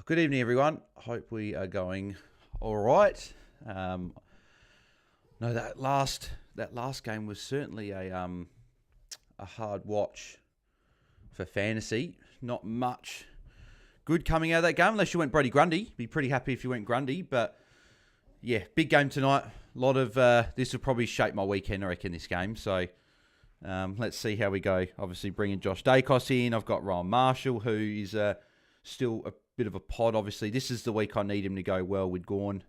Good evening, everyone. Hope we are going all right. No, that last game was certainly a hard watch for fantasy. Not much good coming out of that game, unless you went Brody Grundy. Be pretty happy if you went Grundy, but yeah, big game tonight. A lot of this will probably shape my weekend, I reckon, this game. So let's see how we go. Obviously, bringing Josh Dacos in. I've got Ryan Marshall, who is still a bit of a pod. Obviously, this is the week I need him to go well with Gawn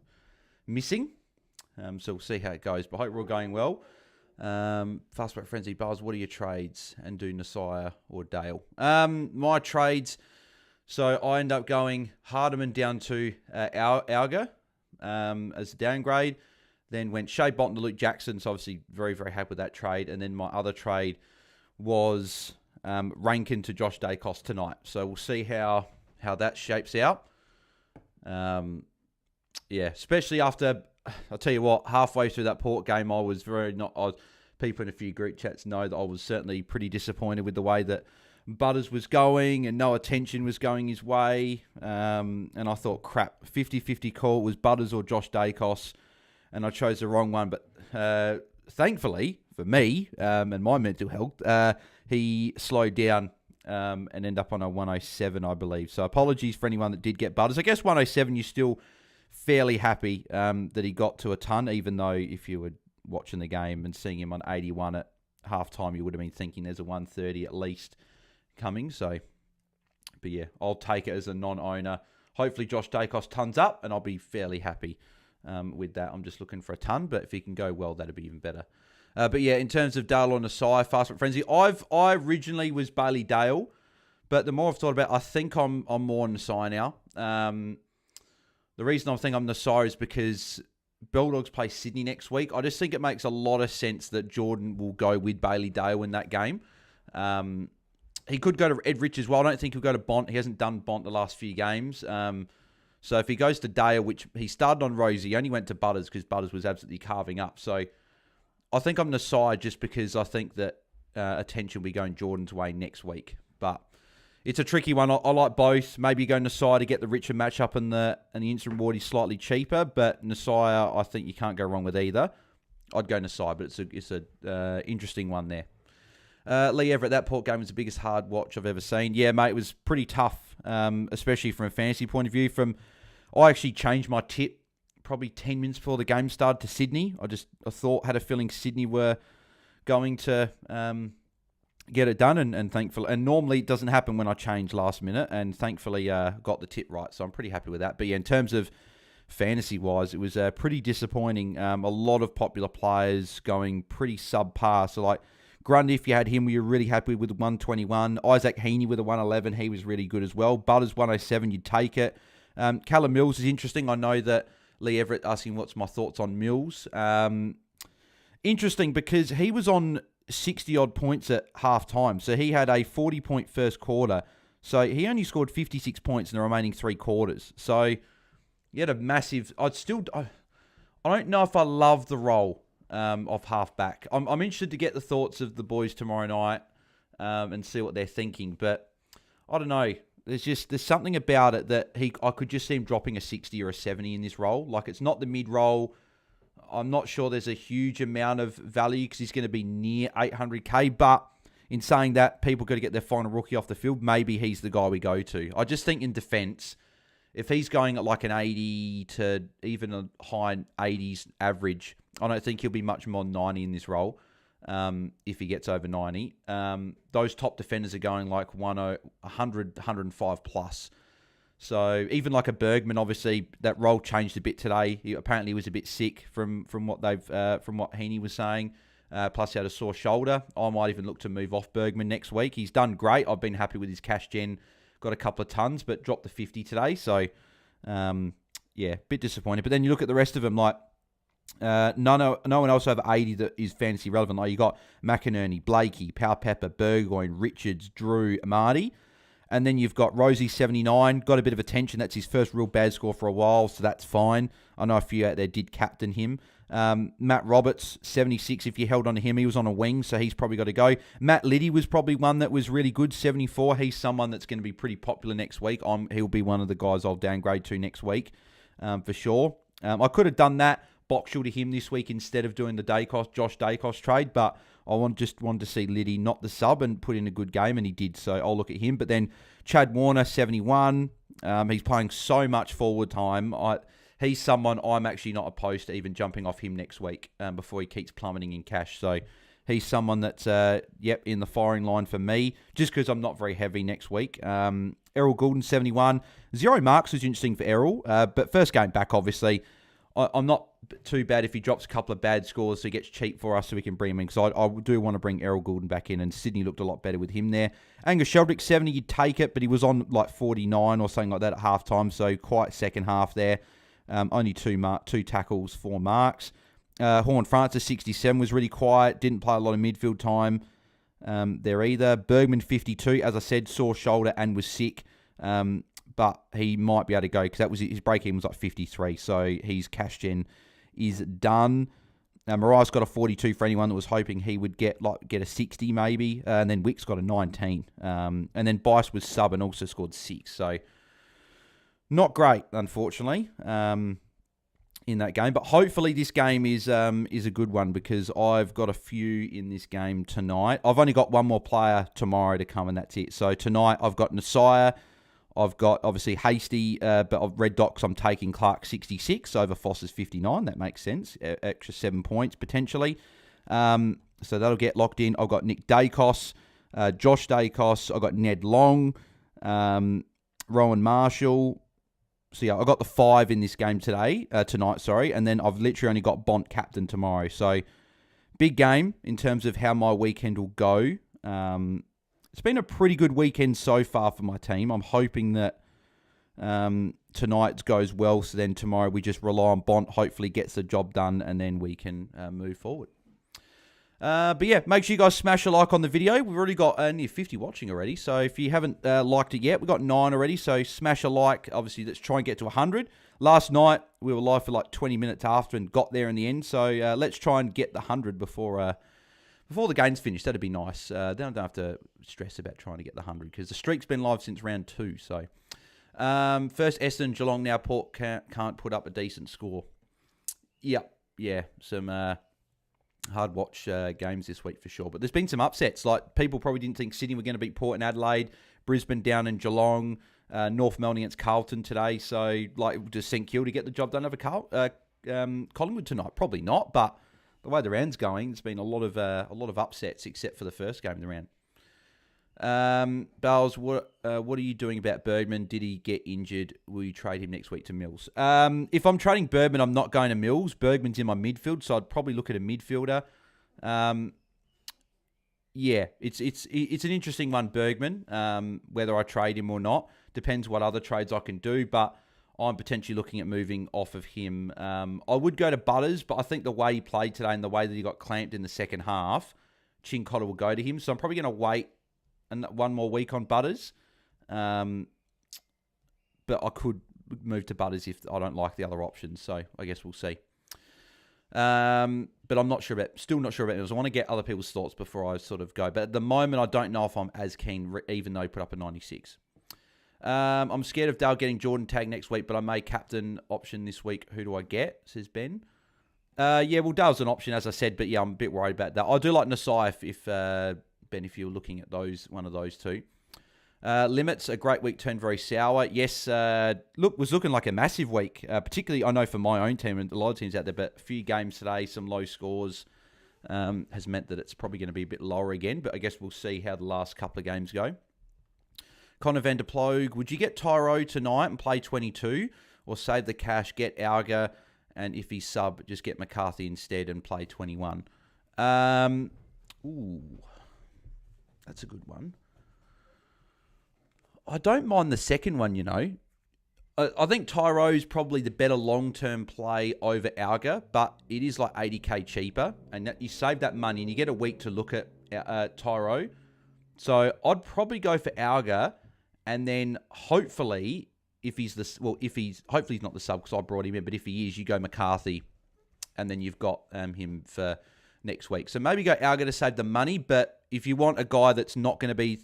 missing. So we'll see how it goes. But I hope we're all going well. Fastback Frenzy Buzz, what are your trades? And do Nasiah or Dale? My trades, so I end up going Hardiman down to Alga as a downgrade. Then went Shea Bolton to Luke Jackson. So obviously very, very happy with that trade. And then my other trade was Rankin to Josh Dacos tonight. So we'll see how that shapes out. Especially after, I'll tell you what, halfway through that Port game, I was people in a few group chats know that I was certainly pretty disappointed with the way that Butters was going and no attention was going his way. And I thought, crap, 50-50 call was Butters or Josh Dacos, and I chose the wrong one. But thankfully, for me and my mental health, he slowed down and end up on a 107, I believe. So apologies for anyone that did get Butters. I guess 107, you're still fairly happy that he got to a ton, even though if you were watching the game and seeing him on 81 at halftime, you would have been thinking there's a 130 at least coming. So, but yeah, I'll take it as a non-owner. Hopefully Josh Dacos tons up, and I'll be fairly happy with that. I'm just looking for a ton, but if he can go well, that'd be even better. But yeah, in terms of Dale on the side, Fast Foot Frenzy, I originally was Bailey Dale, but the more I've thought about it, I think I'm more on the side now. The reason I think I'm the side is because Bulldogs play Sydney next week. I just think it makes a lot of sense that Jordan will go with Bailey Dale in that game. He could go to Ed Rich as well. I don't think he'll go to Bont. He hasn't done Bont the last few games. So if he goes to Dale, which he started on Rosie, he only went to Butters because Butters was absolutely carving up. So I think I'm the side just because I think that attention will be going Jordan's way next week. But it's a tricky one. I like both. Maybe go Nasiah to get the richer matchup and the instant reward is slightly cheaper. But Nasiah, I think you can't go wrong with either. I'd go Nasiah, but it's a interesting one there. Lee Everett, that Port game was the biggest hard watch I've ever seen. Yeah, mate, it was pretty tough, especially from a fantasy point of view. I actually changed my tip probably 10 minutes before the game started to Sydney. I had a feeling Sydney were going to get it done, and thankfully, and normally it doesn't happen when I change last minute, and thankfully got the tip right, so I'm pretty happy with that. But yeah, in terms of fantasy-wise, it was pretty disappointing. A lot of popular players going pretty subpar, so like Grundy, if you had him, we were really happy with 121. Isaac Heaney with a 111, he was really good as well. Butters 107, you'd take it. Callum Mills is interesting. I know that Lee Everett asking what's my thoughts on Mills. Interesting because he was on 60-odd points at half-time. So he had a 40-point first quarter. So he only scored 56 points in the remaining three quarters. So he had a massive... I don't know if I love the role of half-back. I'm interested to get the thoughts of the boys tomorrow night and see what they're thinking. But I don't know. There's something about it that I could just see him dropping a 60 or a 70 in this role. Like, it's not the mid-roll. I'm not sure there's a huge amount of value because he's going to be near 800k. But in saying that, people got to get their final rookie off the field. Maybe he's the guy we go to. I just think in defence, if he's going at like an 80 to even a high 80s average, I don't think he'll be much more than 90 in this role. If he gets over 90. Those top defenders are going like 100, 105 plus. So even like a Bergman, obviously that role changed a bit today. He apparently was a bit sick from what Heaney was saying. Plus he had a sore shoulder. I might even look to move off Bergman next week. He's done great. I've been happy with his cash gen. Got a couple of tons, but dropped the 50 today. So bit disappointed. But then you look at the rest of them, like no one else over 80 that is fantasy relevant. Like you got McInerney, Blakey, Powell Pepper, Burgoyne, Richards, Drew, Marty. And then you've got Rosie, 79. Got a bit of attention. That's his first real bad score for a while, so that's fine. I know a few out there did captain him. Matt Roberts, 76. If you held on to him, he was on a wing, so he's probably got to go. Matt Liddy was probably one that was really good, 74. He's someone that's going to be pretty popular next week. He'll be one of the guys I'll downgrade to next week, for sure. I could have done that, box to him this week instead of doing the Josh Dacos trade, but I just wanted to see Liddy not the sub and put in a good game, and he did, so I'll look at him. But then Chad Warner, 71. He's playing so much forward time. He's someone I'm actually not opposed to even jumping off him next week before he keeps plummeting in cash. So he's someone that's, in the firing line for me, just because I'm not very heavy next week. Errol Goulden, 71. 0 marks was interesting for Errol, but first game back, obviously. I'm not too bad if he drops a couple of bad scores so he gets cheap for us so we can bring him in, because I do want to bring Errol Goulden back in, and Sydney looked a lot better with him there. Angus Sheldrick, 70, you'd take it, but he was on like 49 or something like that at halftime, so quite second half there. Only two tackles, 4 marks. Horn Francis, 67, was really quiet, didn't play a lot of midfield time there either. Bergman, 52, as I said, sore shoulder and was sick. But he might be able to go because that was his break-even was like 53. So his cash gen is done. Mariah's got a 42 for anyone that was hoping he would get a 60 maybe. And then Wick's got a 19. And then Bice was sub and also scored 6. So not great, unfortunately, in that game. But hopefully this game is a good one because I've got a few in this game tonight. I've only got one more player tomorrow to come and that's it. So tonight I've got Nasiah. I've got, obviously, Hasty, but of Red Docs, I'm taking Clark 66 over Foster's 59. That makes sense. Extra 7 points, potentially. So that'll get locked in. I've got Nick Dacos, Josh Dacos. I've got Ned Long, Rowan Marshall. So, yeah, I've got the 5 in this game tonight, and then I've literally only got Bont captain tomorrow. So, big game in terms of how my weekend will go. It's been a pretty good weekend so far for my team. I'm hoping that tonight goes well, so then tomorrow we just rely on Bont, hopefully gets the job done, and then we can move forward. But yeah, make sure you guys smash a like on the video. We've already got near 50 watching already, so if you haven't liked it yet, we've got 9 already, so smash a like. Obviously, let's try and get to 100. Last night, we were live for like 20 minutes after and got there in the end, so let's try and get the 100 before the game's finished. That'd be nice. Then I don't have to stress about trying to get the 100 because the streak's been live since round 2. So, first Essendon, Geelong, now Port can't put up a decent score. Yep, yeah, some hard watch games this week for sure. But there's been some upsets. Like people probably didn't think Sydney were going to beat Port and Adelaide. Brisbane down in Geelong. North Melbourne against Carlton today. So, like, does St Kilda get the job done over Collingwood tonight? Probably not, but the way the round's going, there's been a lot of upsets, except for the first game of the round. Bales, what are you doing about Bergman? Did he get injured? Will you trade him next week to Mills? If I'm trading Bergman, I'm not going to Mills. Bergman's in my midfield, so I'd probably look at a midfielder. Yeah, it's an interesting one, Bergman. Whether I trade him or not depends what other trades I can do, but I'm potentially looking at moving off of him. I would go to Butters, but I think the way he played today and the way that he got clamped in the second half, Chin Cotter will go to him. So I'm probably going to wait one more week on Butters. But I could move to Butters if I don't like the other options. So I guess we'll see. But I'm still not sure about it. I want to get other people's thoughts before I sort of go. But at the moment, I don't know if I'm as keen, even though he put up a 96. I'm scared of Dale getting Jordan tagged next week, but I may captain option this week. Who do I get? Says Ben. Yeah, well, Dale's an option, as I said, but yeah, I'm a bit worried about that. I do like Nasai if Ben, if you're looking at one of those two. Limits, a great week turned very sour. Yes, was looking like a massive week, particularly, I know, for my own team and a lot of teams out there, but a few games today, some low scores, has meant that it's probably going to be a bit lower again, but I guess we'll see how the last couple of games go. Connor van der Ploeg, would you get Tyro tonight and play 22 or save the cash, get Alga, and if he's sub, just get McCarthy instead and play 21? Ooh, that's a good one. I don't mind the second one, you know. I think Tyro's probably the better long-term play over Alga, but it is like 80k cheaper, and that you save that money and you get a week to look at Tyro. So I'd probably go for Alga And then hopefully, hopefully he's not the sub because I brought him in, but if he is, you go McCarthy, and then you've got him for next week. So maybe go Alga to save the money, but if you want a guy that's not going to be...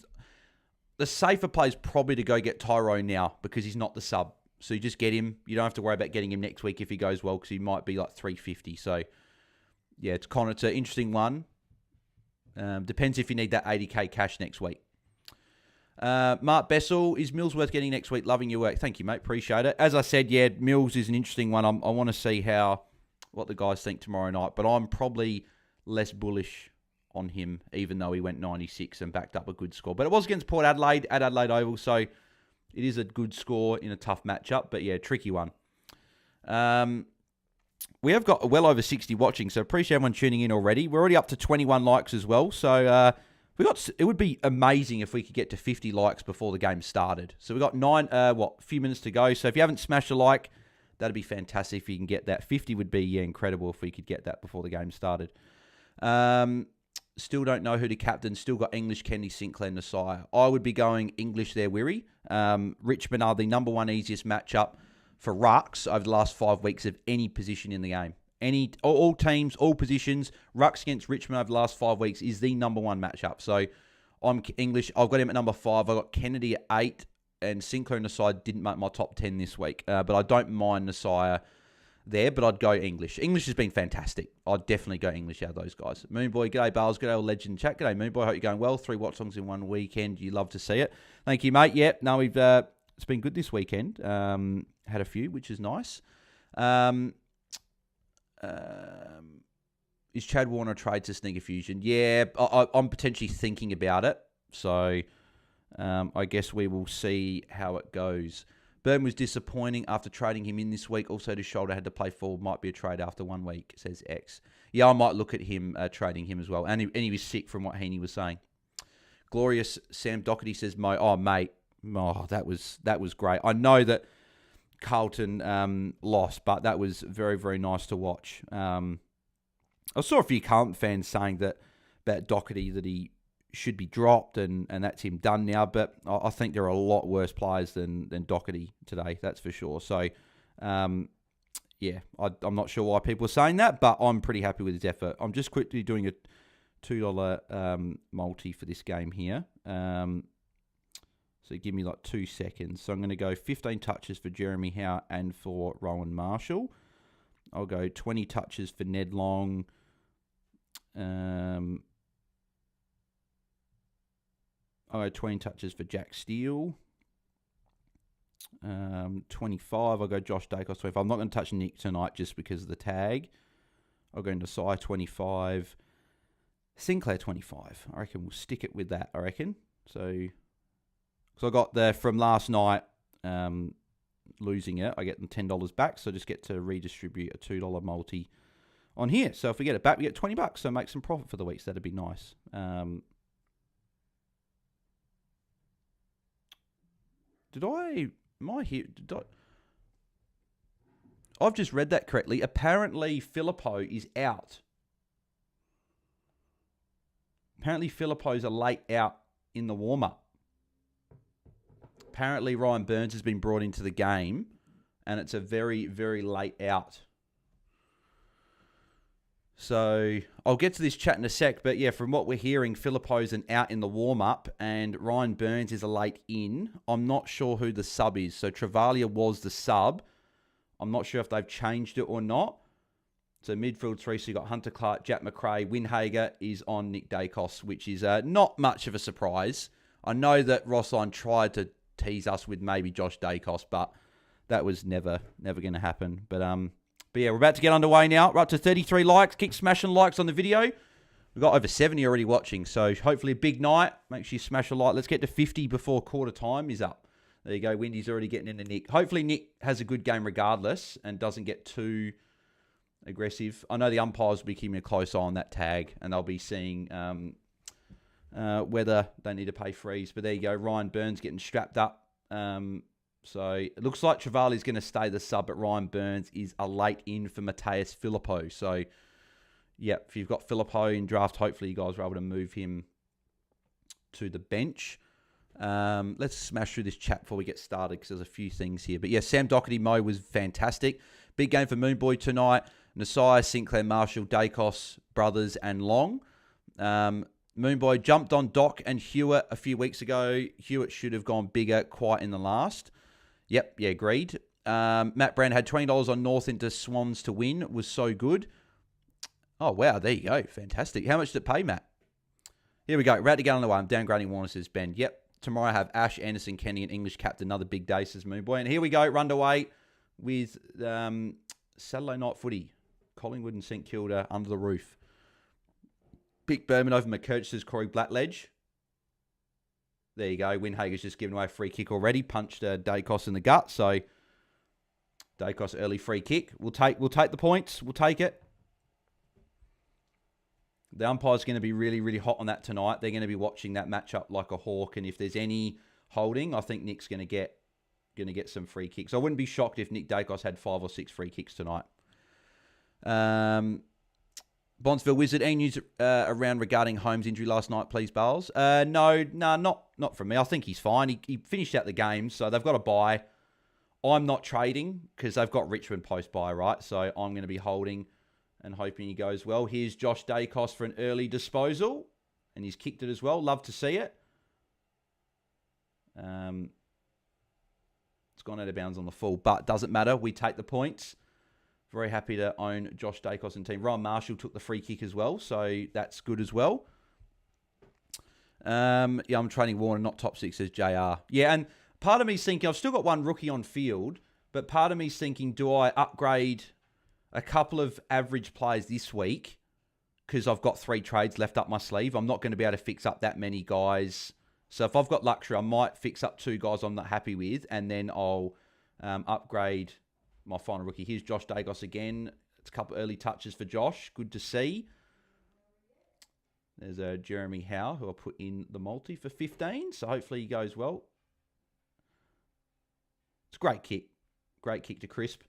The safer play is probably to go get Tyrone now because he's not the sub. So you just get him. You don't have to worry about getting him next week if he goes well because he might be like 350. So, yeah, it's an interesting one. Depends if you need that 80k cash next week. Mark Bessel, is Mills worth getting next week? Loving your work. Thank you, mate. Appreciate it. As I said, yeah, Mills is an interesting one. I want to see what the guys think tomorrow night, but I'm probably less bullish on him, even though he went 96 and backed up a good score. But it was against Port Adelaide at Adelaide Oval, so it is a good score in a tough matchup. But yeah, tricky one. We have got well over 60 watching, so appreciate everyone tuning in already. We're already up to 21 likes as well, so it would be amazing if we could get to 50 likes before the game started. So we've got a few minutes to go. So if you haven't smashed a like, that'd be fantastic if you can get that. 50 would be incredible if we could get that before the game started. Still don't know who to captain. Still got English, Kennedy, Sinclair, Nasai. I would be going English there, Weary. Richmond are the number one easiest matchup for rucks over the last 5 weeks of any position in the game. All teams, all positions, rucks against Richmond over the last 5 weeks is the number one matchup. So I'm English. I've got him at number 5. I've got Kennedy at 8. And Sinclair and Nasai didn't make my top 10 this week. But I don't mind Nasai there, but I'd go English. English has been fantastic. I'd definitely go English out of those guys. Moonboy, g'day Bales, g'day old legend chat. G'day Moonboy, hope you're going well. 3 watch-alongs in one weekend. You love to see it. Thank you, mate. Yep, no, it's been good this weekend. Had a few, which is nice. Is Chad Warner a trade to Sneaker Fusion? Yeah, I'm potentially thinking about it. So I guess we will see how it goes. Burn was disappointing after trading him in this week. Also, his shoulder had to play forward. Might be a trade after 1 week, says X. Yeah, I might look at him trading him as well. And he was sick from what Heaney was saying. Glorious Sam Doherty says, mate, that was great. I know that Carlton lost, but that was very, very nice to watch. I saw a few Carlton fans saying that about Doherty that he should be dropped and that's him done now. But I think there are a lot worse players than Doherty today, that's for sure. So, yeah, I'm not sure why people are saying that, but I'm pretty happy with his effort. I'm just quickly doing a $2 multi for this game here. So give me like 2 seconds. So I'm going to go 15 touches for Jeremy Howe and for Rowan Marshall. I'll go 20 touches for Ned Long. I'll go 20 touches for Jack Steele. 25, I'll go Josh Dacos 25. I'm not going to touch Nick tonight just because of the tag. I'll go into Sai 25. Sinclair 25. I reckon we'll stick it with that, I reckon. So I got from last night losing it. I get them $10 back, so I just get to redistribute a $2 multi on here. So if we get it back, we get $20, so make some profit for the week. So that'd be nice. I've just read that correctly. Apparently, Filippo is out. Apparently, Filippo's a late out in the warm-up. Apparently, Ryan Burns has been brought into the game, and it's a very, very late out. So I'll get to this chat in a sec, but yeah, from what we're hearing, Filippo's an out in the warm-up, and Ryan Burns is a late in. I'm not sure who the sub is. So Travalia was the sub. I'm not sure if they've changed it or not. So midfield 3, so you got Hunter Clark, Jack McRae, Winhager is on Nick Dacos, which is not much of a surprise. I know that Rossline tried to tease us with maybe Josh Dacos, but that was never going to happen. But yeah, we're about to get underway now. We're up to 33 likes. Keep smashing likes on the video. We've got over 70 already watching, so hopefully a big night. Make sure you smash a like. Let's get to 50 before quarter time is up. There you go. Windy's already getting into Nick. Hopefully Nick has a good game regardless and doesn't get too aggressive. I know the umpires will be keeping a close eye on that tag, and they'll be seeing whether they need to pay freeze. But there you go. Ryan Burns getting strapped up. So it looks like Travali's going to stay the sub, but Ryan Burns is a late in for Mateus Filippo. So, yeah, if you've got Filippo in draft, hopefully you guys are able to move him to the bench. Let's smash through this chat before we get started because there's a few things here. But yeah, Sam Doherty Mo was fantastic. Big game for Moonboy tonight. Nasai, Sinclair, Marshall, Dacos, Brothers, and Long. Moonboy jumped on Doc and Hewitt a few weeks ago. Hewitt should have gone bigger quite in the last. Yep, yeah, agreed. Matt Brand had $20 on North into Swans to win. Was so good. Oh, wow, there you go. Fantastic. How much did it pay, Matt? Here we go. Rat to get on the way. I'm downgrading Warner, says Ben. Yep. Tomorrow I have Ash, Anderson, Kenny, and English captain. Another big day, says Moonboy. And here we go. Run away with Saturday night footy. Collingwood and St Kilda under the roof. Big Berman over McCurch, says Corey Blackledge. There you go. Windhager's just given away a free kick already. Punched Dacos in the gut. So Dacos early free kick. We'll take the points. We'll take it. The umpire's going to be really, really hot on that tonight. They're going to be watching that matchup like a hawk. And if there's any holding, I think Nick's going to get some free kicks. I wouldn't be shocked if Nick Dacos had 5 or 6 free kicks tonight. Bondsville Wizard, any news around regarding Holmes' injury last night, please, Bales? No, not from me. I think he's fine. He finished out the game, so they've got a bye. I'm not trading because they've got Richmond post-bye, right? So I'm going to be holding and hoping he goes well. Here's Josh Dacos for an early disposal, and he's kicked it as well. Love to see it. It's gone out of bounds on the full, but doesn't matter. We take the points. Very happy to own Josh Dacos and team. Ryan Marshall took the free kick as well, so that's good as well. Yeah, I'm trading Warner, not top 6, says JR. Yeah, and part of me's thinking, I've still got one rookie on field, but part of me's thinking, do I upgrade a couple of average players this week because I've got 3 trades left up my sleeve? I'm not going to be able to fix up that many guys. So if I've got luxury, I might fix up 2 guys I'm not happy with, and then I'll upgrade my final rookie. Here's Josh Dacos again. It's a couple early touches for Josh. Good to see. There's Jeremy Howe, who I put in the multi for 15. So hopefully he goes well. It's a great kick. Great kick to crisp.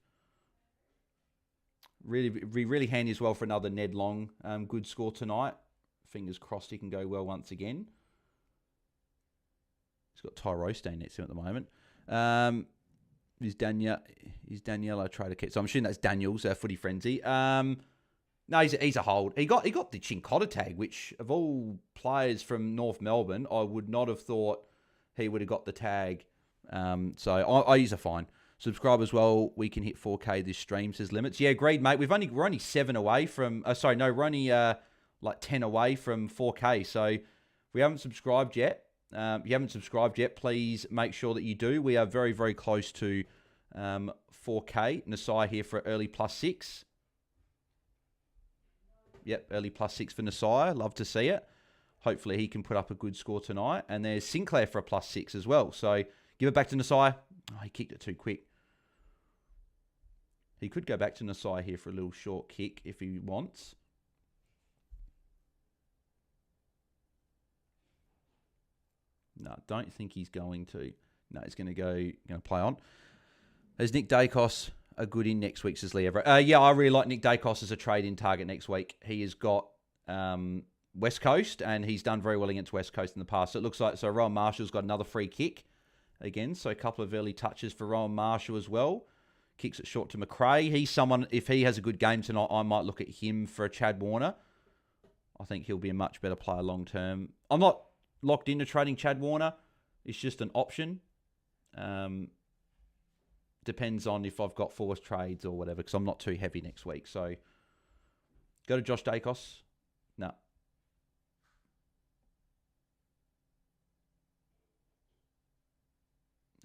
Really handy as well for another Ned Long. Good score tonight. Fingers crossed he can go well once again. He's got Tyro staying next to him at the moment. Is Daniela trader kit? So I'm assuming that's Daniel's footy frenzy. No, he's a hold. He got the Chincotta tag, which of all players from North Melbourne, I would not have thought he would have got the tag. So I use a fine. Subscribe as well. We can hit 4K this stream, says Limits. Yeah, agreed, mate. We're only 7 away from. We're only like 10 away from 4K. So if we haven't subscribed yet. If you haven't subscribed yet, please make sure that you do. We are very, very close to 4K. Nasai here for early +6. Yep, early +6 for Nasai. Love to see it. Hopefully he can put up a good score tonight. And there's Sinclair for a +6 as well. So give it back to Nasai. Oh, he kicked it too quick. He could go back to Nasai here for a little short kick if he wants. No, don't think he's going to. No, he's going to play on. Is Nick Dacos a good in next week, says Lee Everett? Yeah, I really like Nick Dacos as a trade-in target next week. He has got West Coast, and he's done very well against West Coast in the past. So it looks like Rowan Marshall's got another free kick again. So a couple of early touches for Rowan Marshall as well. Kicks it short to McRae. He's someone, if he has a good game tonight, I might look at him for a Chad Warner. I think he'll be a much better player long-term. I'm not locked into trading Chad Warner. It's just an option. Depends on if I've got forced trades or whatever, because I'm not too heavy next week. So go to Josh Dacos. No.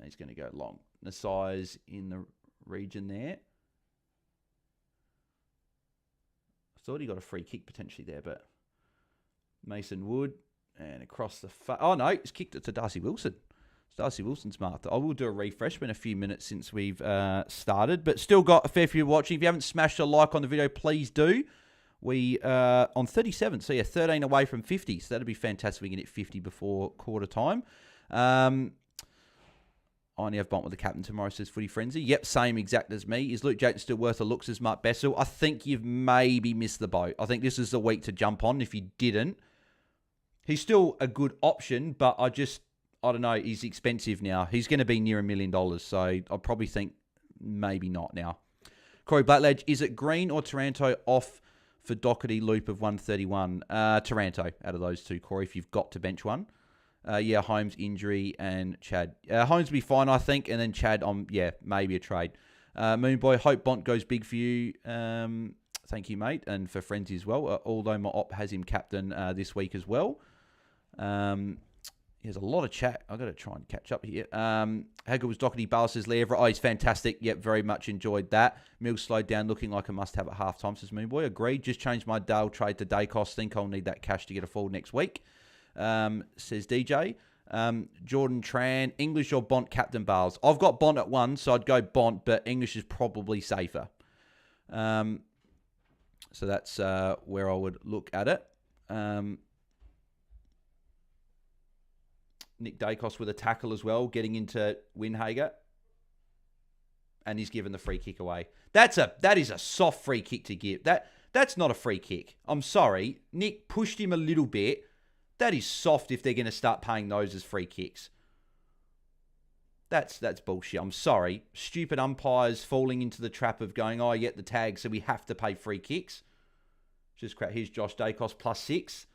He's going to go long. Nasai's in the region there. I thought he got a free kick potentially there, but Mason Wood. And across the... oh, no. He's kicked it to Darcy Wilson. It's Darcy Wilson's marked. I will do a refresh. Been a few minutes since we've started. But still got a fair few watching. If you haven't smashed a like on the video, please do. We are on 37. So, yeah, 13 away from 50. So, that'd be fantastic. We can hit 50 before quarter time. I only have bumped with the captain tomorrow, says Footy Frenzy. Yep, same exact as me. Is Luke Jaiden still worth a look, says Mark Bessel? I think you've maybe missed the boat. I think this is the week to jump on if you didn't. He's still a good option, but I don't know. He's expensive now. He's going to be near $1 million. So I probably think maybe not now. Corey Blackledge, is it Green or Taranto off for Doherty loop of 131? Taranto out of those two, Corey, if you've got to bench one. Yeah, Holmes injury and Chad. Holmes will be fine, I think. And then Chad, maybe a trade. Moonboy, hope Bont goes big for you. Thank you, mate. And for Frenzy as well. Although my op has him captain this week as well. There's a lot of chat. I've got to try and catch up here. How good was Doherty? Bale says Lever. Oh, he's fantastic. Yep, very much enjoyed that. Mills slowed down, looking like a must-have at half-time, says Moonboy. Agreed. Just changed my Dale trade to Dacos. Think I'll need that cash to get a forward next week. Says DJ. Jordan Tran. English or Bont captain Bales? I've got Bont at 1, so I'd go Bont, but English is probably safer. So that's where I would look at it. Nick Dacos with a tackle as well, getting into Windhager. And he's given the free kick away. That is a soft free kick to give. That's not a free kick. I'm sorry. Nick pushed him a little bit. That is soft if they're going to start paying those as free kicks. That's bullshit. I'm sorry. Stupid umpires falling into the trap of going, oh, the tag, so we have to pay free kicks. Just crap. Here's Josh Dacos +6.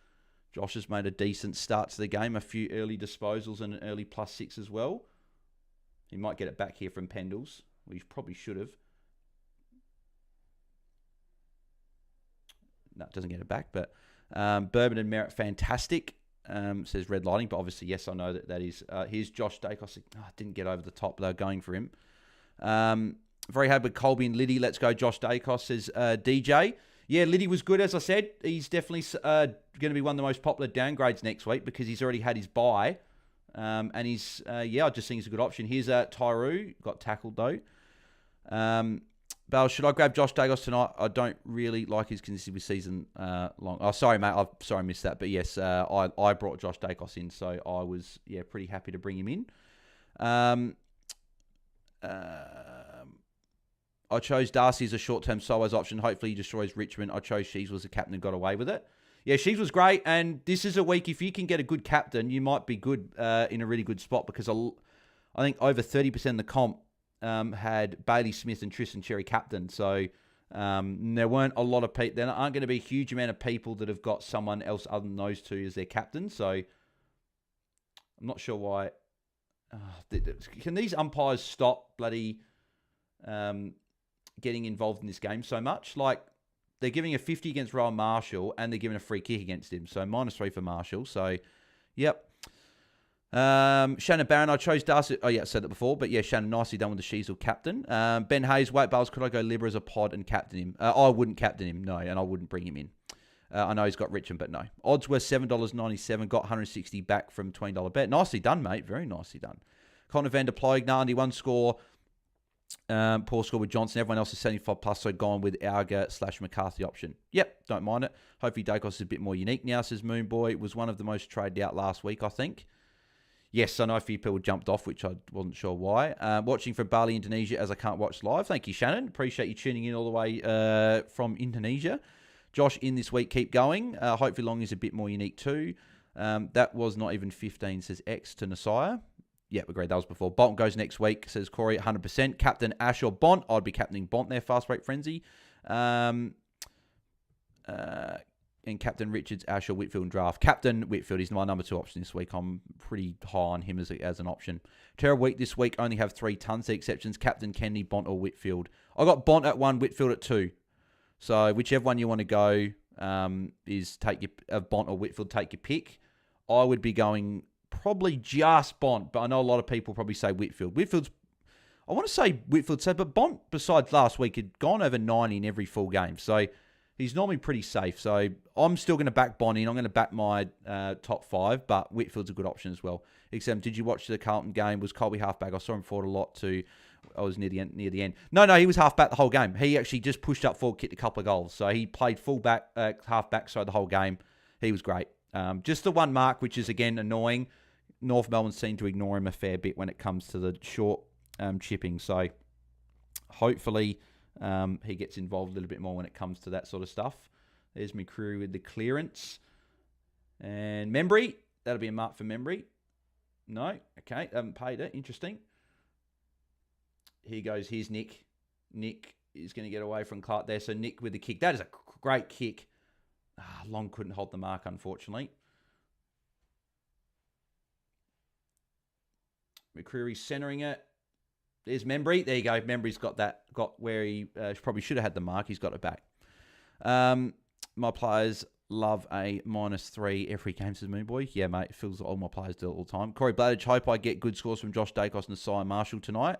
Josh has made a decent start to the game. A few early disposals and an early +6 as well. He might get it back here from Pendles. We probably should have. No, it doesn't get it back. But Bourbon and Merritt, fantastic. Says Red Lighting. But obviously, yes, I know that is. Here's Josh Dacos. Didn't get over the top. They were going for him. Very happy with Colby and Liddy. Let's go Josh Dacos, says DJ. Yeah, Liddy was good, as I said. He's definitely going to be one of the most popular downgrades next week because he's already had his bye. And he's, I just think he's a good option. Here's Tyroo. Got tackled, though. Bale, should I grab Josh Dacos tonight? I don't really like his consistency with season long. Oh, sorry, mate. I missed that. But yes, I brought Josh Dacos in, so I was, pretty happy to bring him in. I chose Darcy as a short-term solo's option. Hopefully he destroys Richmond. I chose Shees was the captain and got away with it. Yeah, Shees was great. And this is a week, if you can get a good captain, you might be good in a really good spot because I think over 30% of the comp had Bailey Smith and Tristan Cherry captain. So there weren't a lot of people. There aren't going to be a huge amount of people that have got someone else other than those two as their captain. So I'm not sure why. Can these umpires stop bloody... getting involved in this game so much? Like, they're giving a 50 against Rowan Marshall and they're giving a free kick against him. So -3 for Marshall. So, yep. Shannon Barron, I chose Darcy. Oh, yeah, I said that before. But, yeah, Shannon, nicely done with the Sheasel captain. Ben Hayes, Wait Bales, could I go Libra as a pod and captain him? I wouldn't captain him, no, and I wouldn't bring him in. I know he's got Richmond, but no. Odds were $7.97, got 160 back from $20 bet. Nicely done, mate. Very nicely done. Connor van der Ploeg, 91 score. Poor score with Johnson. Everyone else is 75+, so gone with Auger/McCarthy option. Yep, don't mind it. Hopefully Dacos is a bit more unique now, says Moonboy. It was one of the most traded out last week, I think. Yes, I know a few people jumped off, which I wasn't sure why. Watching from Bali, Indonesia, as I can't watch live. Thank you, Shannon. Appreciate you tuning in all the way from Indonesia. Josh in this week, keep going. Hopefully Long is a bit more unique too. That was not even 15, says X to Nasiah. Yeah, agreed. That was before. Bolton goes next week, says Corey, 100%. Captain Ash or Bont. I'd be captaining Bont there, Fast Break Frenzy. And Captain Richards, Ash or Whitfield and draft. Captain Whitfield is my number 2 option this week. I'm pretty high on him as an option. Terrible week this week. Only have 3 tons. The exceptions, Captain Kennedy, Bont or Whitfield. I got Bont at 1, Whitfield at 2. So whichever one you want to go is take your Bont or Whitfield, take your pick. I would be going... probably just Bont, but I know a lot of people probably say Whitfield. I want to say Whitfield said, but Bont, besides last week, had gone over 90 in every full game. So he's normally pretty safe. So I'm still going to back Bont in. I'm going to back my top 5, but Whitfield's a good option as well. Except, did you watch the Carlton game? Was Colby halfback? I saw him forward a lot too. I was near the end. No, he was halfback the whole game. He actually just pushed up forward, kicked a couple of goals. So he played fullback, halfback, the whole game. He was great. Just the one mark, which is, again, annoying. North Melbourne seem to ignore him a fair bit when it comes to the short chipping. So hopefully he gets involved a little bit more when it comes to that sort of stuff. There's McCreary with the clearance. And Membry. That'll be a mark for Membry. No? Okay, haven't paid it. Interesting. Here goes. Here's Nick. Nick is going to get away from Clark there. So Nick with the kick. That is a great kick. Long couldn't hold the mark, unfortunately. McCreary centering it. There's Membry. There you go. Membry's got where he probably should have had the mark. He's got it back. My players love a -3 every game, says Moon Boy. Yeah, mate. It feels like all my players do it all the time. Corey Bladage, hope I get good scores from Josh Dacos and Siren Marshall tonight.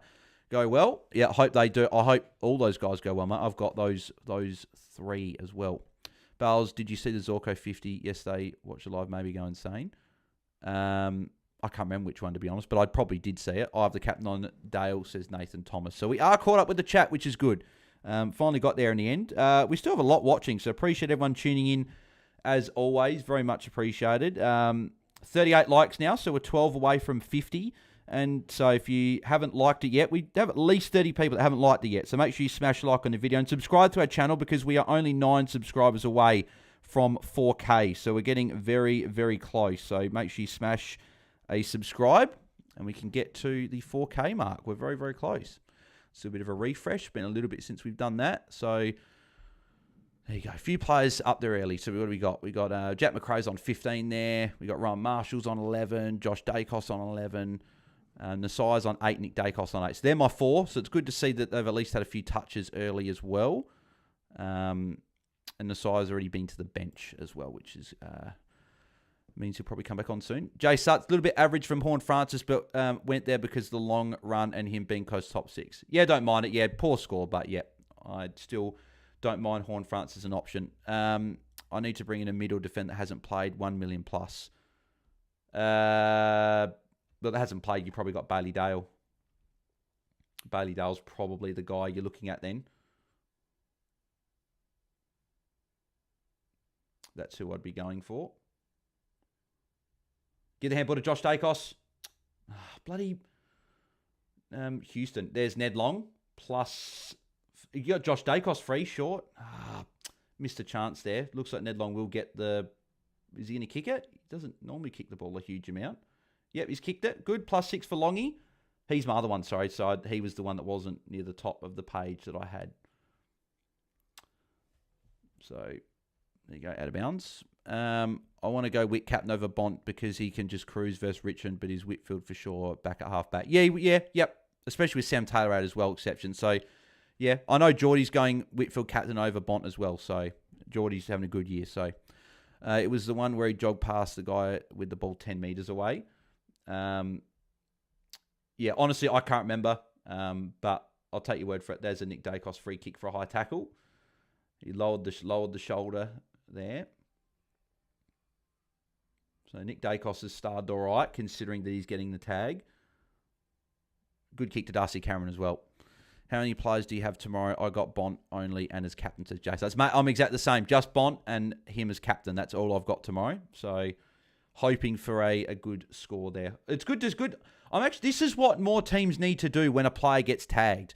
Go well. Yeah, I hope they do. I hope all those guys go well, mate. I've got those 3 as well. Bales, did you see the Zorko 50 yesterday? Watch it live, maybe go insane. I can't remember which one, to be honest, but I probably did see it. I have the captain on Dale, says Nathan Thomas. So we are caught up with the chat, which is good. Finally got there in the end. We still have a lot watching, so appreciate everyone tuning in, as always. Very much appreciated. 38 likes now, so we're 12 away from 50. And so if you haven't liked it yet, we have at least 30 people that haven't liked it yet. So make sure you smash like on the video and subscribe to our channel because we are only 9 subscribers away from 4K. So we're getting very, very close. So make sure you smash a subscribe and we can get to the 4K mark. We're very, very close. It's a bit of a refresh. Been a little bit since we've done that. So there you go. A few players up there early. So what do we got? We got Jack McRae's on 15 there. We got Ryan Marshall's on 11. Josh Dacos on 11. Nasai's on 8, Nick Dacos on 8. So they're my 4. So it's good to see that they've at least had a few touches early as well. And Nasai's already been to the bench as well, which is means he'll probably come back on soon. Jay Sutts, a little bit average from Horn Francis, but went there because of the long run and him being close to top 6. Yeah, don't mind it. Yeah, poor score, but yeah, I still don't mind Horn Francis as an option. I need to bring in a middle defender that hasn't played 1 million plus. But that hasn't played, you probably got Bailey Dale. Bailey Dale's probably the guy you're looking at then. That's who I'd be going for. Give the handball to Josh Dacos. Bloody Houston. There's Ned Long. Plus, you got Josh Dacos free, short. Missed a chance there. Looks like Ned Long will get the... Is he going to kick it? He doesn't normally kick the ball a huge amount. Yep, he's kicked it. Good. +6 for Longy. He's my other one, sorry. So he was the one that wasn't near the top of the page that I had. So there you go, out of bounds. I want to go Whit captain over Bont because he can just cruise versus Richmond, but he's Whitfield for sure back at half back. Yep. Especially with Sam Taylor out as well, exception. So, yeah, I know Jordy's going Whitfield captain over Bont as well. So Jordy's having a good year. So it was the one where he jogged past the guy with the ball 10 metres away. Yeah, honestly, I can't remember, but I'll take your word for it. There's a Nick Dacos free kick for a high tackle. He lowered the shoulder there. So Nick Dacos has started all right, considering that he's getting the tag. Good kick to Darcy Cameron as well. How many players do you have tomorrow? I got Bont only and as captain, says Jason. Mate, I'm exactly the same. Just Bont and him as captain. That's all I've got tomorrow. So hoping for a good score there. It's good. This is what more teams need to do when a player gets tagged.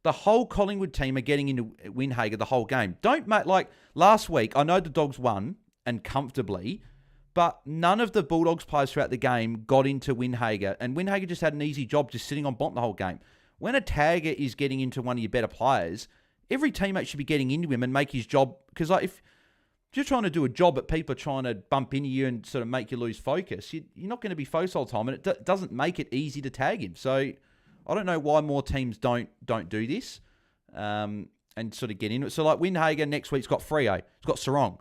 The whole Collingwood team are getting into Windhager the whole game. Don't, mate, like last week, I know the Dogs won and comfortably, but none of the Bulldogs players throughout the game got into Windhager, and Windhager just had an easy job just sitting on Bont the whole game. When a tagger is getting into one of your better players, every teammate should be getting into him and make his job, because like if you're trying to do a job but people are trying to bump into you and sort of make you lose focus, you're not going to be focused all the time, and it doesn't make it easy to tag him. So I don't know why more teams don't do this and sort of get into it. So like Windhager next week's got Freo, it's got Sarong.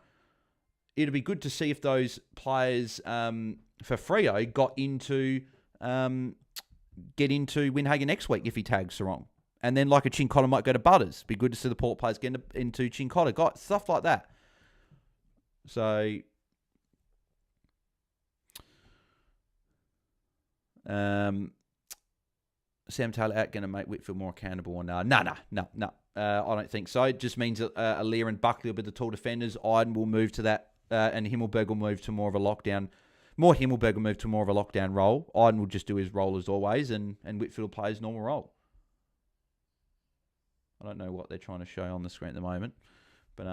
It'd be good to see if those players for Freo get into Windhager next week if he tags Sarong. And then like a Chincotta might go to Butters. Be good to see the Port players get into Chincotta. Got stuff like that. So Sam Taylor out going to make Whitfield more accountable or no? No. I don't think so. It just means that Aaliyah and Buckley will be the tall defenders. Iden will move to that, and Himmelberg will move to more of a lockdown. Himmelberg will move to more of a lockdown role. Iden will just do his role as always, and Whitfield will play his normal role. I don't know what they're trying to show on the screen at the moment, but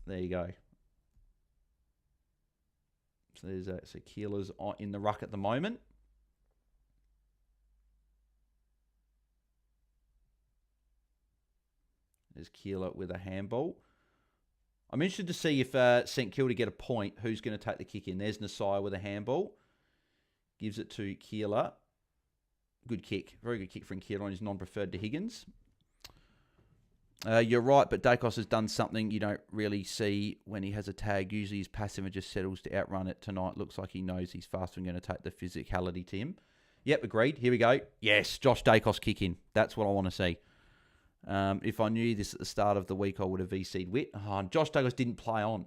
there you go. So there's Keeler's in the ruck at the moment. There's Keeler with a handball. I'm interested to see if St Kilda get a point. Who's going to take the kick in? There's Nasai with a handball. Gives it to Keeler. Good kick. Very good kick from Keeler on his non-preferred to Higgins. You're right, but Dacos has done something you don't really see when he has a tag. Usually he's passive and just settles to outrun it. Tonight looks like he knows he's faster and going to take the physicality to him. Yep, agreed. Here we go. Yes, Josh Dacos kick in. That's what I want to see. If I knew this at the start of the week, I would have VC'd Witt. Oh, Josh Dacos didn't play on.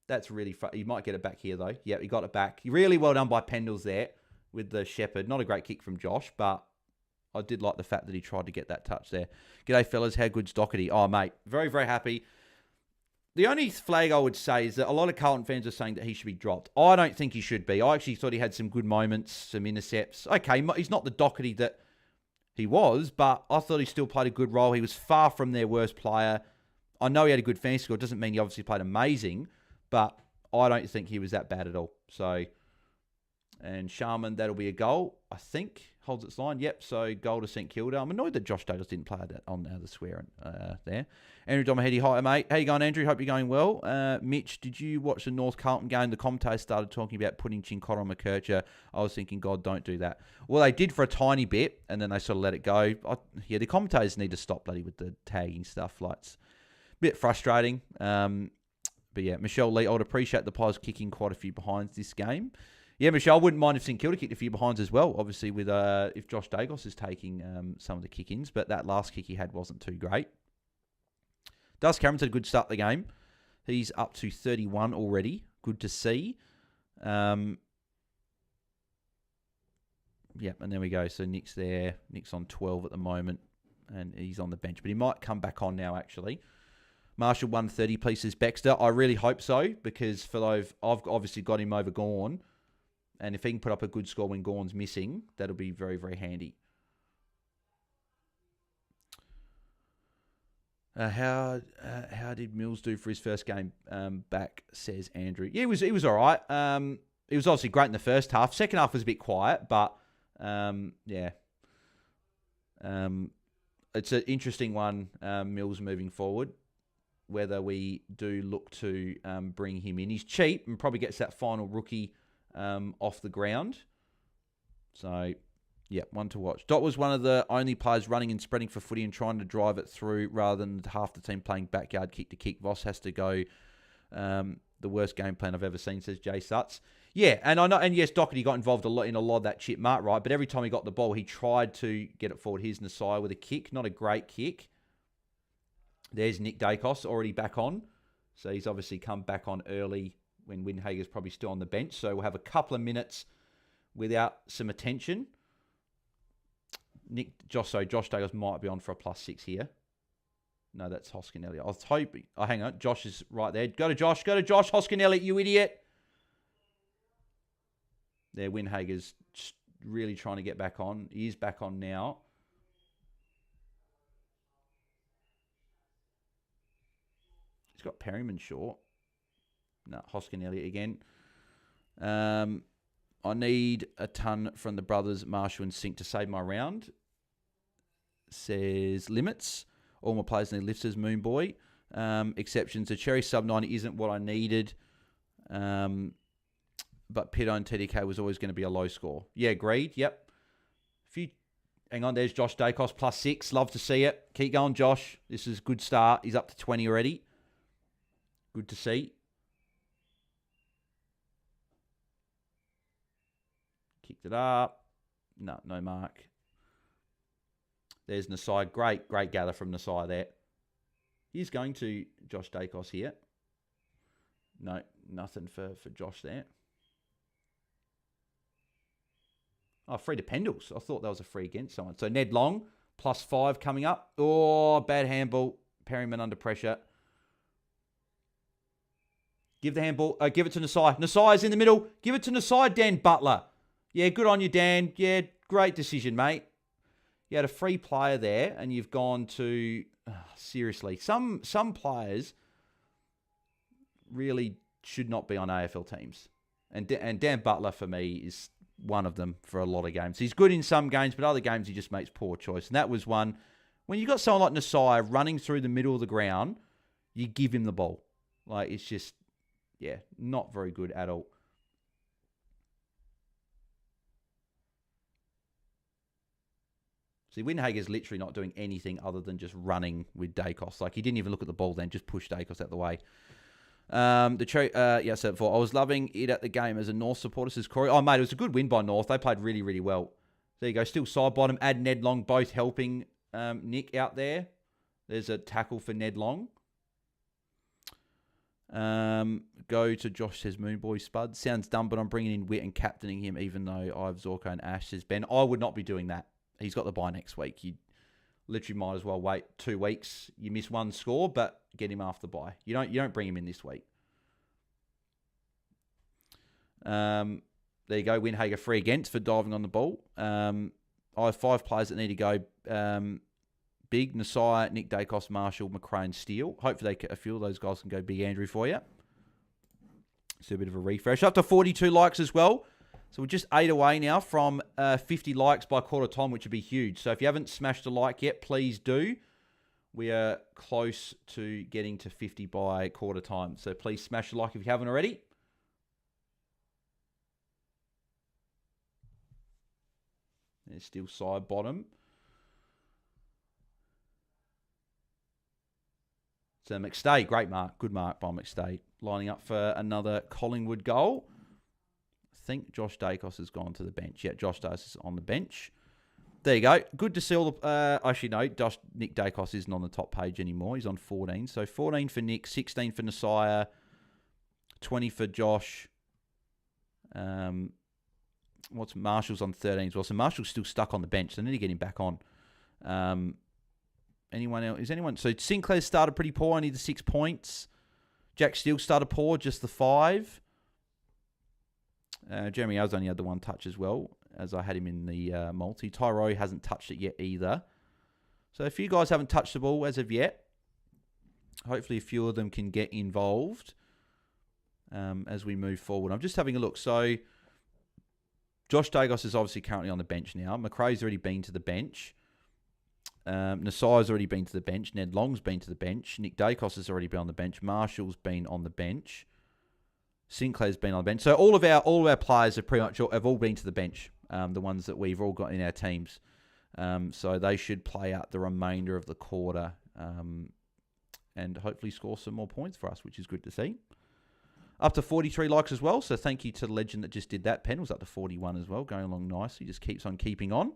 That's really fun. He might get it back here, though. Yeah, he got it back. Really well done by Pendles there with the Shepherd. Not a great kick from Josh, but I did like the fact that he tried to get that touch there. G'day, fellas. How good's Doherty? Oh, mate. Very, very happy. The only flag I would say is that a lot of Carlton fans are saying that he should be dropped. I don't think he should be. I actually thought he had some good moments, some intercepts. Okay, he's not the Doherty that he was, but I thought he still played a good role. He was far from their worst player. I know he had a good fantasy score. It doesn't mean he obviously played amazing, but I don't think he was that bad at all. So, and Sharman, that'll be a goal, I think. Holds its line. Yep, so goal to St Kilda. I'm annoyed that Josh Dacos didn't play that on the swearing there. Andrew Domahedi, hi, mate. How you going, Andrew? Hope you're going well. Mitch, did you watch the North Carlton game? The commentators started talking about putting Chincotta on McKercher. I was thinking, God, don't do that. Well, they did for a tiny bit, and then they sort of let it go. Yeah, the commentators need to stop bloody with the tagging stuff. Like, it's a bit frustrating. But yeah, Michelle Lee, I would appreciate the Pies kicking quite a few behinds this game. Yeah, Michelle, I wouldn't mind if St Kilda kicked a few behinds as well, obviously, with if Josh Dacos is taking some of the kick-ins, but that last kick he had wasn't too great. Dust Cameron's had a good start to the game. He's up to 31 already. Good to see. Yep, and there we go. So Nick's there. Nick's on 12 at the moment, and he's on the bench, but he might come back on now, actually. Marshall 130, please, says Baxter. I really hope so, because I've obviously got him over Gawn, and if he can put up a good score when Gawn's missing, that'll be very, very handy. How did Mills do for his first game back, says Andrew. Yeah, he was all right. He was obviously great in the first half. Second half was a bit quiet, but yeah. It's an interesting one, Mills moving forward, whether we do look to bring him in. He's cheap and probably gets that final rookie off the ground. So, yeah, one to watch. Dot was one of the only players running and spreading for footy and trying to drive it through rather than half the team playing backyard kick to kick. Voss has to go the worst game plan I've ever seen, says Jay Sutts. Yeah, and I know, and yes, Doherty got involved in a lot of that chip mark, right? But every time he got the ball, he tried to get it forward. Here's Nasai with a kick, not a great kick. There's Nick Dacos already back on. So he's obviously come back on early when Windhager's probably still on the bench. So we'll have a couple of minutes without some attention. Josh Dacos might be on for a +6 here. No, that's Hoskin Elliott. I was hoping. Oh, hang on. Josh is right there. Go to Josh. Hoskin Elliott, you idiot. There, Windhager's really trying to get back on. He is back on now. He's got Perryman short. No, Hoskin Elliott again. I need a ton from the brothers Marshall and Sink to save my round, says Limits. All my players need lifters, Moon Boy. Exceptions. A Cherry sub 90 isn't what I needed. But Pito and TDK was always going to be a low score. Yeah, agreed. Yep. Hang on, there's Josh Dacos +6. Love to see it. Keep going, Josh. This is a good start. He's up to 20 already. Good to see. Kicked it up. No mark. There's Nasai. Great gather from Nasai there. He's going to Josh Dacos here. No, nothing for Josh there. Oh, free to Pendles. I thought that was a free against someone. So Ned Long, +5 coming up. Oh, bad handball. Perryman under pressure. Give the handball. Give it to Nasai. Nasai's in the middle. Give it to Nasai, Dan Butler. Yeah, good on you, Dan. Yeah, great decision, mate. You had a free player there, and you've gone to... seriously, some players really should not be on AFL teams. And Dan Butler, for me, is one of them for a lot of games. He's good in some games, but other games he just makes poor choice. And that was one when you got someone like Nasai running through the middle of the ground, you give him the ball. Like, it's just, yeah, not very good at all. See, Windhager's literally not doing anything other than just running with Dacos. Like, he didn't even look at the ball then, just pushed Dacos out the way. I said before, I was loving it at the game as a North supporter, says Corey. Oh, mate, it was a good win by North. They played really, really well. There you go. Still side bottom. Add Ned Long, both helping Nick out there. There's a tackle for Ned Long. Go to Josh, says Moonboy Spud. Sounds dumb, but I'm bringing in Witt and captaining him, even though I have Zorko and Ash, says Ben. I would not be doing that. He's got the bye next week. You literally might as well wait 2 weeks. You miss one score, but get him after the bye. You don't bring him in this week. There you go. Windhager free against for diving on the ball. I have 5 players that need to go. Big, Nasai, Nick Dacos, Marshall, McRae, and Steele. Hopefully a few of those guys can go Big Andrew for you. So a bit of a refresh. Up to 42 likes as well. So we're just 8 away now from 50 likes by quarter time, which would be huge. So if you haven't smashed a like yet, please do. We are close to getting to 50 by quarter time. So please smash a like if you haven't already. There's still side bottom. So McStay, great mark. Good mark by McStay. Lining up for another Collingwood goal. I think Josh Dacos has gone to the bench. Yeah, Josh Dacos is on the bench. There you go. Good to see all the... actually, no, Nick Dacos isn't on the top page anymore. He's on 14. So 14 for Nick, 16 for Nasai, 20 for Josh. What's Marshall's on 13 as well. So Marshall's still stuck on the bench. So they need to get him back on. Anyone else? Is anyone... So Sinclair started pretty poor, only the 6 points. Jack Steele started poor, just the 5. Jeremy Owens only had the 1 touch as well, as I had him in the multi. Tyro hasn't touched it yet either. So if you guys haven't touched the ball as of yet, hopefully a few of them can get involved as we move forward. I'm just having a look. So Josh Dacos is obviously currently on the bench now. McRae's already been to the bench. Nasai's already been to the bench. Ned Long's been to the bench. Nick Dacos has already been on the bench. Marshall's been on the bench. Sinclair's been on the bench. So all of our players have pretty much have all been to the bench. The ones that we've all got in our teams. So they should play out the remainder of the quarter and hopefully score some more points for us, which is good to see. Up to 43 likes as well. So thank you to the legend that just did that. Pen was up to 41 as well, going along nicely. Just keeps on keeping on.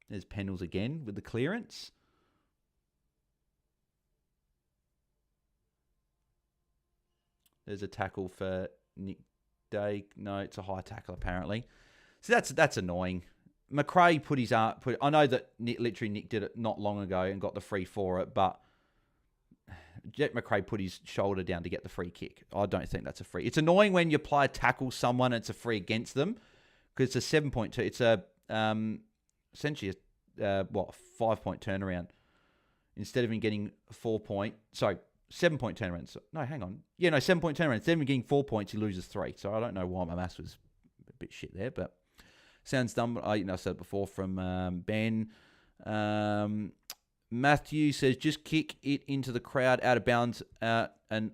There's Pendles again with the clearance. There's a tackle for Nick Day. No, it's a high tackle apparently. So that's annoying. McRae put his arm. I know that Nick did it not long ago and got the free for it, but Jet McRae put his shoulder down to get the free kick. I don't think that's a free. It's annoying when your player tackles someone and it's a free against them because it's a 7.2. It's a essentially a 5-point turnaround instead of him getting 7-point turnaround. So, no, hang on. Yeah, no, 7-point turnaround. Instead of him getting 4 points, he loses 3. So I don't know why my maths was a bit shit there, but sounds dumb. I said it before from Ben. Matthew says, just kick it into the crowd out of bounds and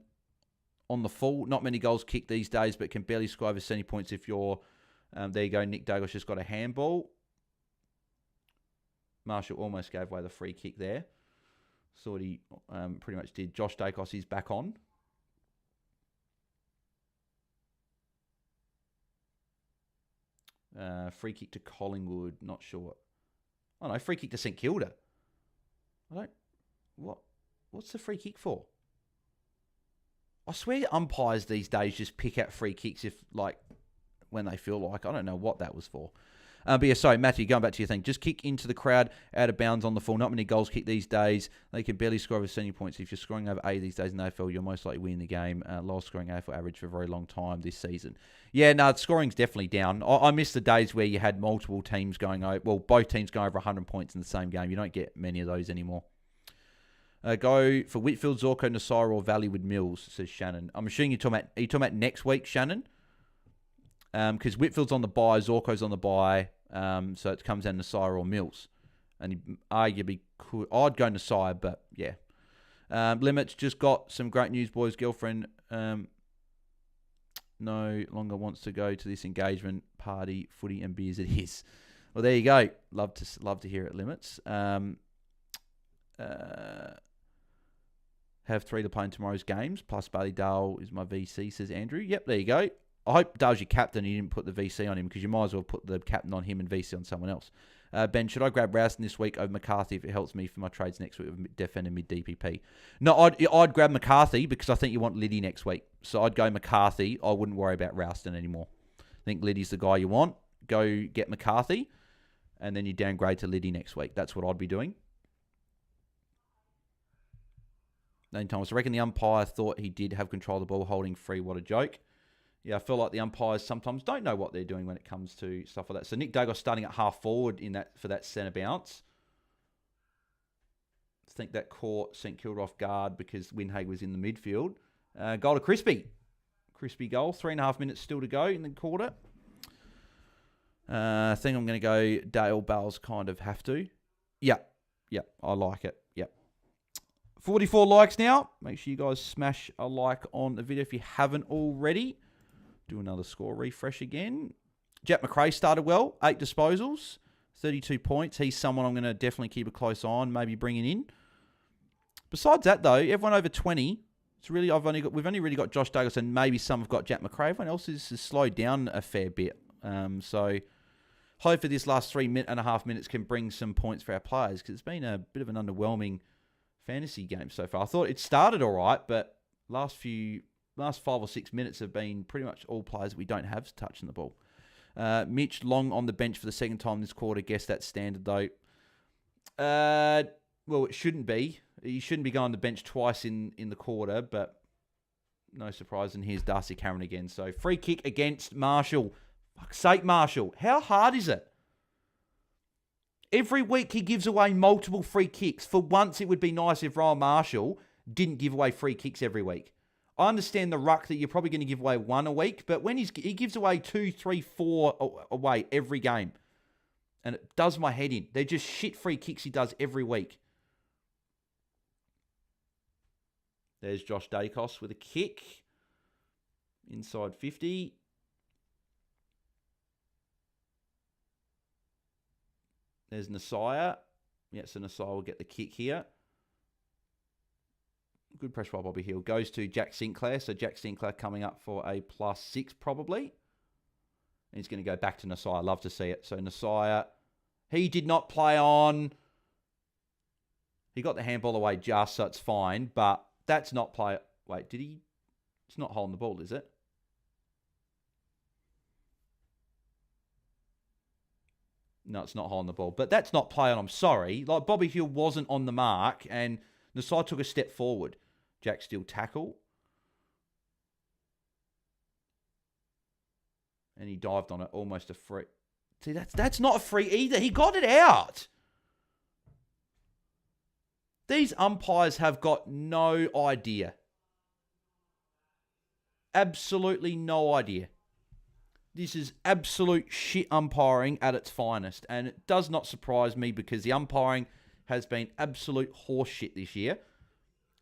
on the full. Not many goals kicked these days, but can barely score over 70 points if you're... there you go. Nick Dacos just got a handball. Marshall almost gave away the free kick there. Thought he pretty much did. Josh Dacos is back on. Free kick to Collingwood. Not sure. Oh no, free kick to St Kilda. What's the free kick for? I swear umpires these days just pick out free kicks when they feel like. I don't know what that was for. But yeah, sorry, Matthew, going back to your thing. Just kick into the crowd, out of bounds on the full. Not many goals kicked these days. They can barely score over 70 points. If you're scoring over 80 these days in the AFL, you'll most likely win the game. Lowest scoring AFL average for a very long time this season. Yeah, no, scoring's definitely down. I miss the days where you had multiple teams going over, both teams going over 100 points in the same game. You don't get many of those anymore. Go for Whitfield, Zorko, Nasai, or Valley with Mills, says Shannon. I'm assuming are you talking about next week, Shannon? Because Whitfield's on the bye, Zorko's on the bye, so it comes down to Sire or Mills. And he arguably could, I'd go Nasai, but yeah. Limits just got some great news, boys. Girlfriend no longer wants to go to this engagement party, footy and beers. It is. Well, there you go. Love to hear it. Limits. Have 3 to play in tomorrow's games. Plus Bailey Dale is my VC, says Andrew. Yep, there you go. I hope Dale's your captain and you didn't put the VC on him, because you might as well put the captain on him and VC on someone else. Ben, should I grab Rouston this week over McCarthy if it helps me for my trades next week with defender mid DPP? No, I'd grab McCarthy because I think you want Liddy next week. So I'd go McCarthy. I wouldn't worry about Rouston anymore. I think Liddy's the guy you want. Go get McCarthy, and then you downgrade to Liddy next week. That's what I'd be doing. Lane Thomas, I reckon the umpire thought he did have control of the ball holding free. What a joke. Yeah, I feel like the umpires sometimes don't know what they're doing when it comes to stuff like that. So Nick Dagos starting at half forward for that centre bounce. I think that caught St Kilda off guard because Windhague was in the midfield. Goal to Crispy. Crispy goal. 3.5 minutes still to go in the quarter. I think I'm going to go Dale Bales kind of have to. Yep, I like it. Yep. 44 likes now. Make sure you guys smash a like on the video if you haven't already. Do another score refresh again. Jack McRae started well. 8 disposals. 32 points. He's someone I'm going to definitely keep a close eye on. Maybe bringing in. Besides that, though, everyone over 20. It's really we've only really got Josh Douglas and maybe some have got Jack McRae. Everyone else has slowed down a fair bit. So hopefully this last 3.5 minutes can bring some points for our players, because it's been a bit of an underwhelming fantasy game so far. I thought it started all right, but last 5 or 6 minutes have been pretty much all players that we don't have touching the ball. Mitch Long on the bench for the second time this quarter. Guess that's standard, though. Well, it shouldn't be. He shouldn't be going to the bench twice in the quarter, but no surprise. And here's Darcy Cameron again. So free kick against Marshall. Fuck's sake, Marshall. How hard is it? Every week he gives away multiple free kicks. For once, it would be nice if Ryan Marshall didn't give away free kicks every week. I understand the ruck that you're probably going to give away 1 a week, but when he gives away 2, 3, 4 away every game, and it does my head in. They're just shit free kicks he does every week. There's Josh Dacos with a kick. Inside 50. There's Nasaya. Yeah, so Nasaya will get the kick here. Good pressure by Bobby Hill. Goes to Jack Sinclair. So Jack Sinclair coming up for a +6 probably. And he's going to go back to Nasaya. Love to see it. So Nasaya, he did not play on. He got the handball away just, so it's fine. But that's not play. Wait, did he? It's not holding the ball, is it? No, it's not holding the ball. But that's not play on. I'm sorry. Like, Bobby Hill wasn't on the mark, and Nasai took a step forward. Jack still tackle. And he dived on it. Almost a free. See, that's not a free either. He got it out. These umpires have got no idea. Absolutely no idea. This is absolute shit umpiring at its finest. And it does not surprise me, because the umpiring has been absolute horse shit this year.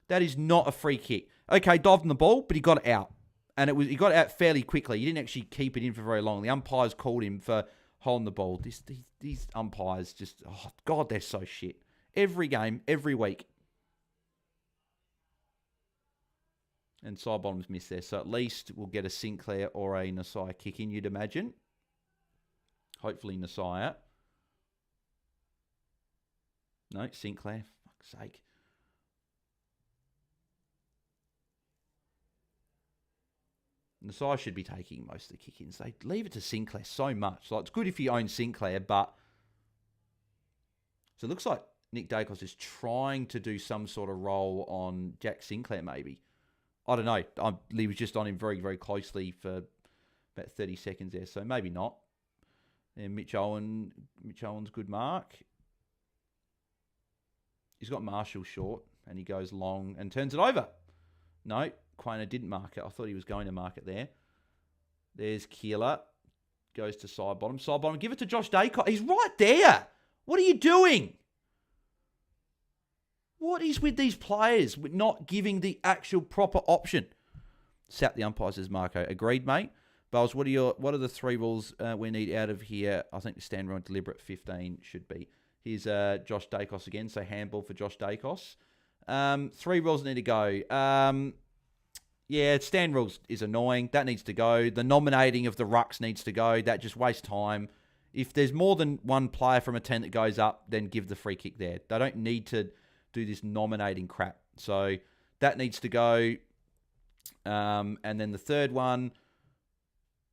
That is not a free kick. Okay, dived on the ball, but he got it out. And he got it out fairly quickly. He didn't actually keep it in for very long. The umpires called him for holding the ball. These umpires just, oh God, they're so shit. Every game, every week. And side bottoms missed there. So at least we'll get a Sinclair or a Nasai kick in, you'd imagine. Hopefully Nasai. No, Sinclair. Fuck's sake. Nasai should be taking most of the kick-ins. They leave it to Sinclair so much. Like, it's good if you own Sinclair, but... So it looks like Nick Dacos is trying to do some sort of role on Jack Sinclair, maybe. I don't know. He was just on him very, very closely for about 30 seconds there, so maybe not. And Mitch Owen's good mark. He's got Marshall short, and he goes long and turns it over. No, Quainer didn't mark it. I thought he was going to mark it there. There's Keeler. goes to side bottom. Side bottom, give it to Josh Dacos. He's right there. What are you doing? What is with these players with not giving the actual proper option? Sat the umpire, says Marco. Agreed, mate. Bales, what are the 3 rules we need out of here? I think the stand rule deliberate 15 should be. Here's Josh Dacos again, so handball for Josh Dacos. 3 rules need to go. Stand rules is annoying. That needs to go. The nominating of the rucks needs to go. That just wastes time. If there's more than one player from a 10 that goes up, then give the free kick there. They don't need to do this nominating crap. So that needs to go. And then the third one,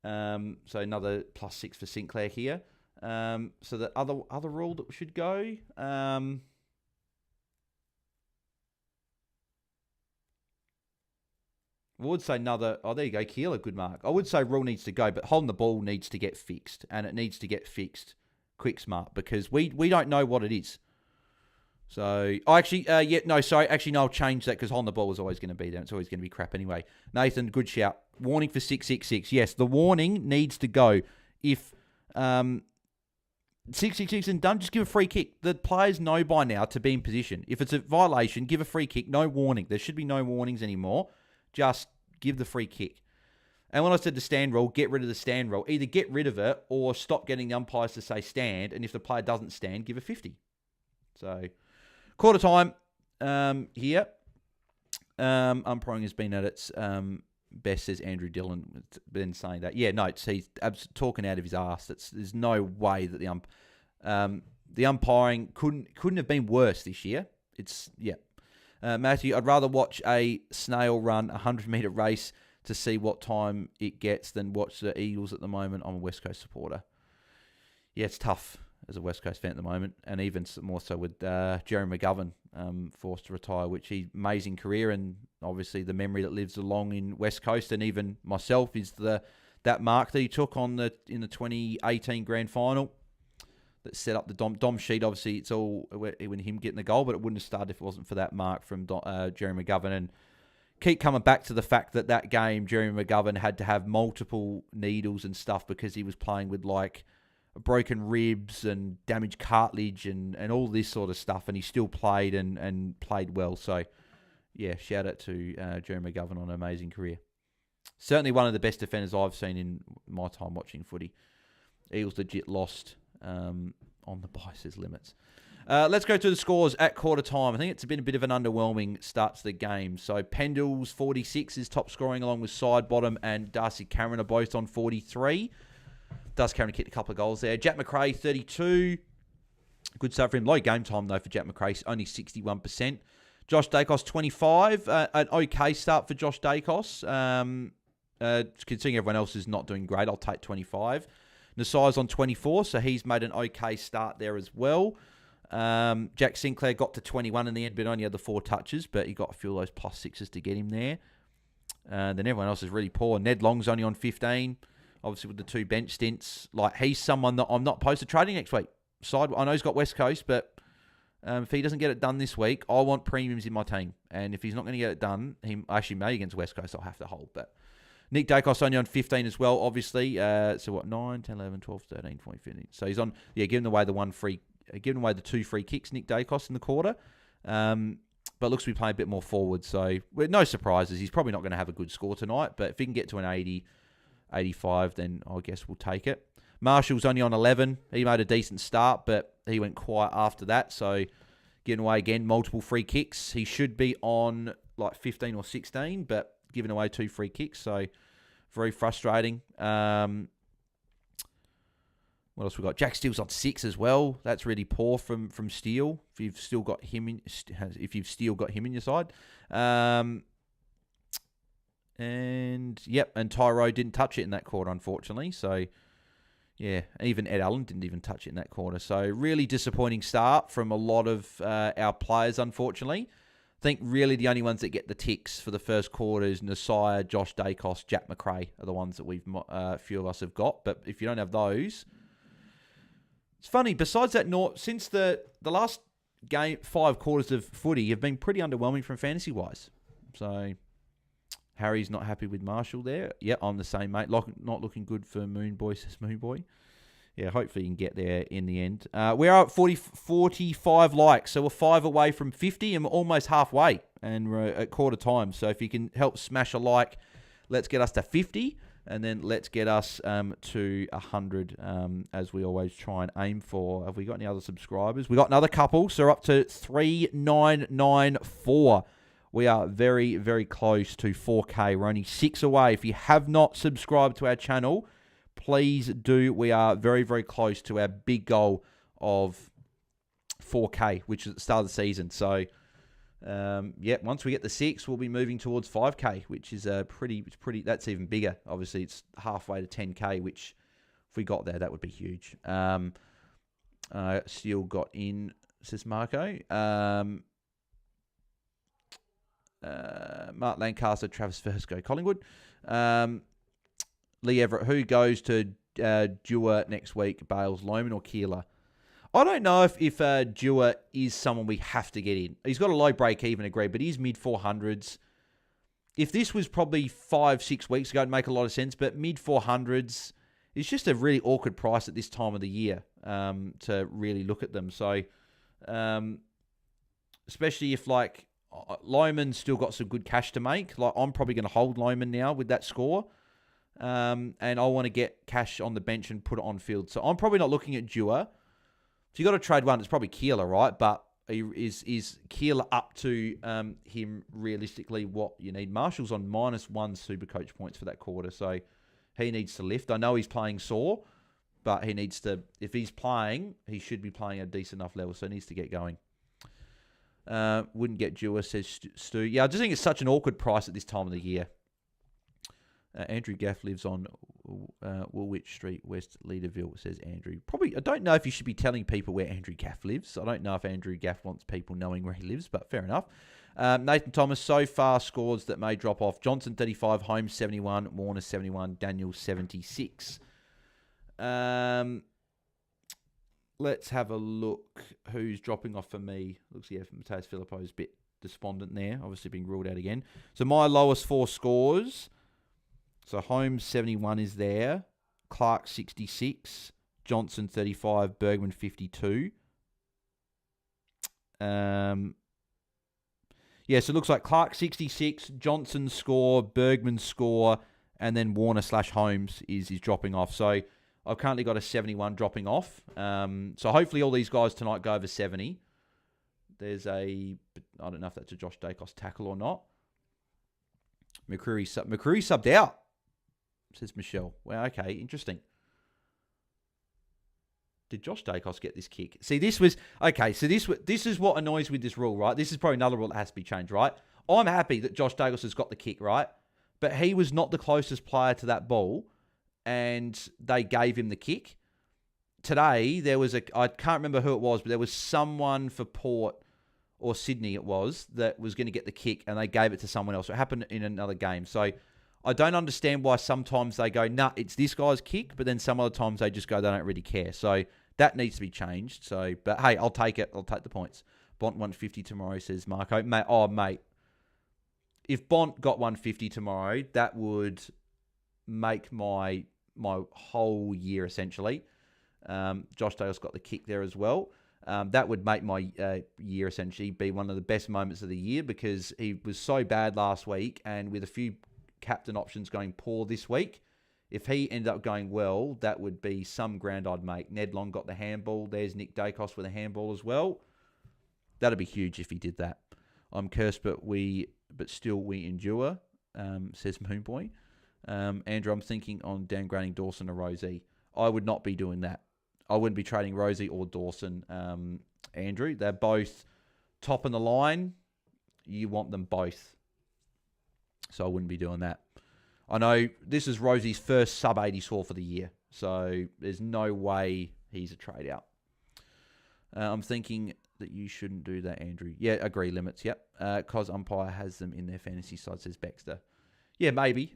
so another +6 for Sinclair here. So the other rule that should go, I would say another, there you go, Keeler, good mark. I would say rule needs to go, but holding the ball needs to get fixed, and it needs to get fixed quick smart, because we don't know what it is. So, I'll change that, because holding the ball is always going to be there. It's always going to be crap anyway. Nathan, good shout. Warning for 666. Yes, the warning needs to go. If 666 and done, just give a free kick. The players know by now to be in position. If it's a violation, give a free kick. No warning. There should be no warnings anymore. Just give the free kick. And when I said the stand rule, get rid of the stand rule. Either get rid of it or stop getting the umpires to say stand. And if the player doesn't stand, give a 50. So, quarter time here. Umpiring has been at its best, says Andrew Dillon. Been saying that. Yeah, no, he's talking out of his ass. There's no way that the umpiring couldn't have been worse this year. Matthew, I'd rather watch a snail run a 100-metre race to see what time it gets than watch the Eagles at the moment. I'm a West Coast supporter. Yeah, it's tough as a West Coast fan at the moment, and even more so with Jeremy McGovern forced to retire, which he's amazing career, and obviously the memory that lives along in West Coast, and even myself, is that mark that he took in the 2018 grand final that set up the Dom sheet. Obviously, it's all when him getting the goal, but it wouldn't have started if it wasn't for that mark from Jeremy McGovern. And keep coming back to the fact that game, Jeremy McGovern had to have multiple needles and stuff because he was playing with like broken ribs and damaged cartilage and all this sort of stuff, and he still played and played well. So, yeah, shout out to Jeremy McGovern on an amazing career. Certainly one of the best defenders I've seen in my time watching footy. Eagles legit lost on the biases limits. Let's go to the scores at quarter time. I think it's been a bit of an underwhelming start to the game. So Pendles 46 is top scoring, along with Sidebottom and Darcy Cameron are both on 43. Darcy Cameron kicked a couple of goals there. Jack McRae 32. Good start for him. Low game time though for Jack McRae, only 61%. Josh Dacos 25. An okay start for Josh Dacos. Considering everyone else is not doing great, I'll take 25. Nasai's on 24, so he's made an okay start there as well. Jack Sinclair got to 21 in the end, but only had the 4 touches, but he got a few of those +6s to get him there. Then everyone else is really poor. Ned Long's only on 15, obviously with the 2 bench stints. Like, he's someone that I'm not opposed to trading next week. I know he's got West Coast, but if he doesn't get it done this week, I want premiums in my team. And if he's not going to get it done, he actually may against West Coast, I'll have to hold. But Nick Dacos only on 15 as well, obviously. So what, 9, 10, 11, 12, 13, 14, 15. So he's on, giving away the 2 free kicks, Nick Dacos in the quarter. But looks to be playing a bit more forward. So with no surprises, he's probably not going to have a good score tonight. But if he can get to an 80, 85, then I guess we'll take it. Marshall's only on 11. He made a decent start, but he went quiet after that. So giving away again multiple free kicks. He should be on like 15 or 16, but giving away 2 free kicks. So very frustrating. What else we got? Jack Steele's on 6 as well. That's really poor from Steele. If you've still got him in your side. And Tyro didn't touch it in that quarter, unfortunately. So yeah, even Ed Allen didn't even touch it in that quarter. So really disappointing start from a lot of our players, unfortunately. I think really the only ones that get the ticks for the first quarter is Nasai, Josh Dacos, Jack McRae are the ones that a few of us have got. But if you don't have those, it's funny. Besides that, since the last game, 5 quarters of footy have been pretty underwhelming from fantasy wise. So Harry's not happy with Marshall there. Yeah, I'm the same, mate. Not looking good for Moon Boy, says Moon Boy. Yeah, hopefully you can get there in the end. We are at 45 likes, so we're 5 away from 50, and we're almost halfway, and we're at quarter time. So if you can help smash a like, let's get us to 50, and then let's get us to 100, as we always try and aim for. Have we got any other subscribers? We got another couple, so we're up to 3994. We are very, very close to 4K. We're only 6 away. If you have not subscribed to our channel, please do. We are very, very close to our big goal of 4K, which is at the start of the season. So, once we get the 6, we'll be moving towards 5K, which is pretty. That's even bigger. Obviously, it's halfway to 10K, which if we got there, that would be huge. Still got in, says Marco. Mark Lancaster, Travis Versco, Collingwood. Lee Everett, who goes to Dewar next week? Bales, Loman, or Keeler? I don't know if Dewar is someone we have to get in. He's got a low break-even, agree, but he's mid-400s. If this was probably 5-6 weeks ago, it'd make a lot of sense, but mid-400s is just a really awkward price at this time of the year to really look at them. So, especially if, like, Loman's still got some good cash to make. Like, I'm probably going to hold Loman now with that score. And I want to get cash on the bench and put it on field. So I'm probably not looking at Dewar. If you got to trade one, it's probably Keeler, right? But is Keeler up to him realistically what you need? Marshall's on -1 super coach points for that quarter, so he needs to lift. I know he's playing sore, but he needs to. If he's playing, he should be playing at a decent enough level, so he needs to get going. Wouldn't get Dewar, says Stu. Yeah, I just think it's such an awkward price at this time of the year. Andrew Gaff lives on Woolwich Street, West Leaderville, says Andrew. Probably, I don't know if you should be telling people where Andrew Gaff lives. I don't know if Andrew Gaff wants people knowing where he lives, but fair enough. Nathan Thomas, so far scores that may drop off. Johnson, 35, Holmes, 71, Warner, 71, Daniel, 76. Let's have a look who's dropping off for me. Looks like Mateus Filippo is a bit despondent there, obviously being ruled out again. So my lowest 4 scores... So Holmes 71 is there, Clark 66, Johnson 35, Bergman 52. So it looks like Clark 66, Johnson score, Bergman score, and then Warner/Holmes is dropping off. So I've currently got a 71 dropping off. So hopefully all these guys tonight go over 70. I don't know if that's a Josh Dacos tackle or not. McCreary subbed out, says Michelle. Well, okay, interesting. Did Josh Dacos get this kick? See, this was... Okay, so this is what annoys with this rule, right? This is probably another rule that has to be changed, right? I'm happy that Josh Dacos has got the kick, right? But he was not the closest player to that ball, and they gave him the kick. Today, there was I can't remember who it was, but there was someone for Port or Sydney, it was, that was going to get the kick, and they gave it to someone else. It happened in another game. So I don't understand why sometimes they go, nah, it's this guy's kick, but then some other times they just go, they don't really care. So that needs to be changed. So, but hey, I'll take it. I'll take the points. Bont 150 tomorrow, says Marco. Mate, if Bont got 150 tomorrow, that would make my whole year, essentially. Josh Dale's got the kick there as well. That would make my year, essentially, be one of the best moments of the year, because he was so bad last week, and with a few captain options going poor this week, if he ended up going well, that would be some ground I'd make. Ned Long got the handball. There's Nick Dacos with a handball as well. That'd be huge if he did that. I'm cursed, but still we endure, says Moonboy. Andrew, I'm thinking on downgrading Dawson or Rosie. I would not be doing that. I wouldn't be trading Rosie or Dawson, Andrew. They're both top in the line. You want them both. So I wouldn't be doing that. I know this is Rosie's first sub-80 score for the year, so there's no way he's a trade out. I'm thinking that you shouldn't do that, Andrew. Yeah, agree, limits, yep. Cos Umpire has them in their fantasy side, says Baxter. Yeah, maybe.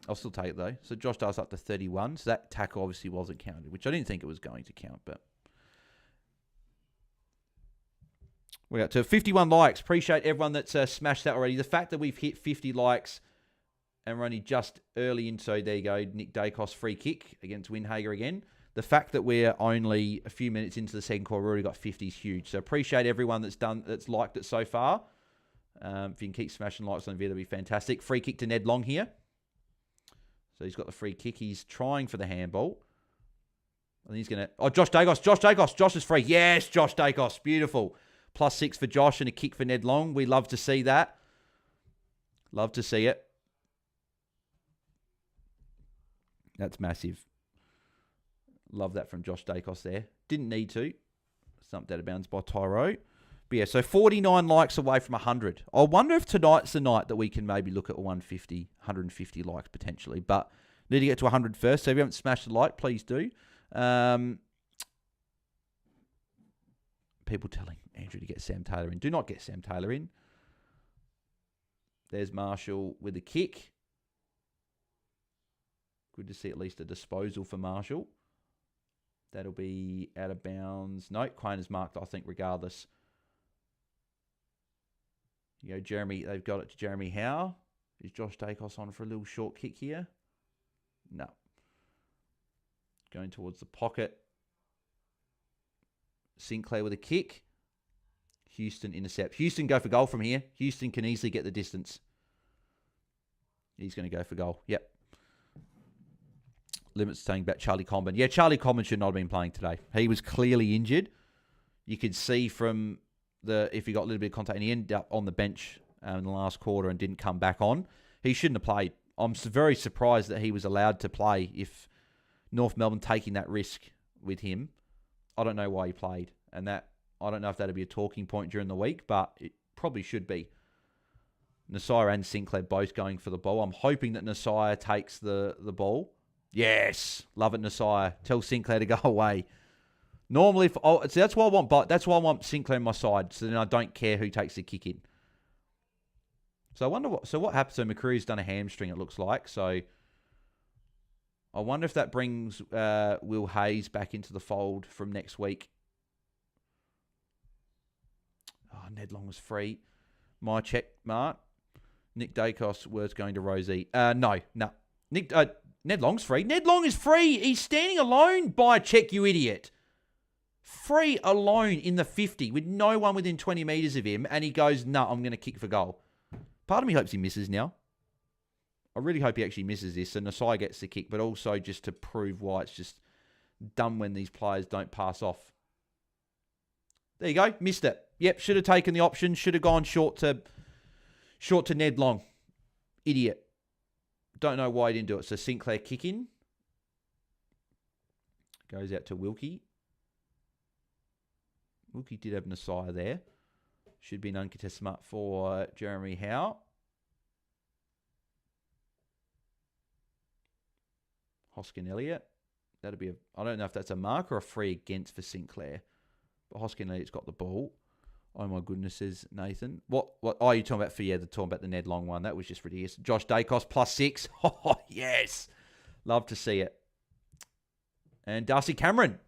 I'll still take it, though. So Josh Dale's up to 31, so that tackle obviously wasn't counted, which I didn't think it was going to count, but... We got to 51 likes. Appreciate everyone that's smashed that already. The fact that we've hit 50 likes and we're only just early into, there you go, Nick Dacos free kick against Windhager again. The fact that we're only a few minutes into the second quarter, we've already got 50 is huge. So appreciate everyone that's liked it so far. If you can keep smashing likes on the video, that'd be fantastic. Free kick to Ned Long here. So he's got the free kick. He's trying for the handball. And he's going to... Oh, Josh Dacos. Josh is free. Yes, Josh Dacos. Beautiful. +6 for Josh and a kick for Ned Long. We love to see that. Love to see it. That's massive. Love that from Josh Dacos there. Didn't need to. Stumped out of bounds by Tyro. But yeah, so 49 likes away from 100. I wonder if tonight's the night that we can maybe look at 150 likes potentially. But need to get to 100 first. So if you haven't smashed the like, please do. People telling Andrew to get Sam Taylor in. Do not get Sam Taylor in. There's Marshall with a kick. Good to see at least a disposal for Marshall. That'll be out of bounds. No, Quayne is marked, I think, regardless. You know, Jeremy, they've got it to Jeremy Howe. Is Josh Dacos on for a little short kick here? No. Going towards the pocket. Sinclair with a kick. Houston intercept. Houston go for goal from here. Houston can easily get the distance. He's going to go for goal. Yep. Limits saying about Charlie Coleman. Yeah, Charlie Coleman should not have been playing today. He was clearly injured. You could see from if he got a little bit of contact and he ended up on the bench in the last quarter and didn't come back on. He shouldn't have played. I'm very surprised that he was allowed to play if North Melbourne taking that risk with him. I don't know why he played. And that I don't know if that'll be a talking point during the week, but it probably should be. Nasir and Sinclair both going for the ball. I'm hoping that Nasir takes the ball. Yes, love it, Nasir. Tell Sinclair to go away. Normally, that's why I want Sinclair on my side, so then I don't care who takes the kick in. So I wonder what happens. So McCreary's done a hamstring, it looks like. So I wonder if that brings Will Hayes back into the fold from next week. Oh, Ned Long was free. My check mark. Nick Dacos was going to Rosie. No. Ned Long's free. Ned Long is free. He's standing alone by a check, you idiot. Free alone in the 50 with no one within 20 metres of him. And he goes, no, I'm going to kick for goal. Part of me hopes he misses now. I really hope he actually misses this. And Nasai gets the kick, but also just to prove why it's just dumb when these players don't pass off. There you go. Missed it. Yep, should have taken the option. Should have gone short to Ned Long. Idiot. Don't know why he didn't do it. So Sinclair kick in. Goes out to Wilkie. Wilkie did have Nasai there. Should be an uncontested mark for Jeremy Howe. Hoskin Elliott. That'll be I don't know if that's a mark or a free against for Sinclair. But Hoskin Elliott's got the ball. Oh my goodness, says Nathan. What? Oh, you're talking about talking about the Ned Long one. That was just ridiculous. Josh Dacos +6. Oh, yes. Love to see it. And Darcy Cameron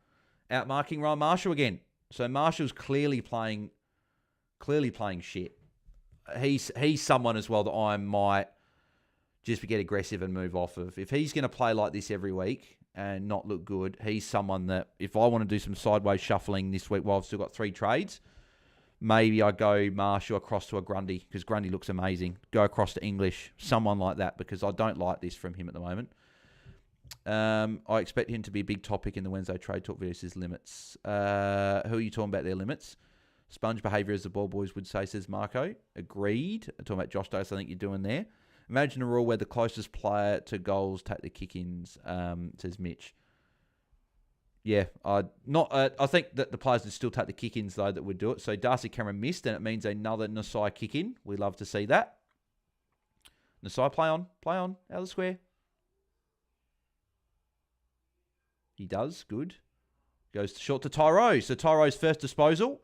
outmarking Ryan Marshall again. So Marshall's clearly playing shit. He's someone as well that I might just get aggressive and move off of. If he's going to play like this every week and not look good, he's someone that if I want to do some sideways shuffling this week while I've still got 3 trades, maybe I go Marshall across to a Grundy because Grundy looks amazing. Go across to English, someone like that, because I don't like this from him at the moment. I expect him to be a big topic in the Wednesday trade talk video. Says limits. Who are you talking about their limits? Sponge behaviour, as the ball boys would say, says Marco. Agreed. I'm talking about Josh Dose, I think you're doing there. Imagine a rule where the closest player to goals take the kick-ins, says Mitch. Yeah, I think that the players would still take the kick-ins, though, that would do it. So Darcy Cameron missed, and it means another Nasai kick-in. We love to see that. Nasai, play on, out of the square. He does, good. Goes short to Tyro. So Tyro's first disposal.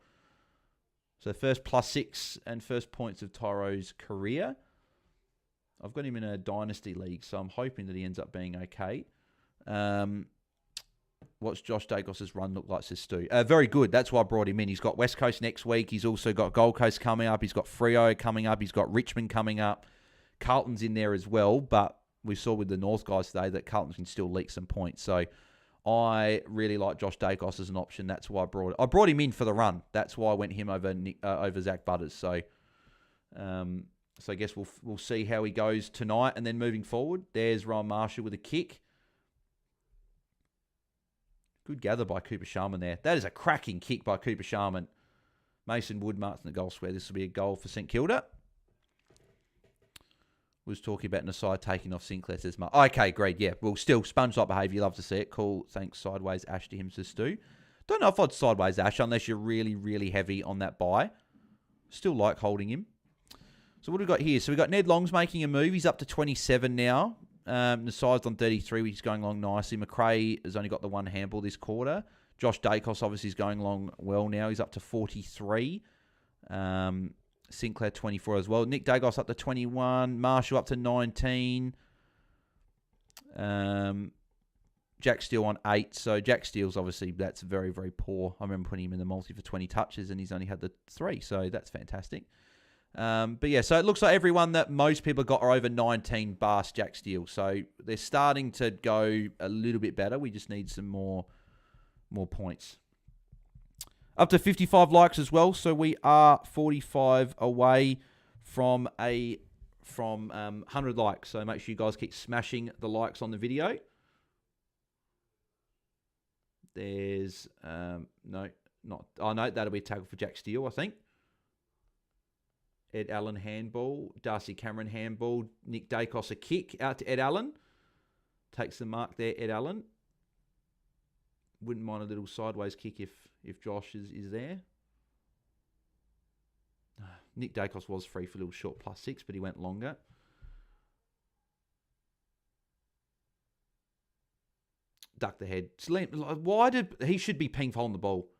So first +6 and first points of Tyro's career. I've got him in a dynasty league, so I'm hoping that he ends up being okay. We'll What's Josh Dacos's run look like, says Stu? Very good. That's why I brought him in. He's got West Coast next week. He's also got Gold Coast coming up. He's got Freo coming up. He's got Richmond coming up. Carlton's in there as well, but we saw with the North guys today that Carlton can still leak some points. So I really like Josh Dacos as an option. That's why I brought him in for the run. That's why I went him over Zach Butters. So I guess we'll see how he goes tonight. And then moving forward, there's Ryan Marshall with a kick. Good gather by Cooper Sharman there. That is a cracking kick by Cooper Sharman. Mason Wood marks in the goal square. This will be a goal for St Kilda. Was talking about Nasai taking off Sinclair, says Mark. Okay, great. Yeah, well, still, sponge-like behaviour. You love to see it. Cool. Thanks, Sideways Ash to him, says Stu. Don't know if I'd Sideways Ash unless you're really, really heavy on that buy. Still like holding him. So what have we got here? So we've got Ned Long's making a move. He's up to 27 now. Nasai's on 33, which is going along nicely. McRae has only got the one handball this quarter. Josh Dacos obviously is going along well now. He's up to 43. Sinclair 24 as well. Nick Dacos up to 21. Marshall up to 19. Jack Steele on 8. So Jack Steele's obviously, that's very, very poor. I remember putting him in the multi for 20 touches and he's only had the 3. So that's fantastic. But yeah, so it looks like everyone that most people got are over 19 bar Jack Steele. So they're starting to go a little bit better. We just need some more points. Up to 55 likes as well. So we are 45 away from 100 likes. So make sure you guys keep smashing the likes on the video. There's, no, that'll be a tackle for Jack Steele, I think. Ed Allen handball. Darcy Cameron handball. Nick Dacos a kick out to Ed Allen. Takes the mark there, Ed Allen. Wouldn't mind a little sideways kick if Josh is there. Nick Dacos was free for a little short +6, but he went longer. Duck the head. Why did he should be ping following the ball?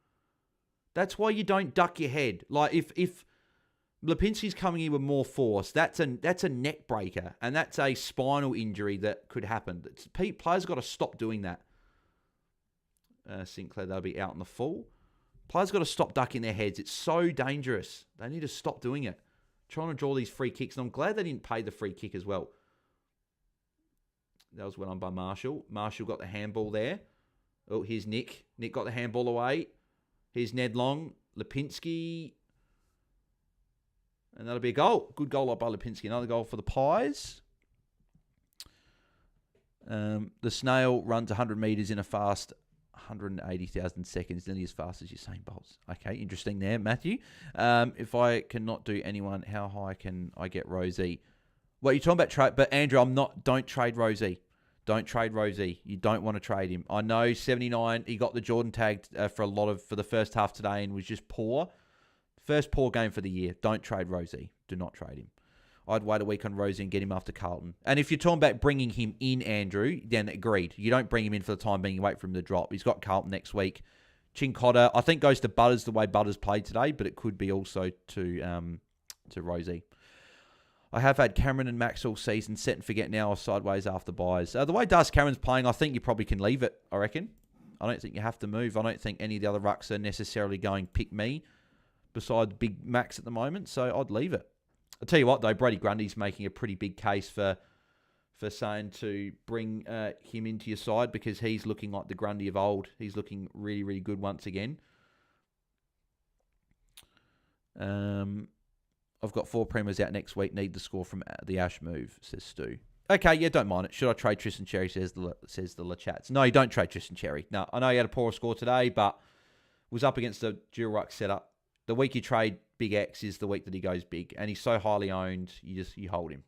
That's why you don't duck your head. Like if Lipinski's coming in with more force, that's a neck breaker, and that's a spinal injury that could happen. Players got to stop doing that. Sinclair, they'll be out in the full. Players got to stop ducking their heads. It's so dangerous. They need to stop doing it. Trying to draw these free kicks, and I'm glad they didn't pay the free kick as well. That was well on by Marshall. Marshall got the handball there. Oh, here's Nick. Nick got the handball away. Here's Ned Long. Lipinski. And that'll be a goal. Good goal by Lipinski. Another goal for the Pies. The Snail runs 100 metres in a fast 180,000 seconds, nearly as fast as Usain Bolt. Okay, interesting there, Matthew. If I cannot do anyone, how high can I get Rosie? Well, you're talking about trade, but Andrew, don't trade Rosie. Don't trade Rosie. You don't want to trade him. I know 79, he got the Jordan tagged for the first half today and was just poor. First poor game for the year. Don't trade Rosie. Do not trade him. I'd wait a week on Rosie and get him after Carlton. And if you're talking about bringing him in, Andrew, then agreed. You don't bring him in for the time being. You wait for him to drop. He's got Carlton next week. Chincotta, I think, goes to Butters the way Butters played today, but it could be also to Rosie. I have had Cameron and Max all season. Set and forget now or sideways after buys. The way Darcy Cameron's playing, I think you probably can leave it, I reckon. I don't think you have to move. I don't think any of the other rucks are necessarily going pick me beside Big Max at the moment, so I'd leave it. I'll tell you what, though, Brady Grundy's making a pretty big case for saying to bring him into your side because he's looking like the Grundy of old. He's looking really, really good once again. I've got 4 Primers out next week. Need the score from the Ash move, says Stu. Okay, yeah, don't mind it. Should I trade Tristan Cherry, says the Chats. No, you don't trade Tristan Cherry. No, I know he had a poor score today, but was up against the dual ruck setup. The week you trade Big X is the week that he goes big, and he's so highly owned, you hold him.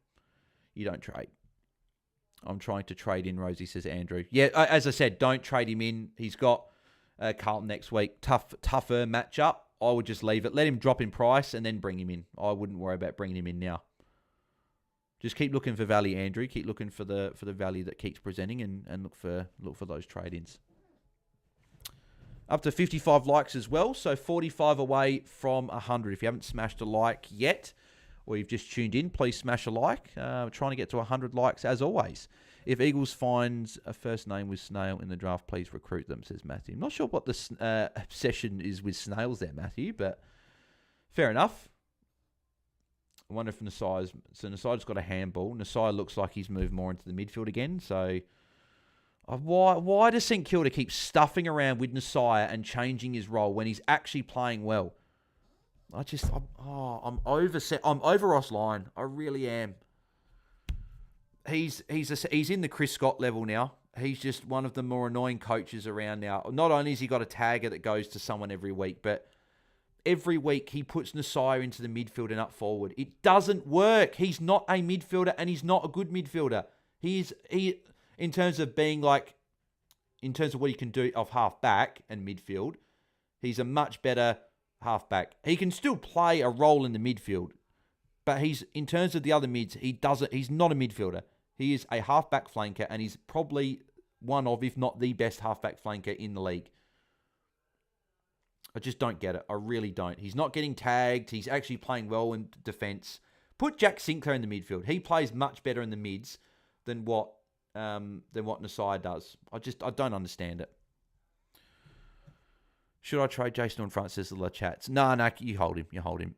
You don't trade. I'm trying to trade in Rosie, says Andrew. Yeah, as I said, don't trade him in. He's got Carlton next week. Tougher matchup. I would just leave it. Let him drop in price and then bring him in. I wouldn't worry about bringing him in now. Just keep looking for value, Andrew. Keep looking for the value that keeps presenting and look for those trade-ins. Up to 55 likes as well, so 45 away from 100. If you haven't smashed a like yet, or you've just tuned in, please smash a like. We're trying to get to 100 likes as always. If Eagles finds a first name with Snail in the draft, please recruit them, says Matthew. I'm not sure what the obsession is with Snails there, Matthew, but fair enough. I wonder if Nasai's... So Nasai's got a handball. Nasai looks like he's moved more into the midfield again. So why does St Kilda keep stuffing around with Nasai and changing his role when he's actually playing well? I'm over Ross Lyon. I really am. He's in the Chris Scott level now. He's just one of the more annoying coaches around now. Not only has he got a tagger that goes to someone every week, but every week he puts Nasai into the midfield and up forward. It doesn't work. He's not a midfielder, and he's not a good midfielder. He in terms of being like, in terms of what he can do off half back and midfield, he's a much better half back. He can still play a role in the midfield, but in terms of the other mids, he's not a midfielder. He is a half back flanker, and he's probably one of, if not the best half back flanker in the league. I just don't get it. I really don't. He's not getting tagged. He's actually playing well in defence. Put Jack Sinclair in the midfield. He plays much better in the mids than what Nasai does. I don't understand it. Should I trade Jason on front, says the chats? No, you hold him. You hold him.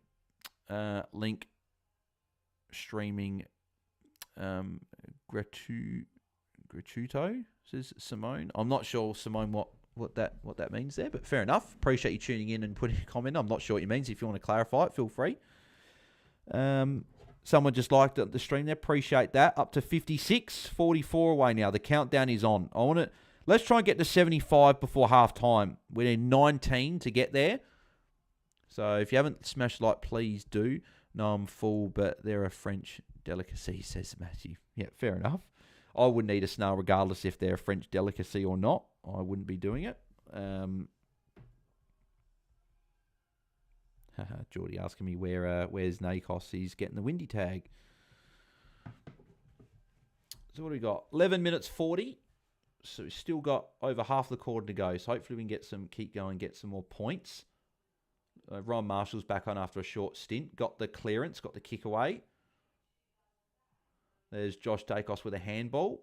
Link streaming gratuito, says Simone. I'm not sure, Simone, what that means there, but fair enough. Appreciate you tuning in and putting a comment. I'm not sure what it means. If you want to clarify it, feel free. Someone just liked the stream there. Appreciate that. Up to 56, 44 away now. The countdown is on. Let's try and get to 75 before half time. We need 19 to get there. So if you haven't smashed like, please do. No, I'm full, but they're a French delicacy, says Matthew. Yeah, fair enough. I wouldn't eat a snail regardless if they're a French delicacy or not. I wouldn't be doing it. Jordy asking me where's Nakos. He's getting the windy tag. So what do we got? 11 minutes 40. So we've still got over half the quarter to go. So hopefully we can keep going, get some more points. Ron Marshall's back on after a short stint. Got the clearance, got the kick away. There's Josh Dacos with a handball.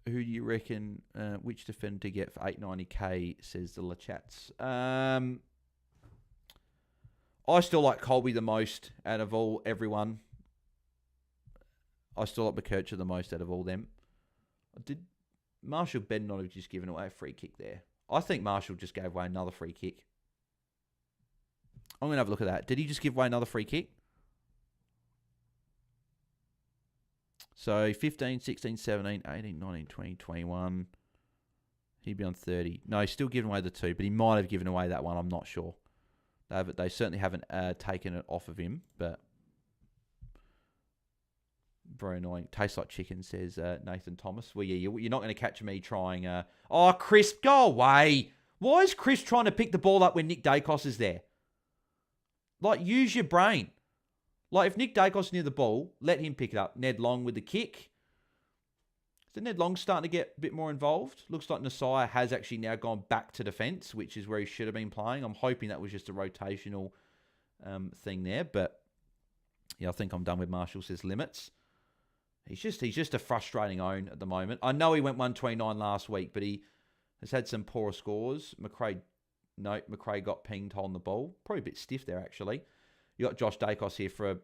Who do you reckon, which defender to get for 890k, says the Lachats? I still like Colby the most out of everyone. I still like McKercher the most out of all them. Did Marshall better not have just given away a free kick there? I think Marshall just gave away another free kick. I'm going to have a look at that. Did he just give away another free kick? So 15, 16, 17, 18, 19, 20, 21. He'd be on 30. No, he's still giving away the two, but he might have given away that one. I'm not sure. They certainly haven't taken it off of him, but very annoying. Tastes like chicken, says Nathan Thomas. Well, yeah, you're not going to catch me trying... Chris, go away. Why is Chris trying to pick the ball up when Nick Dacos is there? Like, use your brain. Like, if Nick Dacos is near the ball, let him pick it up. Ned Long with the kick. So Ned Long's starting to get a bit more involved. Looks like Nasai has actually now gone back to defence, which is where he should have been playing. I'm hoping that was just a rotational thing there. But, yeah, I think I'm done with Marshall, says Limits. He's just a frustrating own at the moment. I know he went 129 last week, but he has had some poor scores. McRae got pinged holding the ball. Probably a bit stiff there, actually. You got Josh Dacos here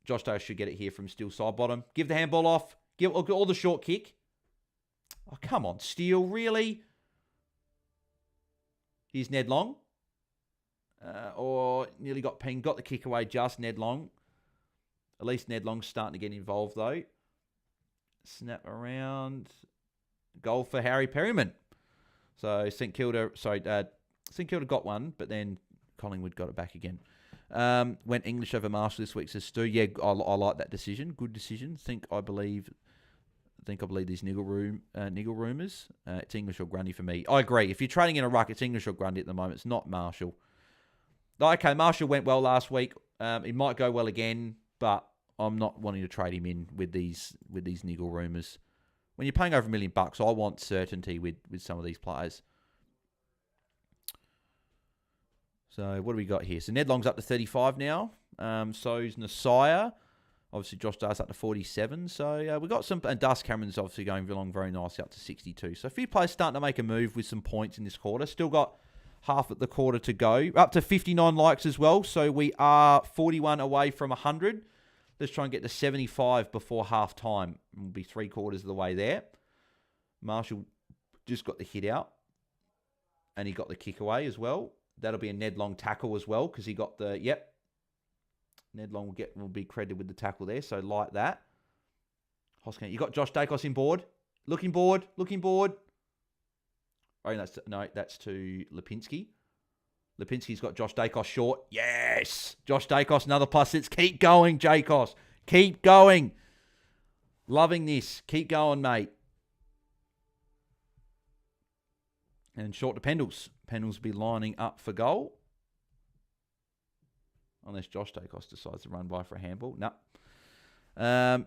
Josh Dacos should get it here from still side bottom. Give the handball off. Give all the short kick. Oh, come on, Steele, really? Here's Ned Long. Or nearly got pinged. Got the kick away, just Ned Long. At least Ned Long's starting to get involved, though. Snap around. Goal for Harry Perryman. So St Kilda got one, but then Collingwood got it back again. Went English over Marshall this week, says Stu. Yeah, I like that decision. Good decision. I believe these niggle rumours. It's English or Grundy for me. I agree. If you're trading in a ruck, it's English or Grundy at the moment. It's not Marshall. Okay, Marshall went well last week. He might go well again, but I'm not wanting to trade him in with these niggle rumours. When you're paying over $1 million, I want certainty with some of these players. So what do we got here? So Ned Long's up to 35 now. So's Nasiah. Obviously, Josh Dar's up to 47. So we got some... And Dust Cameron's obviously going along very nicely up to 62. So a few players starting to make a move with some points in this quarter. Still got half of the quarter to go. Up to 59 likes as well. So we are 41 away from 100. Let's try and get to 75 before half time. We'll be 3/4 of the way there. Marshall just got the hit out. And he got the kick away as well. That'll be a Ned Long tackle as well because he got the... Yep. Ned Long will be credited with the tackle there. So like that. Hoskin, you got Josh Dacos in board. Looking board. Oh, that's to Lipinski. Lipinski's got Josh Dacos short. Yes! Josh Dacos, another +6. Keep going, Jacos. Keep going. Loving this. Keep going, mate. And short to Pendles. Pendles will be lining up for goal. Unless Josh Dacos decides to run by for a handball. No.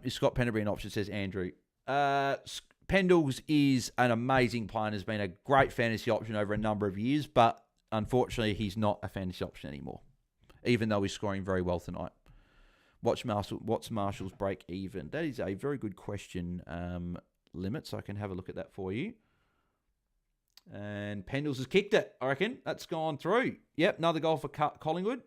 Is Scott Penderbury an option, says Andrew. Pendles is an amazing player and has been a great fantasy option over a number of years, but unfortunately he's not a fantasy option anymore, even though he's scoring very well tonight. What's Marshall's break even? That is a very good question, Limit, so I can have a look at that for you. And Pendles has kicked it, I reckon. That's gone through. Yep, another goal for Collingwood.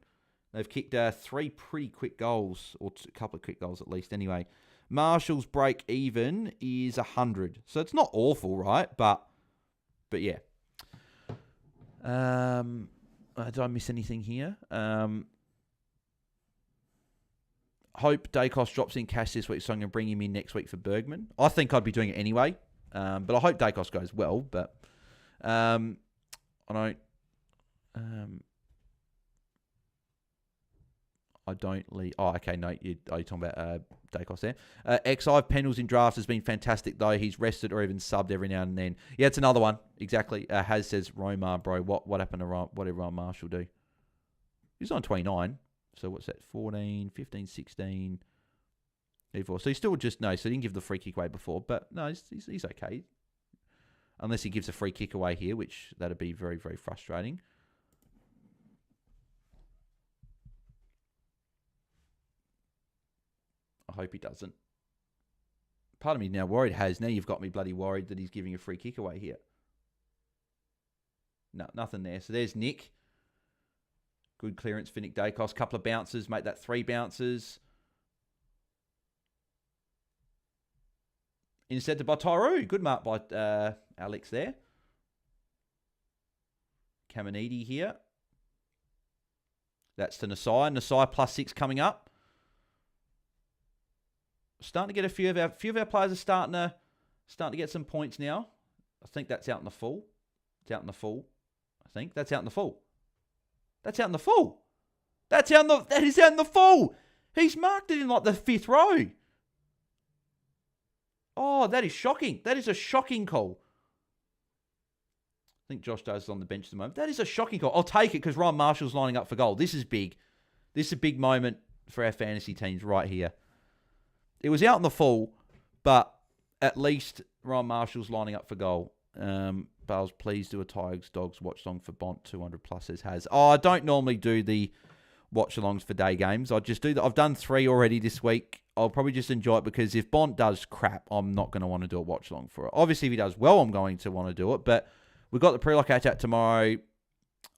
They've kicked 3 pretty quick goals, or a couple of quick goals at least anyway. Marshall's break even is 100. So it's not awful, right? But yeah. Did I miss anything here? Hope Dacos drops in cash this week, so I'm going to bring him in next week for Bergman. I think I'd be doing it anyway. But I hope Dacos goes well. But I don't... I don't leave. Oh, okay. No, you're talking about Dacos there. X5 Pendles in draft has been fantastic, though. He's rested or even subbed every now and then. Yeah, it's another one. Exactly. Has says, Romar, bro, what happened to what did Ron Marshall do? He's on 29. So what's that? 14, 15, 16. 84. So he still just, no, so he didn't give the free kick away before. But no, he's okay. Unless he gives a free kick away here, which that'd be very, very frustrating. I hope he doesn't. Part of me now worried has. Now you've got me bloody worried that he's giving a free kick away here. No, nothing there. So there's Nick. Good clearance for Nick Dacos. Couple of bounces. Make that 3 bounces. Intercepted by Tyru. Good mark by Alex there. Caminiti here. That's to Nasiah. Nasiah +6 coming up. Starting to get a few of our players are starting to get some points now. I think that's out in the full. It's out in the full. I think that's out in the full. That's out in the full. That is out in the full. He's marked it in like the 5th row. Oh, that is shocking. That is a shocking call. I think Josh Does is on the bench at the moment. That is a shocking call. I'll take it because Ryan Marshall's lining up for goal. This is big. This is a big moment for our fantasy teams right here. It was out in the full, but at least Ryan Marshall's lining up for goal. Bales, please do a Tigers Dogs watch along for Bont 200+, says Has. Oh, I don't normally do the watch alongs for day games. I just do that. I've done 3 already this week. I'll probably just enjoy it because if Bont does crap, I'm not going to want to do a watch along for it. Obviously, if he does well, I'm going to want to do it. But we've got the pre-lockout chat tomorrow.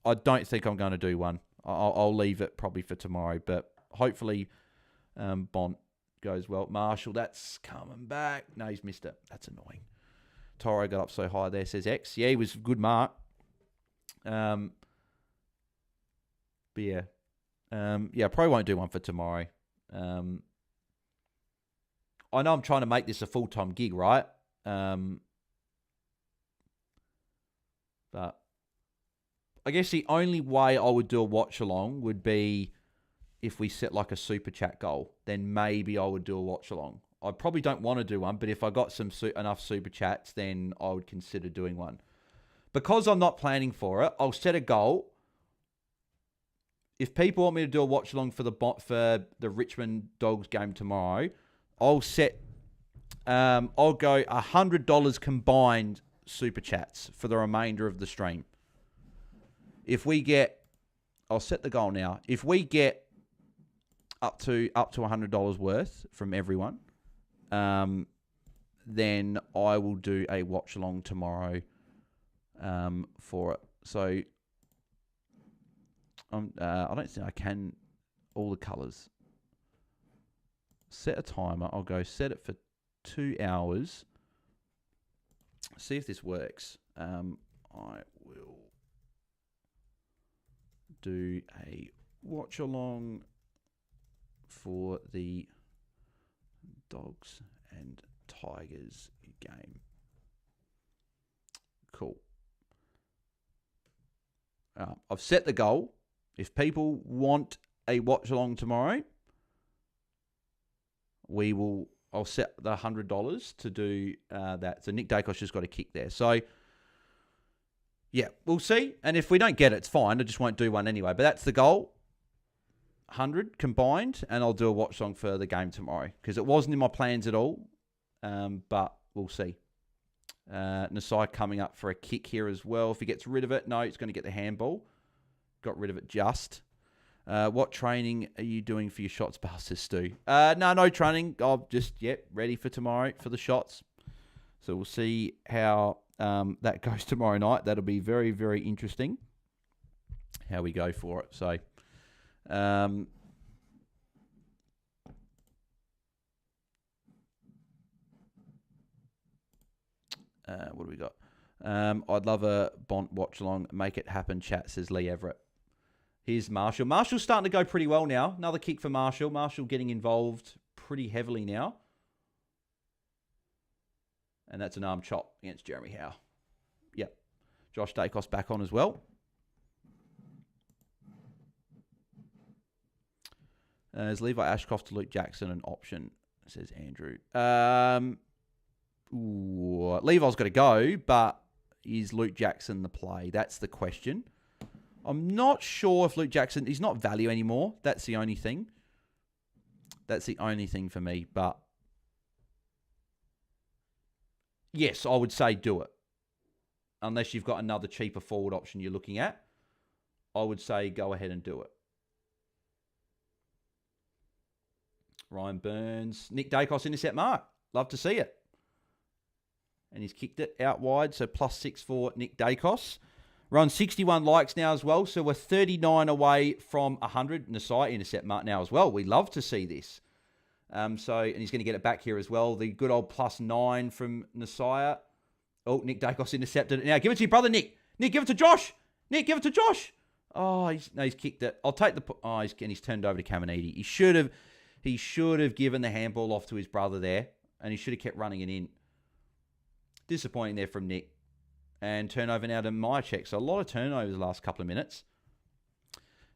I don't think I'm going to do one. I'll leave it probably for tomorrow. But hopefully, Bont goes well. Marshall, that's coming back. No, he's missed it. That's annoying. Toro got up so high there, says X. Yeah, he was a good mark. But yeah. Yeah, I probably won't do one for tomorrow. I know I'm trying to make this a full-time gig, right? But I guess the only way I would do a watch-along would be if we set like a super chat goal. Then maybe I would do a watch-along. I probably don't want to do one, but if I got enough super chats, then I would consider doing one. Because I'm not planning for it, I'll set a goal. If people want me to do a watch-along for the Richmond Dogs game tomorrow, I'll go $100 combined super chats for the remainder of the stream. If we get I'll set the goal now. If we get up to $100 worth from everyone, then I will do a watch along tomorrow for it. So I don't think I can all the colours. Set a timer. I'll go set it for 2 hours. See if this works. I will do a watch along for the Dogs and Tigers game. Cool. I've set the goal. If people want a watch along tomorrow, I'll set the $100 to do that. So Nick Dacos just got a kick there. So yeah, we'll see. And if we don't get it, it's fine. I just won't do one anyway. But that's the goal. 100 combined, and I'll do a watch along for the game tomorrow because it wasn't in my plans at all. But we'll see. Nasai coming up for a kick here as well. If he gets rid of it, no, he's going to get the handball. Got rid of it just. What training are you doing for your shots, Bastard Stu? No training. I'm just, ready for tomorrow for the shots. So we'll see how that goes tomorrow night. That'll be very, very interesting how we go for it. So, what do we got? I'd love a Bont watch along. Make it happen, chat, says Lee Everett. Here's Marshall. Marshall's starting to go pretty well now. Another kick for Marshall. Marshall getting involved pretty heavily now. And that's an arm chop against Jeremy Howe. Yep. Josh Dacos back on as well. Is Levi Ashcroft to Luke Jackson an option, says Andrew. Levi's got to go, but is Luke Jackson the play? That's the question. I'm not sure if Luke Jackson, he's not value anymore. That's the only thing. That's the only thing for me. But yes, I would say do it. Unless you've got another cheaper forward option you're looking at, I would say go ahead and do it. Ryan Burns. Nick Dacos intercept mark. Love to see it. And he's kicked it out wide. So +6 for Nick Dacos. We're on 61 likes now as well. So we're 39 away from 100. Nasai intercept mark now as well. We love to see this. And he's going to get it back here as well. The good old +9 from Nasai. Oh, Nick Dacos intercepted it. Now give it to your brother, Nick. Nick, give it to Josh. Nick, give it to Josh. Oh, he's kicked it. I'll take the... Oh, he's turned over to Caminiti. He should have given the handball off to his brother there. And he should have kept running it in. Disappointing there from Nick. And turnover now to Myercheck. So a lot of turnovers the last couple of minutes.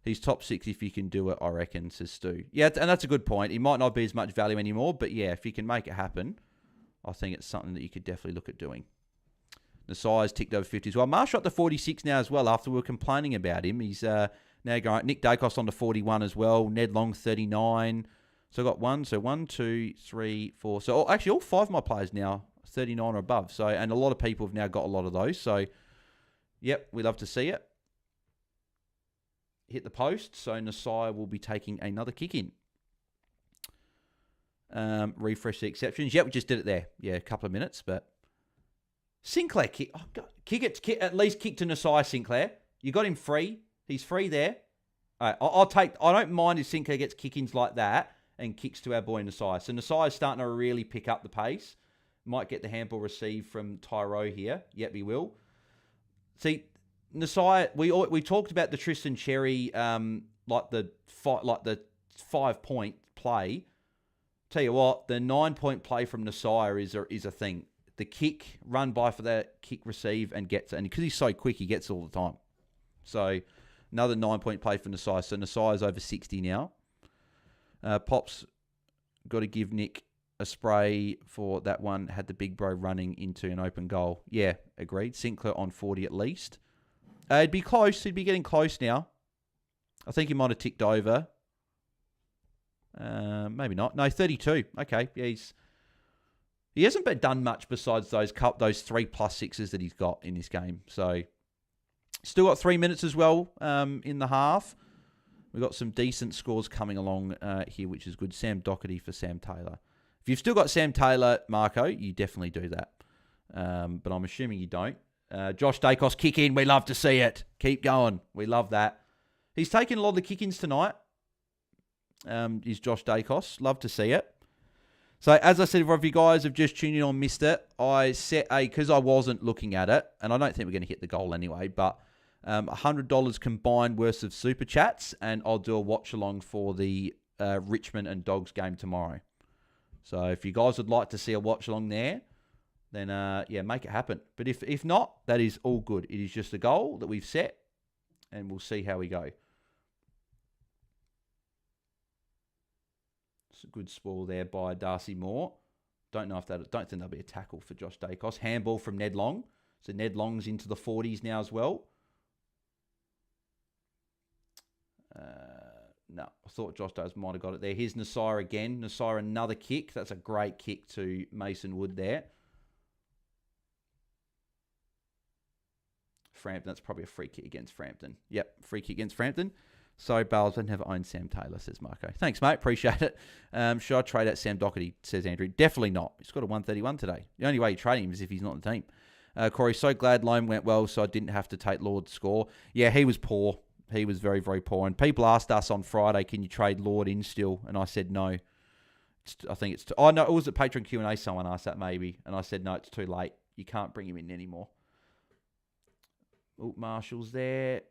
He's top 6 if you can do it, I reckon, says Stu. Yeah, and that's a good point. He might not be as much value anymore, but yeah, if you can make it happen, I think it's something that you could definitely look at doing. The size ticked over 50 as well. Marshall up to 46 now as well after we were complaining about him. He's now going. Nick Dacos on to 41 as well. Ned Long 39. So I got 1, 2, 3, 4. So actually all 5 of my players now 39 or above. So, and a lot of people have now got a lot of those. So, yep, we love to see it. Hit the post. So, Nasai will be taking another kick in. Refresh the exceptions. Yep, we just did it there. Yeah, a couple of minutes, but Sinclair kick. Oh, God. At least kick to Nasai, Sinclair. You got him free. He's free there. All right, I'll take. I don't mind if Sinclair gets kick-ins like that and kicks to our boy Nasai. So Nasai is starting to really pick up the pace. Might get the handball received from Tyro here. Yep, he will. See, Nasai, we talked about the Tristan Cherry, like the 5-point play. Tell you what, the 9-point play from Nasai is a thing. The kick, run by for that kick, receive, and gets it. And because he's so quick, he gets it all the time. So another 9-point play for Nasai. So Nasai is over 60 now. Pop's got to give Nick a spray for that one. Had the big bro running into an open goal. Yeah, agreed. Sinclair on 40 at least. It'd be close. He'd be getting close now. I think he might have ticked over. Maybe not. No, 32. Okay. Yeah, he hasn't done much besides those 3+6s that he's got in this game. So Still got 3 minutes as well in the half. We've got some decent scores coming along here, which is good. Sam Doherty for Sam Taylor. If you've still got Sam Taylor, Marco, you definitely do that. But I'm assuming you don't. Josh Dacos kick in. We love to see it. Keep going. We love that. He's taking a lot of the kick-ins tonight. Is Josh Dacos. Love to see it. So, as I said, if you guys have just tuned in or missed it, I set because I wasn't looking at it, and I don't think we're going to hit the goal anyway, but $100 combined worth of super chats, and I'll do a watch-along for the Richmond and Dogs game tomorrow. So, if you guys would like to see a watch-along there, then, yeah, make it happen. But if not, that is all good. It is just a goal that we've set, and we'll see how we go. It's a good spoil there by Darcy Moore. Don't think there'll be a tackle for Josh Dacos. Handball from Ned Long. So Ned Long's into the 40s now as well. No, I thought Josh Dacos might have got it there. Here's Nasira again. Nasira, another kick. That's a great kick to Mason Wood there. Frampton, that's probably a free kick against Frampton. Yep, free kick against Frampton. So, Bales, I never owned Sam Taylor, says Marco. Thanks, mate. Appreciate it. Should I trade out Sam Doherty, says Andrew. Definitely not. He's got a 131 today. The only way you trade him is if he's not in the team. Corey, so glad loan went well, so I didn't have to take Lord's score. Yeah, he was poor. He was very, very poor. And people asked us on Friday, can you trade Lord in still? And I said no. I think it's... Oh, no, it was at Patreon Q&A someone asked that maybe. And I said, no, it's too late. You can't bring him in anymore. Oh, Marshall's there.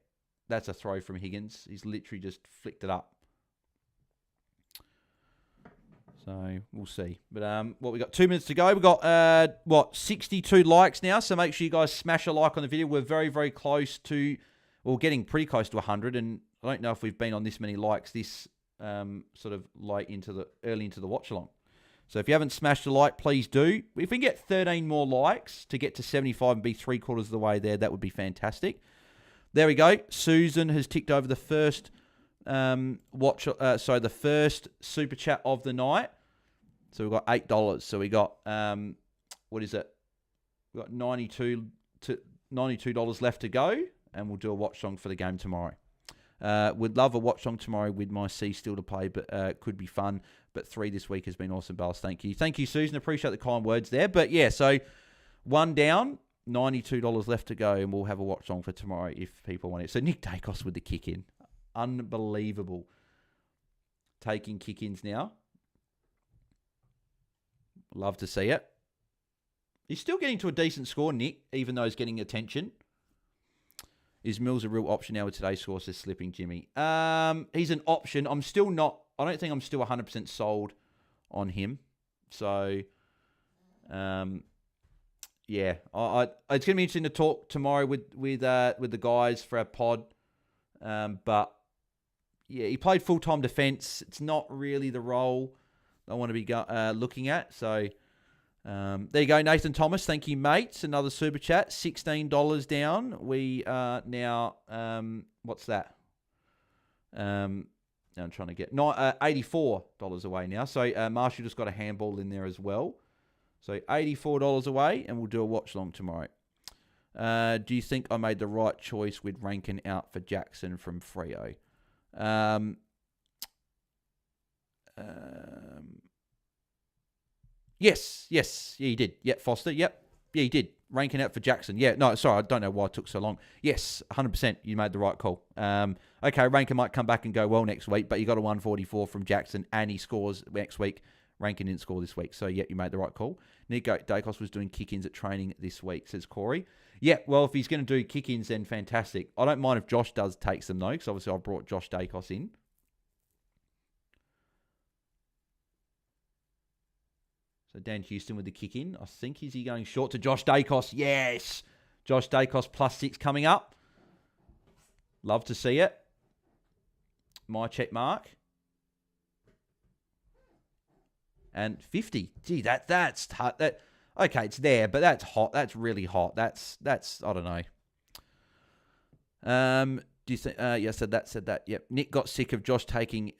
That's a throw from Higgins. He's literally just flicked it up. So, we'll see. But what we got? 2 minutes to go. We've got, 62 likes now. So, make sure you guys smash a like on the video. We're very, very close to, well, getting pretty close to 100. And I don't know if we've been on this many likes this sort of early into the watch-along. So, if you haven't smashed a like, please do. If we can get 13 more likes to get to 75 and be 3/4 of the way there, that would be fantastic. There we go. Susan has ticked over the first the first super chat of the night. So we've got $8. So we got what is it? We've got $92 left to go, and we'll do a watch song for the game tomorrow. Would love a watch song tomorrow with my C still to play, but could be fun. But 3 this week has been awesome, Bales. Thank you. Thank you, Susan. Appreciate the kind words there. But yeah, so 1 down. $92 left to go, and we'll have a watch song for tomorrow if people want it. So Nick Dacos with the kick in. Unbelievable. Taking kick ins now. Love to see it. He's still getting to a decent score, Nick, even though he's getting attention. Is Mills a real option now with today's score, says Slipping Jimmy? He's an option. I don't think I'm still 100% sold on him. So, yeah, it's going to be interesting to talk tomorrow with the guys for our pod. But yeah, he played full-time defence. It's not really the role I want to be looking at. So there you go, Nathan Thomas. Thank you, mates. Another super chat. $16 down. We are now what's that? I'm trying to get $84 away now. So Marshall just got a handball in there as well. So $84 away, and we'll do a watch long tomorrow. Do you think I made the right choice with Rankin out for Jackson from Freo? Yes. Yeah, you did. Yep, Foster. Yep. Yeah, you did. Rankin out for Jackson. Yeah, no, sorry, I don't know why it took so long. Yes, 100%, you made the right call. Okay, Rankin might come back and go well next week, but you got a 144 from Jackson, and he scores next week. Rankin didn't score this week, so yeah, you made the right call. Nick Dacos was doing kick-ins at training this week, says Corey. Yeah, well, if he's going to do kick-ins, then fantastic. I don't mind if Josh takes them, though, because obviously I brought Josh Dacos in. So Dan Houston with the kick-in. I think, is he going short to Josh Dacos? Yes! Josh Dacos +6 coming up. Love to see it. My check mark. And 50. Gee, that's hot. Okay, it's there, but that's hot. That's really hot. That's I don't know. Do you think? Yeah, said that. Yep. Nick got sick of Josh taking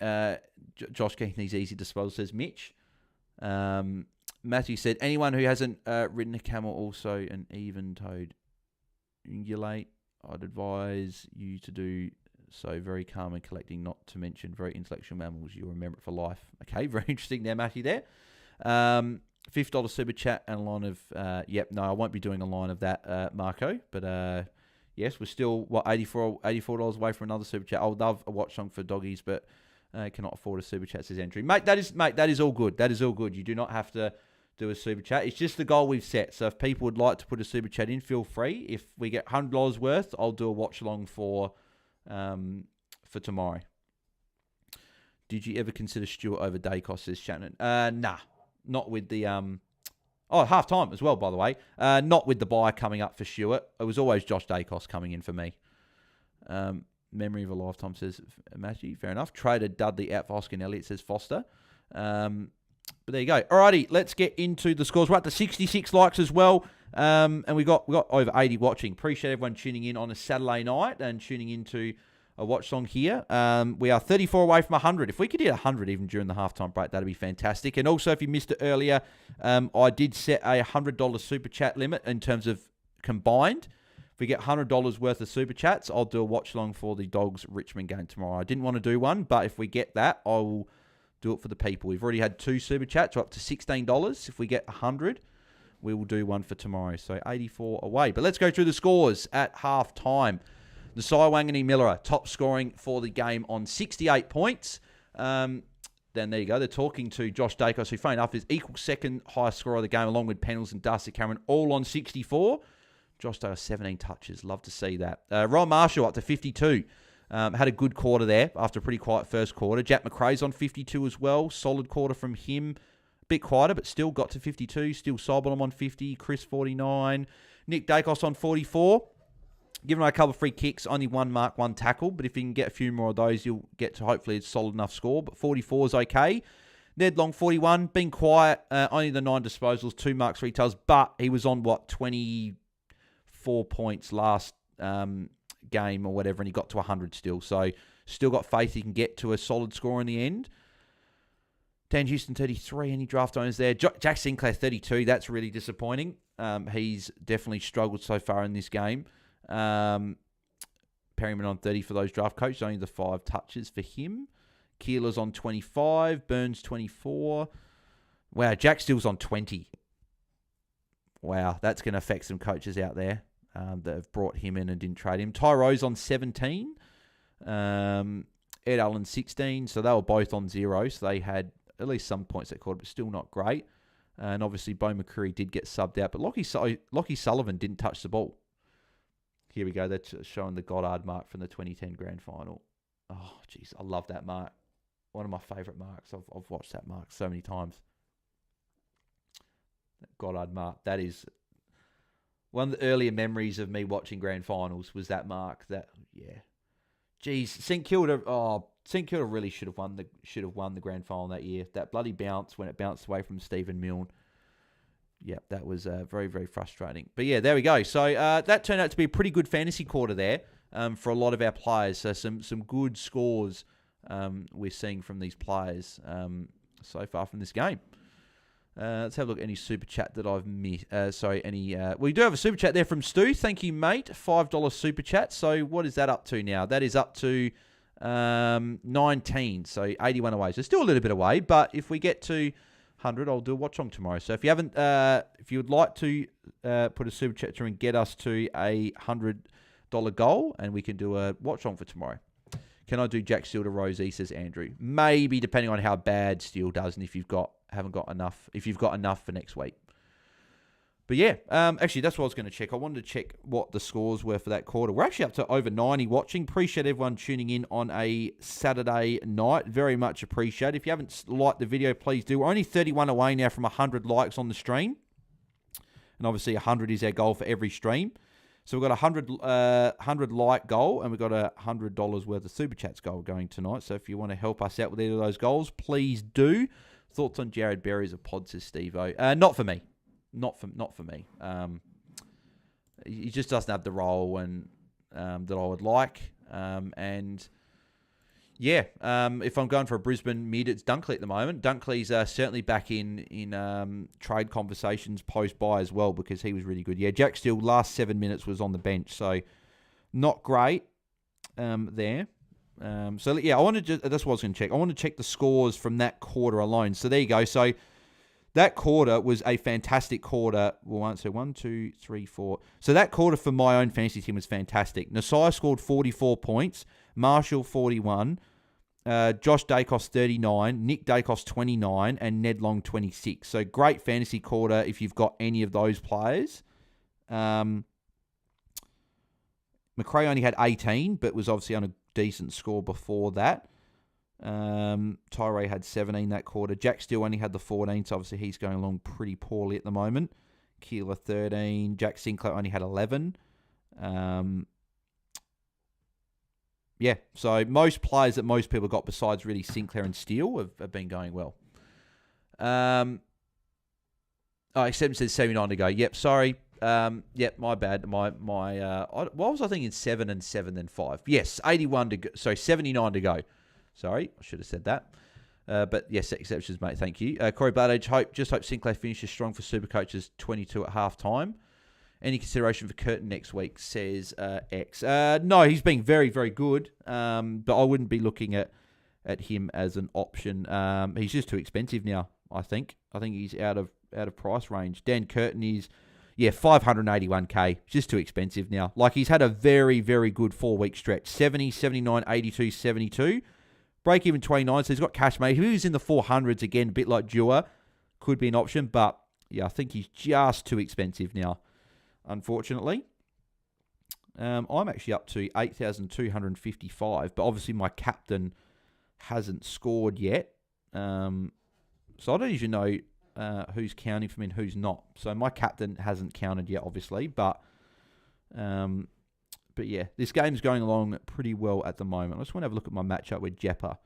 Josh getting these easy disposals, says Mitch. Matthew said, anyone who hasn't ridden a camel also an even-toed ungulate. I'd advise you to do so. Very calm and collecting, not to mention very intellectual mammals. You'll remember it for life. Okay, very interesting there, Matthew, there. $50 super chat and a line of... no, I won't be doing a line of that, Marco. But, yes, we're still, $84 away from another super chat. I would love a watch song for doggies, but cannot afford a super chat, says Andrew. Mate, that is all good. That is all good. You do not have to do a super chat. It's just the goal we've set. So if people would like to put a super chat in, feel free. If we get $100 worth, I'll do a watch along for tomorrow. Did you ever consider Stewart over Dacos, says Shannon? Nah, not with the half time as well, by the way. Not with the buy coming up for Stewart. It was always Josh Dacos coming in for me. Memory of a lifetime, says Matthew. Fair enough. Traded Dudley out for Oscar and Elliott, says Foster. But there you go. Alrighty, let's get into the scores. We're up to 66 likes as well. And we got over 80 watching. Appreciate everyone tuning in on a Saturday night and tuning into a watch song here. We are 34 away from 100. If we could hit 100 even during the halftime break, that'd be fantastic. And also, if you missed it earlier, I did set a $100 super chat limit in terms of combined. If we get $100 worth of super chats, I'll do a watch along for the Dogs Richmond game tomorrow. I didn't want to do one, but if we get that, I will do it for the people. We've already had 2 super chats. We're up to $16. If we get 100, we will do one for tomorrow. So 84 away. But let's go through the scores at half time. The Wangani Miller, top scoring for the game on 68 points. Then there you go. They're talking to Josh Dacos, who, funny enough, is equal second highest scorer of the game, along with Pennells and Darcy Cameron, all on 64. Josh Dacos, 17 touches. Love to see that. Ron Marshall up to 52. Had a good quarter there after a pretty quiet first quarter. Jack McRae's on 52 as well. Solid quarter from him. A bit quieter, but still got to 52. Still Sobelham on 50. Chris 49. Nick Dacos on 44. Given a couple of free kicks, only 1 mark, 1 tackle. But if you can get a few more of those, you'll get to hopefully a solid enough score. But 44 is okay. Ned Long, 41. Been quiet. Only the 9 disposals, 2 marks, 3 tails. But he was on, 24 points last game or whatever, and he got to 100 still. So still got faith he can get to a solid score in the end. Dan Houston, 33. Any draft owners there? Jack Sinclair, 32. That's really disappointing. He's definitely struggled so far in this game. Perryman on 30 for those draft coaches. Only the 5 touches for him. Keeler's on 25. Burns, 24. Wow, Jack Still's on 20. Wow, that's going to affect some coaches out there that have brought him in and didn't trade him. Tyro's on 17. Ed Allen, 16. So they were both on 0. So they had at least some points that quarter, but still not great. And obviously, Bo McCreary did get subbed out. But Lockie Sullivan didn't touch the ball. Here we go. That's showing the Goddard mark from the 2010 grand final. Oh, jeez. I love that mark. One of my favourite marks. I've watched that mark so many times. That Goddard mark. That is one of the earlier memories of me watching grand finals was that mark. Jeez. St Kilda. Oh, St Kilda really should have won the grand final that year. That bloody bounce when it bounced away from Stephen Milne. Yeah, that was very, very frustrating. But yeah, there we go. So that turned out to be a pretty good fantasy quarter there for a lot of our players. So some good scores we're seeing from these players so far from this game. Let's have a look at any super chat that I've missed. We do have a super chat there from Stu. Thank you, mate. $5 super chat. So what is that up to now? That is up to 19. So 81 away. So still a little bit away. But if we get to 100, I'll do a watch on tomorrow. So if you haven't, if you would like to put a super chat through and get us to a $100 goal, and we can do a watch on for tomorrow. Can I do Jack Steele to Rosie, says Andrew? Maybe, depending on how bad Steele does, and if you've got enough for next week. But yeah, actually, that's what I was going to check. I wanted to check what the scores were for that quarter. We're actually up to over 90 watching. Appreciate everyone tuning in on a Saturday night. Very much appreciate. If you haven't liked the video, please do. We're only 31 away now from 100 likes on the stream. And obviously, 100 is our goal for every stream. So we've got a 100 like goal, and we've got a $100 worth of Super Chats goal going tonight. So if you want to help us out with either of those goals, please do. Thoughts on Jared Berry as a pod, says Steve-O. Not for me. Not for me. He just doesn't have the role and that I would like. If I'm going for a Brisbane mid, it's Dunkley at the moment. Dunkley's certainly back in trade conversations post-buy as well because he was really good. Yeah, Jack Steele, last 7 minutes was on the bench, so Not great there. So, yeah, I wanted to, that's what I was going to check. I want to check the scores from that quarter alone. So, there you go. So, that quarter was a fantastic quarter. Well, so 1, 2, 3, 4. So, that quarter for my own fantasy team was fantastic. Nasai scored 44 points. Marshall, 41. Josh Dacos, 39. Nick Dacos, 29. And Ned Long, 26. So, great fantasy quarter if you've got any of those players. McRae only had 18, but was obviously on a decent score before that. Tyree had 17 that quarter. Jack still only had the 14, so obviously he's going along pretty poorly at the moment. Keeler 13. Jack Sinclair only had 11. Yeah, so most players that most people got besides really Sinclair and Steele have been going well. Except it says 79 to go. Yep, sorry. Yep, my bad. What was I thinking? 7 and 7 then 5. Yes, 81 to go. Sorry, 79 to go. Sorry, I should have said that. But yes, exceptions, mate. Thank you. Corey Bladage, hope Sinclair finishes strong for Supercoaches 22 at half time. Any consideration for Curtin next week, says X. No, he's been very, very good. But I wouldn't be looking at him as an option. He's just too expensive now, I think. I think he's out of price range. Dan Curtin is, 581k. Just too expensive now. Like, he's had a very, very good 4-week stretch. 70, 79, 82, 72. Break even 29, so he's got cash, mate. If he was in the 400s again, a bit like Dewar, could be an option. But, yeah, I think he's just too expensive now, unfortunately. I'm actually up to 8,255, but obviously my captain hasn't scored yet. So I don't even know who's counting for me and who's not. So my captain hasn't counted yet, obviously, but yeah, this game's going along pretty well at the moment. I just want to have a look at my matchup with Jeppa.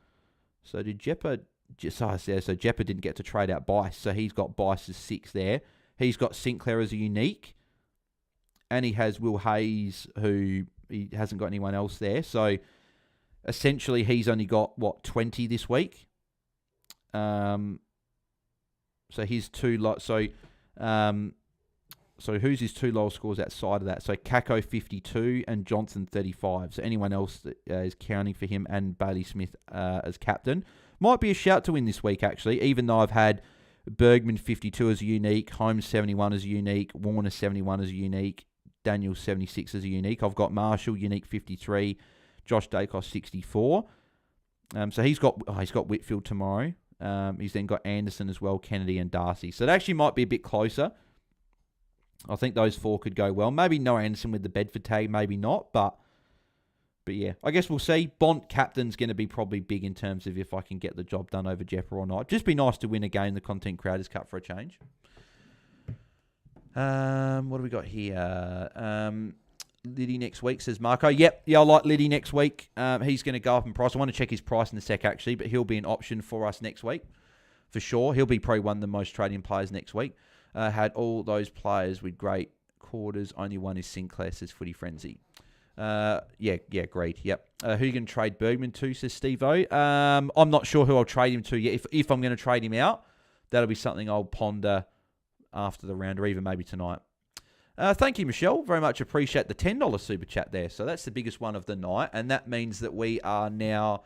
So did Jeppa so Jeppa didn't get to trade out Bice, so he's got Bice's 6 there. He's got Sinclair as a unique, and he has Will Hayes, who he hasn't got anyone else there. So essentially, he's only got 20 this week. So his two so who's his two lowest scores outside of that? So Kako 52 and Johnson 35. So anyone else that is counting for him, and Bailey Smith as captain. Might be a shout to win this week, actually, even though I've had Bergman 52 as a unique, Holmes 71 as a unique, Warner 71 as a unique, Daniel 76 as a unique. I've got Marshall unique 53, Josh Dacos 64. So he's got Whitfield tomorrow. He's then got Anderson as well, Kennedy and Darcy. So it actually might be a bit closer. I think those 4 could go well. Maybe no Anderson with the Bedford tag, maybe not. But yeah, I guess we'll see. Bont captain's going to be probably big in terms of if I can get the job done over Jeppa or not. Just be nice to win a game the Content Creators Cup for a change. What do we got here? Liddy next week, says Marco. Yep, I like Liddy next week. He's going to go up in price. I want to check his price in a sec, actually, but he'll be an option for us next week, for sure. He'll be probably one of the most trading players next week. Had all those players with great quarters. Only one is Sinclair, says Footy Frenzy. Yeah, agreed. Yep. Who are you going to trade Bergman to, says Steve-O? I'm not sure who I'll trade him to yet. If I'm going to trade him out, that'll be something I'll ponder after the round, or even maybe tonight. Thank you, Michelle. Very much appreciate the $10 super chat there. So that's the biggest one of the night, and that means that we are now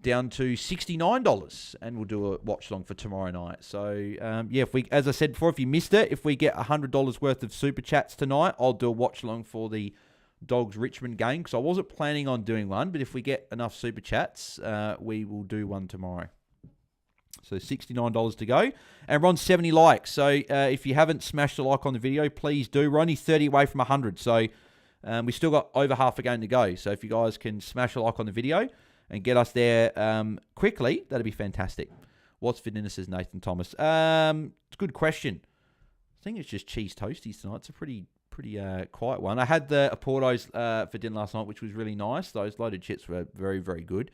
down to $69, and we'll do a watch long for tomorrow night. So yeah, as I said before, if you missed it, if we get $100 worth of super chats tonight, I'll do a watch long for the Dogs Richmond game, because I wasn't planning on doing one, but if we get enough super chats, we will do one tomorrow. So $69 to go. And we're on 70 likes. So if you haven't smashed a like on the video, please do. We're only 30 away from 100. So we still got over half a game to go. So if you guys can smash a like on the video and get us there quickly, that'd be fantastic. What's for dinner, says Nathan Thomas. It's a good question. I think it's just cheese toasties tonight. It's a pretty quiet one. I had the Portos for dinner last night, which was really nice. Those loaded chips were very, very good.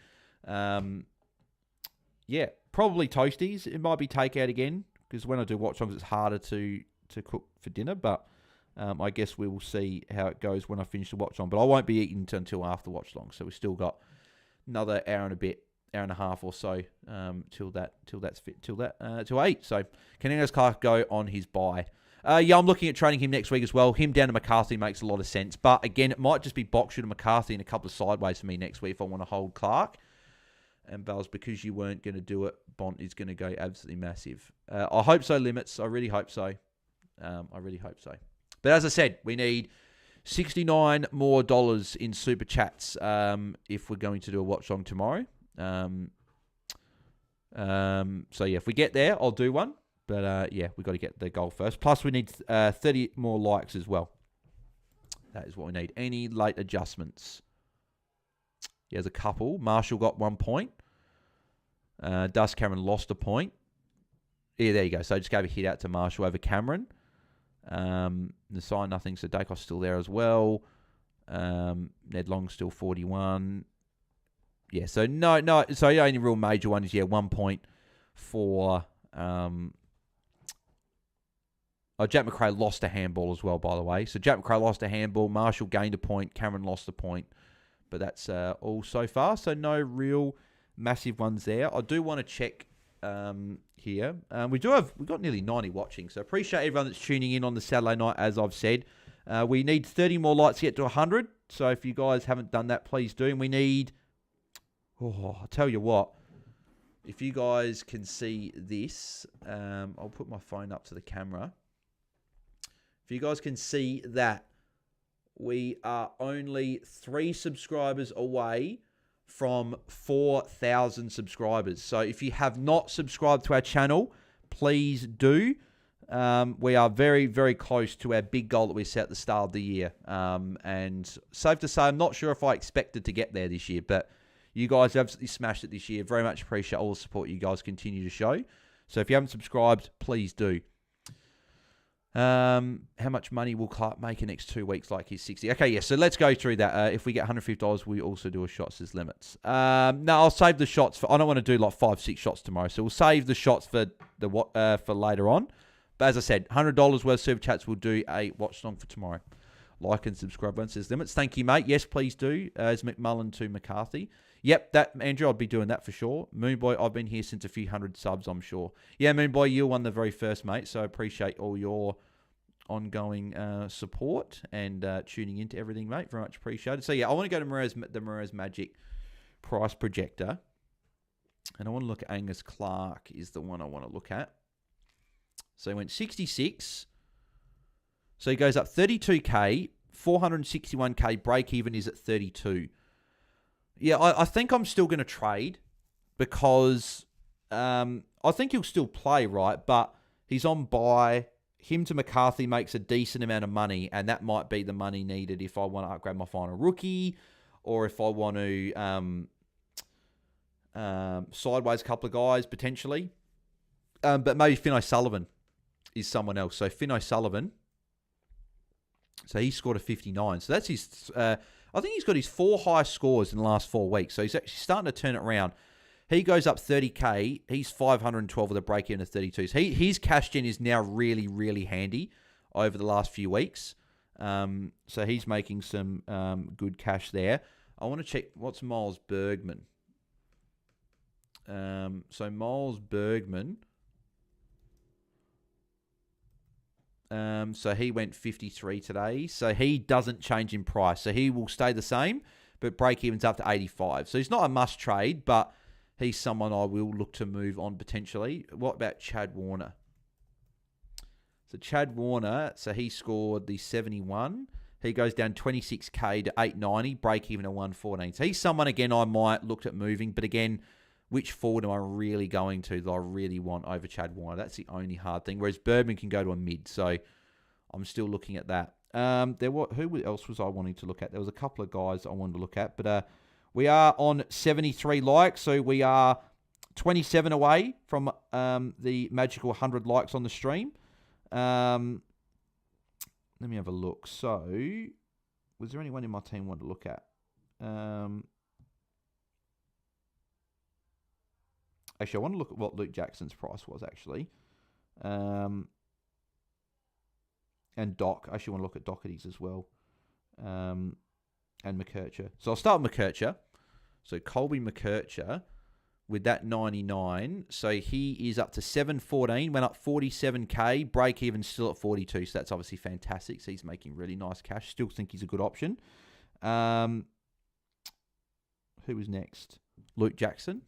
Yeah, probably toasties. It might be takeout again, because when I do watch longs, it's harder to cook for dinner. But I guess we will see how it goes when I finish the watch long. But I won't be eating until after watch long. So we've still got another hour and a half or so till 8. So Canino's Clark go on his bye. Yeah, I'm looking at trading him next week as well. Him down to McCarthy makes a lot of sense. But again, it might just be Boxer to McCarthy and a couple of sideways for me next week if I want to hold Clark. And Bells, because you weren't going to do it, Bont is going to go absolutely massive. I hope so, Limits. I really hope so. I really hope so. But as I said, we need $69 more in super chats if we're going to do a watch long tomorrow. So yeah, if we get there, I'll do one. But yeah, we've got to get the goal first. Plus, we need 30 more likes as well. That is what we need. Any late adjustments? Yeah, there's a couple. Marshall got 1 point. Dust Cameron lost a point. Yeah, there you go. So I just gave a hit out to Marshall over Cameron. Nasai, nothing. So Dacos still there as well. Ned Long still 41. Yeah, so no. So the only real major one is, 1 point for... Jack McRae lost a handball as well, by the way. So Jack McRae lost a handball. Marshall gained a point. Cameron lost a point. But that's all so far. So no real massive ones there. I do want to check here. We've got nearly 90 watching. So appreciate everyone that's tuning in on the Saturday night, as I've said. We need 30 more likes to get to 100. So if you guys haven't done that, please do. And we need... I'll tell you what. If you guys can see this, I'll put my phone up to the camera. If you guys can see that, we are only 3 subscribers away from 4,000 subscribers. So if you have not subscribed to our channel, please do. We are very, very close to our big goal that we set at the start of the year. And safe to say, I'm not sure if I expected to get there this year, but you guys absolutely smashed it this year. Very much appreciate all the support you guys continue to show. So if you haven't subscribed, please do. How much money will Clark make in the next 2 weeks like he's 60? Okay, yeah, so let's go through that. If we get $150, we also do a shots as limits. No, I'll save the shots for... I don't want to do like 5-6 shots tomorrow, so we'll save the shots for later on. But as I said, $100 worth super chats will do a watch long for tomorrow. Like and subscribe on says limits. Thank you, mate. Yes, please do. As McMullen to McCarthy. Yep, that Andrew, I'd be doing that for sure. Moonboy, I've been here since a few hundred subs, I'm sure. Yeah, Moonboy, you won the very first, mate. So I appreciate all your ongoing support and tuning into everything, mate. Very much appreciated. So yeah, I want to go to the Moreira's Magic price projector. And I want to look at Angus Clark is the one I want to look at. So he went 66. So he goes up 32K, 461K, break even is at 32. Yeah, I think I'm still going to trade because I think he'll still play, right? But he's on buy. Him to McCarthy makes a decent amount of money, and that might be the money needed if I want to upgrade my final rookie or if I want to sideways a couple of guys potentially. But maybe Finn O'Sullivan is someone else. So Finn O'Sullivan, so he scored a 59. So that's his... I think he's got his 4 highest scores in the last 4 weeks. So he's actually starting to turn it around. He goes up 30K. He's 512 with a break-even of 32. So his cash gen is now really, really handy over the last few weeks. So he's making some good cash there. I want to check what's Miles Bergman. So Miles Bergman... so he went 53 today. So he doesn't change in price. So he will stay the same, but break even's up to 85. So he's not a must trade, but he's someone I will look to move on potentially. What about Chad Warner? So Chad Warner, so he scored the 71. He goes down 26K to 890, break even at 114. So he's someone, again, I might look at moving, but again, which forward am I really going to that I really want over Chad Warner? That's the only hard thing. Whereas Birdman can go to a mid, so I'm still looking at that. Who else was I wanting to look at? There was a couple of guys I wanted to look at, but we are on 73 likes, so we are 27 away from the magical 100 likes on the stream. Let me have a look. So, was there anyone in my team I wanted to look at? Actually, I want to look at what Luke Jackson's price was, actually. And Doc. I actually want to look at Doherty's as well. And McKercher. So I'll start with McKercher. So Colby McKercher with that 99. So he is up to 714, went up 47k, break even still at 42. So that's obviously fantastic. So he's making really nice cash. Still think he's a good option. Who was next? Luke Jackson.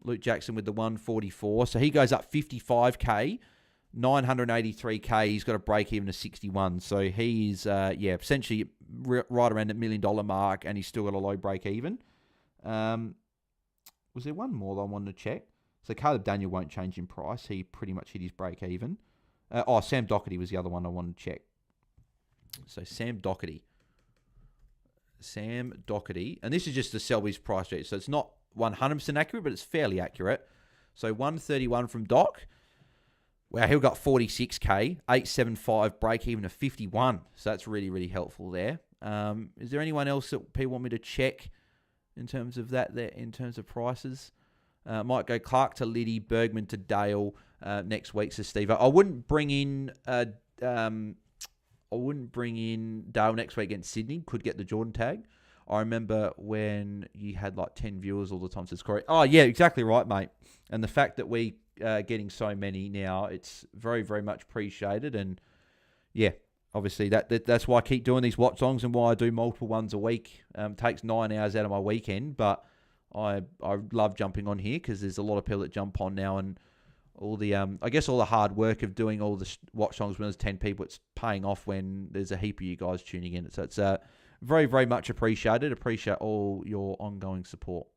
Luke Jackson with the 144. So he goes up 55k, 983k. He's got a break even of 61. So he's, essentially right around that $1 million mark, and he's still got a low break even. Was there one more that I wanted to check? So Caleb Daniel won't change in price. He pretty much hit his break even. Sam Doherty was the other one I wanted to check. So Sam Doherty. And this is just the Selby's price sheet. So it's not 100% accurate, but it's fairly accurate. So 131 from Doc. Wow, he got 46k, 875 break even of 51. So that's really, really helpful there. Is there anyone else that people want me to check in terms of that there, in terms of prices? Might go Clark to Liddy, Bergman to Dale next week, says Steve. I wouldn't bring in Dale next week against Sydney. Could get the Jordan tag. I remember when you had like 10 viewers all the time, says Corey. Oh, yeah, exactly right, mate. And the fact that we getting so many now, it's very, very much appreciated. And yeah, obviously that's why I keep doing these watch longs and why I do multiple ones a week. Takes 9 hours out of my weekend, but I love jumping on here because there's a lot of people that jump on now, and all the I guess all the hard work of doing all the watch longs when there's 10 people, it's paying off when there's a heap of you guys tuning in. So it's very, very much appreciated. Appreciate all your ongoing support.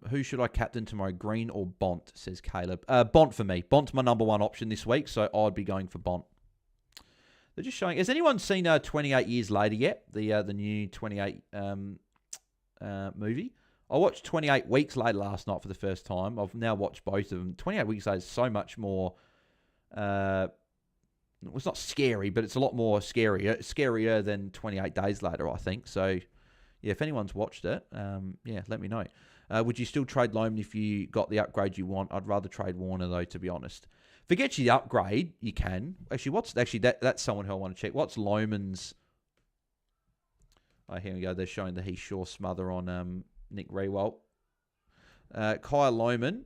Who should I captain tomorrow, Green or Bont, says Caleb. Bont for me. Bont's my number one option this week, so I'd be going for Bont. They're just showing... Has anyone seen 28 Years Later yet? The new 28 movie? I watched 28 Weeks Later last night for the first time. I've now watched both of them. 28 Weeks Later is so much more... it's not scary, but it's a lot more scarier than 28 Days Later, I think. So... yeah, if anyone's watched it, let me know. Would you still trade Loman if you got the upgrade you want? I'd rather trade Warner, though, to be honest. If it gets you the upgrade, you can. Actually, that's someone who I want to check. What's Loman's... Oh, here we go. They're showing the He Sure smother on Nick Rewalt. Kyle Loman.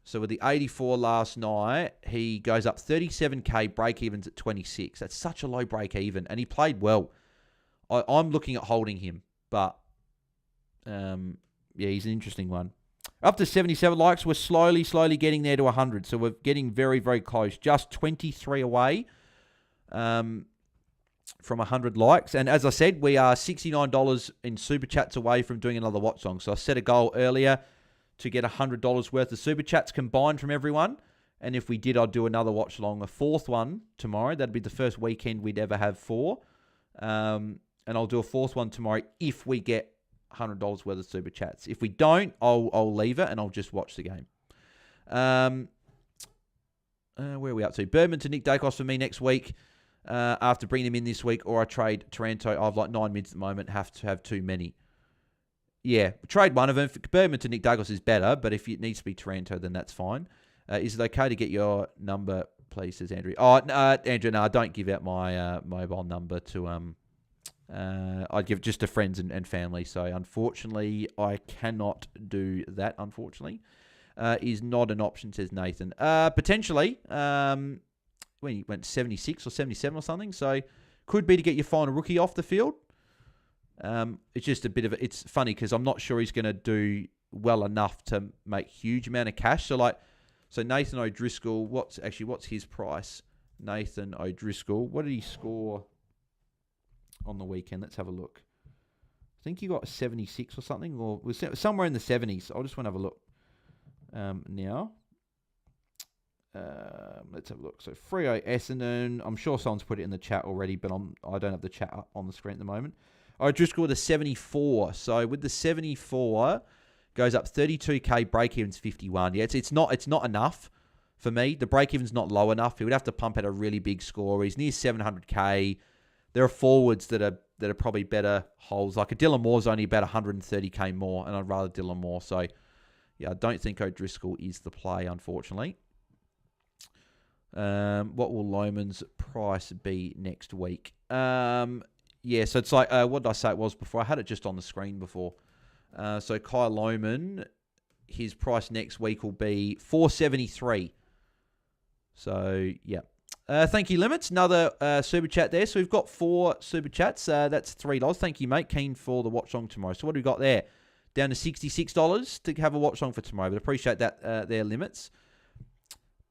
So with the 84 last night, he goes up 37k, break-evens at 26. That's such a low break-even, and he played well. I'm looking at holding him. But, he's an interesting one. Up to 77 likes. We're slowly getting there to 100. So we're getting very, very close. Just 23 away from 100 likes. And as I said, we are $69 in Super Chats away from doing another watch song. So I set a goal earlier to get $100 worth of Super Chats combined from everyone. And if we did, I'd do another watch along, a fourth one tomorrow. That'd be the first weekend we'd ever have 4. And I'll do a fourth one tomorrow if we get $100 worth of Super Chats. If we don't, I'll leave it and I'll just watch the game. Where are we up to? Bergman to Nick Dacos for me next week after bringing him in this week, or I trade Taranto. I've like 9 mids at the moment, have to have too many. Yeah, trade one of them. Bergman to Nick Dacos is better, but if it needs to be Taranto, then that's fine. Is it okay to get your number, please, says Andrew. Oh, Andrew, no, don't give out my mobile number to... I'd give it just to friends and family. So unfortunately, I cannot do that. Unfortunately, is not an option, says Nathan. Potentially, when he went 76 or 77 or something. So could be to get your final rookie off the field. It's just a bit of it's funny because I'm not sure he's going to do well enough to make huge amount of cash. So Nathan O'Driscoll, what's his price? Nathan O'Driscoll, what did he score on the weekend? Let's have a look. I think he got 76 or something, or was somewhere in the 70s. I just want to have a look now. Let's have a look. So Freo Essendon. I'm sure someone's put it in the chat already, but I don't have the chat up on the screen at the moment. I just scored a 74. So with the 74, goes up 32k. Break even's 51. Yeah, it's not enough for me. The break even's not low enough. He would have to pump out a really big score. He's near 700k. There are forwards that are probably better holes. Like a Dylan Moore's only about 130k more, and I'd rather Dylan Moore. So, yeah, I don't think O'Driscoll is the play, unfortunately. What will Loman's price be next week? Yeah, so it's like, what did I say it was before? I had it just on the screen before. So Kyle Lohman, his price next week will be $4.73. So, yeah. Thank you, Limits. Another super chat there. So we've got 4 super chats. That's $3. Thank you, mate. Keen for the watch long tomorrow. So what do we got there? Down to $66 to have a watch long for tomorrow. But appreciate that, their Limits.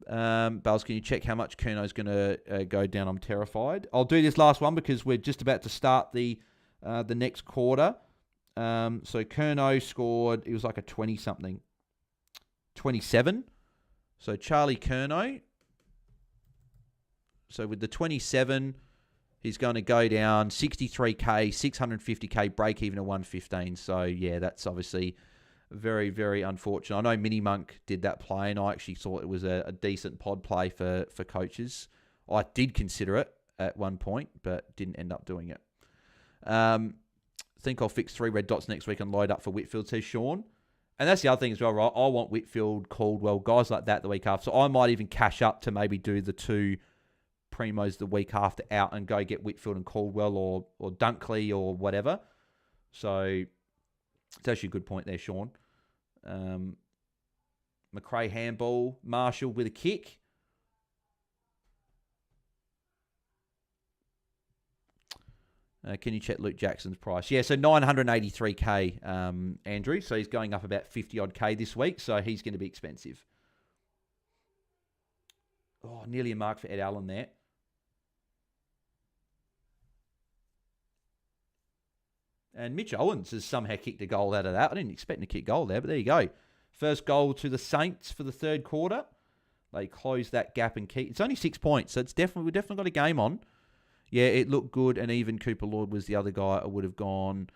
Bales, can you check how much Kurno's going to go down? I'm terrified. I'll do this last one because we're just about to start the next quarter. So Kurno scored, it was like a 20-something. 27. So Charlie Kurno. So with the 27, he's going to go down 63K, 650K, break even at 115. So yeah, that's obviously very, very unfortunate. I know Mini Monk did that play, and I actually thought it was a decent pod play for coaches. I did consider it at one point, but didn't end up doing it. Think I'll fix 3 red dots next week and load up for Whitfield, says Sean. And that's the other thing as well, right? I want Whitfield, Caldwell, guys like that the week after. So I might even cash up to maybe do the 2 primos the week after out and go get Whitfield and Caldwell or Dunkley or whatever. So it's actually a good point there, Sean. McRae handball, Marshall with a kick. Can you check Luke Jackson's price? Yeah, so 983K, Andrew. So he's going up about 50-odd K this week, so he's going to be expensive. Oh, nearly a mark for Ed Allen there. And Mitch Owens has somehow kicked a goal out of that. I didn't expect him to kick a goal there, but there you go. First goal to the Saints for the third quarter. They closed that gap and keep. It's only 6 points, so we've definitely got a game on. Yeah, it looked good, and even Cooper Lord was the other guy I would have gone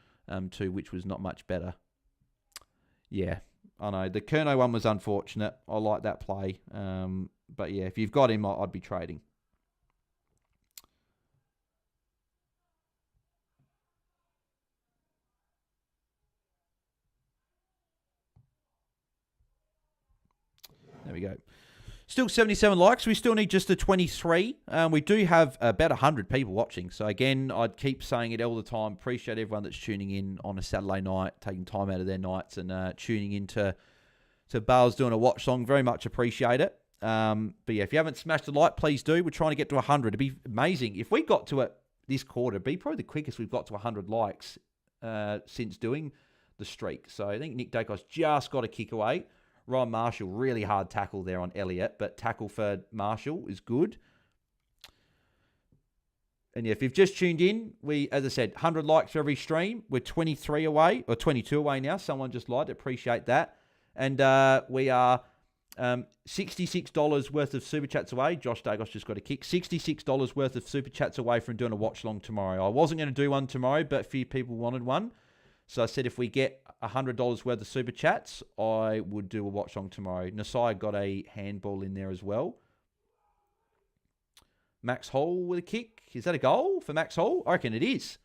to, which was not much better. Yeah, I know. The Curnow one was unfortunate. I like that play. But yeah, if you've got him, I'd be trading. There we go. Still 77 likes. We still need just a 23. We do have about 100 people watching. So again, I'd keep saying it all the time. Appreciate everyone that's tuning in on a Saturday night, taking time out of their nights and tuning in to Bales doing a watch song. Very much appreciate it. But yeah, if you haven't smashed a like, please do. We're trying to get to 100. It'd be amazing. If we got to it this quarter, it'd be probably the quickest we've got to 100 likes since doing the streak. So I think Nick Dacos just got a kick away. Ryan Marshall, really hard tackle there on Elliott, but tackle for Marshall is good. And yeah, if you've just tuned in, as I said, 100 likes for every stream. We're 23 away, or 22 away now. Someone just liked it. Appreciate that. And we are $66 worth of Super Chats away. Josh Dagos just got a kick. $66 worth of Super Chats away from doing a watch long tomorrow. I wasn't going to do one tomorrow, but a few people wanted one. So I said if we get $100 worth of Super Chats, I would do a watch long tomorrow. Nasai got a handball in there as well. Max Hall with a kick. Is that a goal for Max Hall? I reckon it is.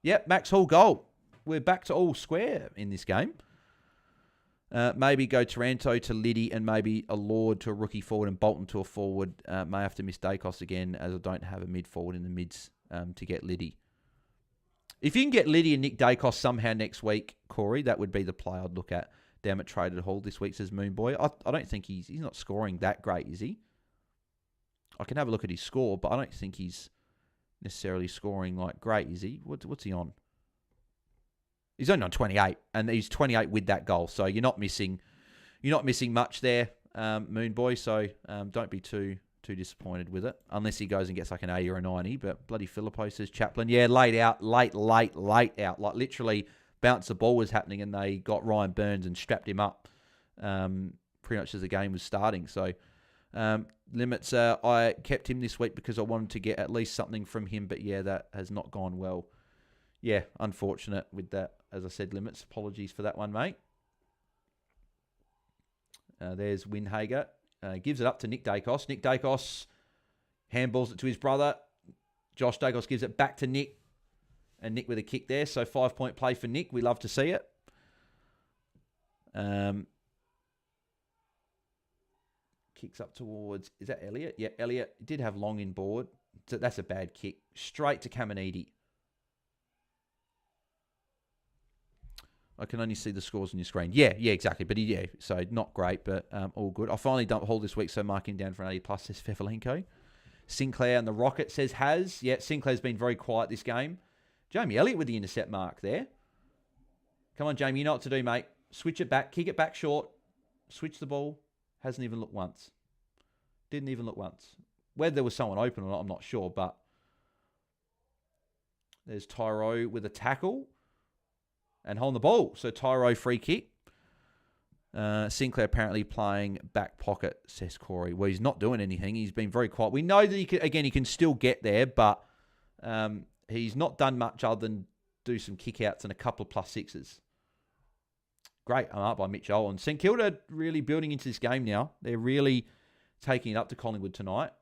Yep, Max Hall goal. We're back to all square in this game. Maybe go Taranto to Liddy and maybe a Lord to a rookie forward and Bolton to a forward. May have to miss Dacos again as I don't have a mid forward in the mids to get Liddy. If you can get Liddy and Nick Dacos somehow next week, Corey, that would be the play I'd look at. Damn it, traded Hall this week, says Moonboy. I don't think he's not scoring that great, is he? I can have a look at his score, but I don't think he's necessarily scoring like great, is he? What's he on? He's only on 28, and he's 28 with that goal. So you're not missing much there, Moonboy. So don't be too disappointed with it, unless he goes and gets like an 80 or a 90. But bloody Filippo says Chaplin, yeah, late out. Like literally, bounce the ball was happening, and they got Ryan Burns and strapped him up pretty much as the game was starting. So Limits, I kept him this week because I wanted to get at least something from him. But yeah, that has not gone well. Yeah, unfortunate with that. As I said, Limits, apologies for that one, mate. There's Windhager. Gives it up to Nick Dacos. Nick Dacos handballs it to his brother. Josh Dacos gives it back to Nick. And Nick with a kick there. So 5-point play for Nick. We love to see it. Kicks up towards... Is that Elliott? Yeah, Elliott did have Long in board. So that's a bad kick. Straight to Caminiti. I can only see the scores on your screen. Yeah, exactly. But yeah, so not great, but all good. I finally dumped Hall this week, so marking down for an 80 plus, says Fefalenko. Sinclair and the Rocket says has. Yeah, Sinclair's been very quiet this game. Jamie Elliott with the intercept mark there. Come on, Jamie, you know what to do, mate. Switch it back, kick it back short, switch the ball. Hasn't even looked once. Didn't even look once. Whether there was someone open or not, I'm not sure, but there's Tyro with a tackle and holding the ball. So Tyro free kick. Sinclair apparently playing back pocket, says Corey. Well, he's not doing anything. He's been very quiet. We know that he can still get there, but he's not done much other than do some kick-outs and a couple of +6s. Great up by Mitch Owen. St Kilda really building into this game now. They're really taking it up to Collingwood tonight.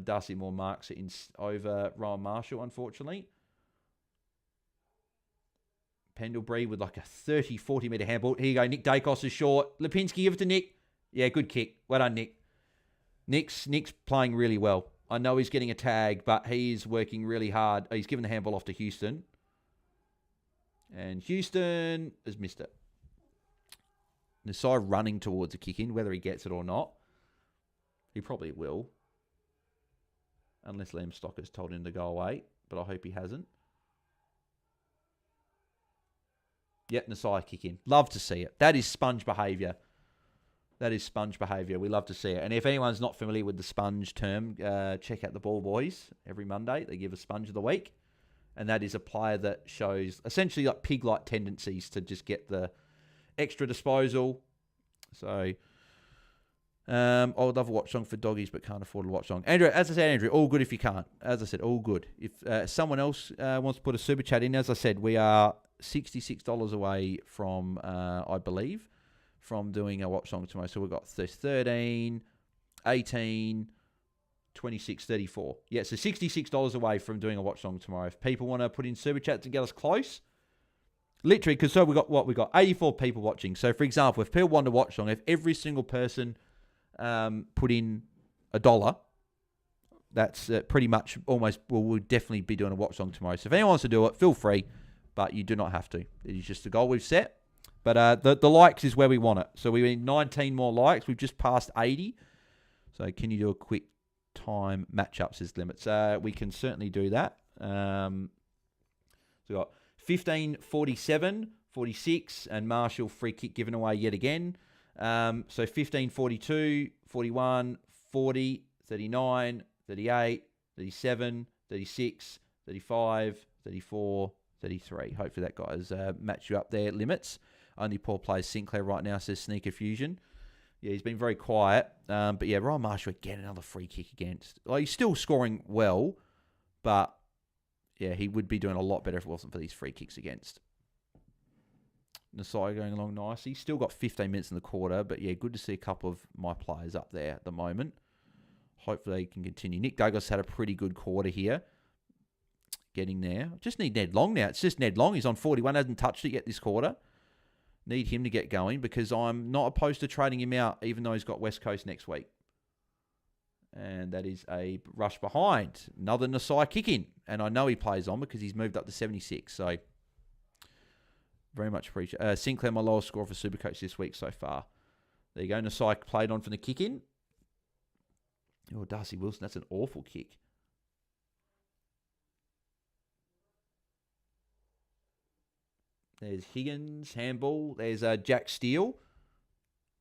Darcy Moore marks it over Rowan Marshall, unfortunately. Pendlebury with like a 30, 40-metre handball. Here you go. Nick Dacos is short. Lipinski, give it to Nick. Yeah, good kick. Well done, Nick. Nick's playing really well. I know he's getting a tag, but he's working really hard. He's given the handball off to Houston. And Houston has missed it. Nasai running towards a kick-in, whether he gets it or not. He probably will. Unless Liam Stocker's told him to go away. But I hope he hasn't. Yep, Nasai kick in. Love to see it. That is sponge behaviour. That is sponge behaviour. We love to see it. And if anyone's not familiar with the sponge term, check out the Ball Boys every Monday. They give a sponge of the week. And that is a player that shows essentially like pig-like tendencies to just get the extra disposal. So, I would love a Watchalong for doggies, but can't afford a Watchalong. Andrew, as I said, Andrew, all good if you can't. As I said, all good. If someone else wants to put a super chat in, as I said, we are $66 away from, I believe, from doing a Watchalong tomorrow. So we've got 13, 18, 26, 34. Yeah, so $66 away from doing a Watchalong tomorrow. If people want to put in super chats to get us close, literally, because so we got 84 people watching. So for example, if people want to Watchalong, if every single person put in $1, that's pretty much almost, well, we'll definitely be doing a Watchalong tomorrow. So if anyone wants to do it, feel free, but you do not have to. It is just the goal we've set. But the likes is where we want it. So we need 19 more likes. We've just passed 80. So can you do a quick time matchups as limits? We can certainly do that. So we've got 15, 47, 46, and Marshall free kick given away yet again. So 15, 42, 41, 40, 39, 38, 37, 36, 35, 34, 33. Hopefully that guy's matched you up there. Limits. Only poor plays Sinclair right now, says Sneaker Fusion. Yeah, he's been very quiet. But yeah, Ryan Marshall again, another free kick against. Like, he's still scoring well, but yeah, he would be doing a lot better if it wasn't for these free kicks against. Nasai going along nicely. Still got 15 minutes in the quarter, but yeah, good to see a couple of my players up there at the moment. Hopefully they can continue. Nick Douglas had a pretty good quarter here. Getting there. Just need Ned Long now. It's just Ned Long. He's on 41, hasn't touched it yet this quarter. Need him to get going because I'm not opposed to trading him out, even though he's got West Coast next week. And that is a rush behind. Another Nasai kick in. And I know he plays on because he's moved up to 76. So, very much appreciate. Sinclair, my lowest score for Supercoach this week so far. There you go. Nasai played on from the kick in. Oh, Darcy Wilson. That's an awful kick. There's Higgins, handball. There's Jack Steele.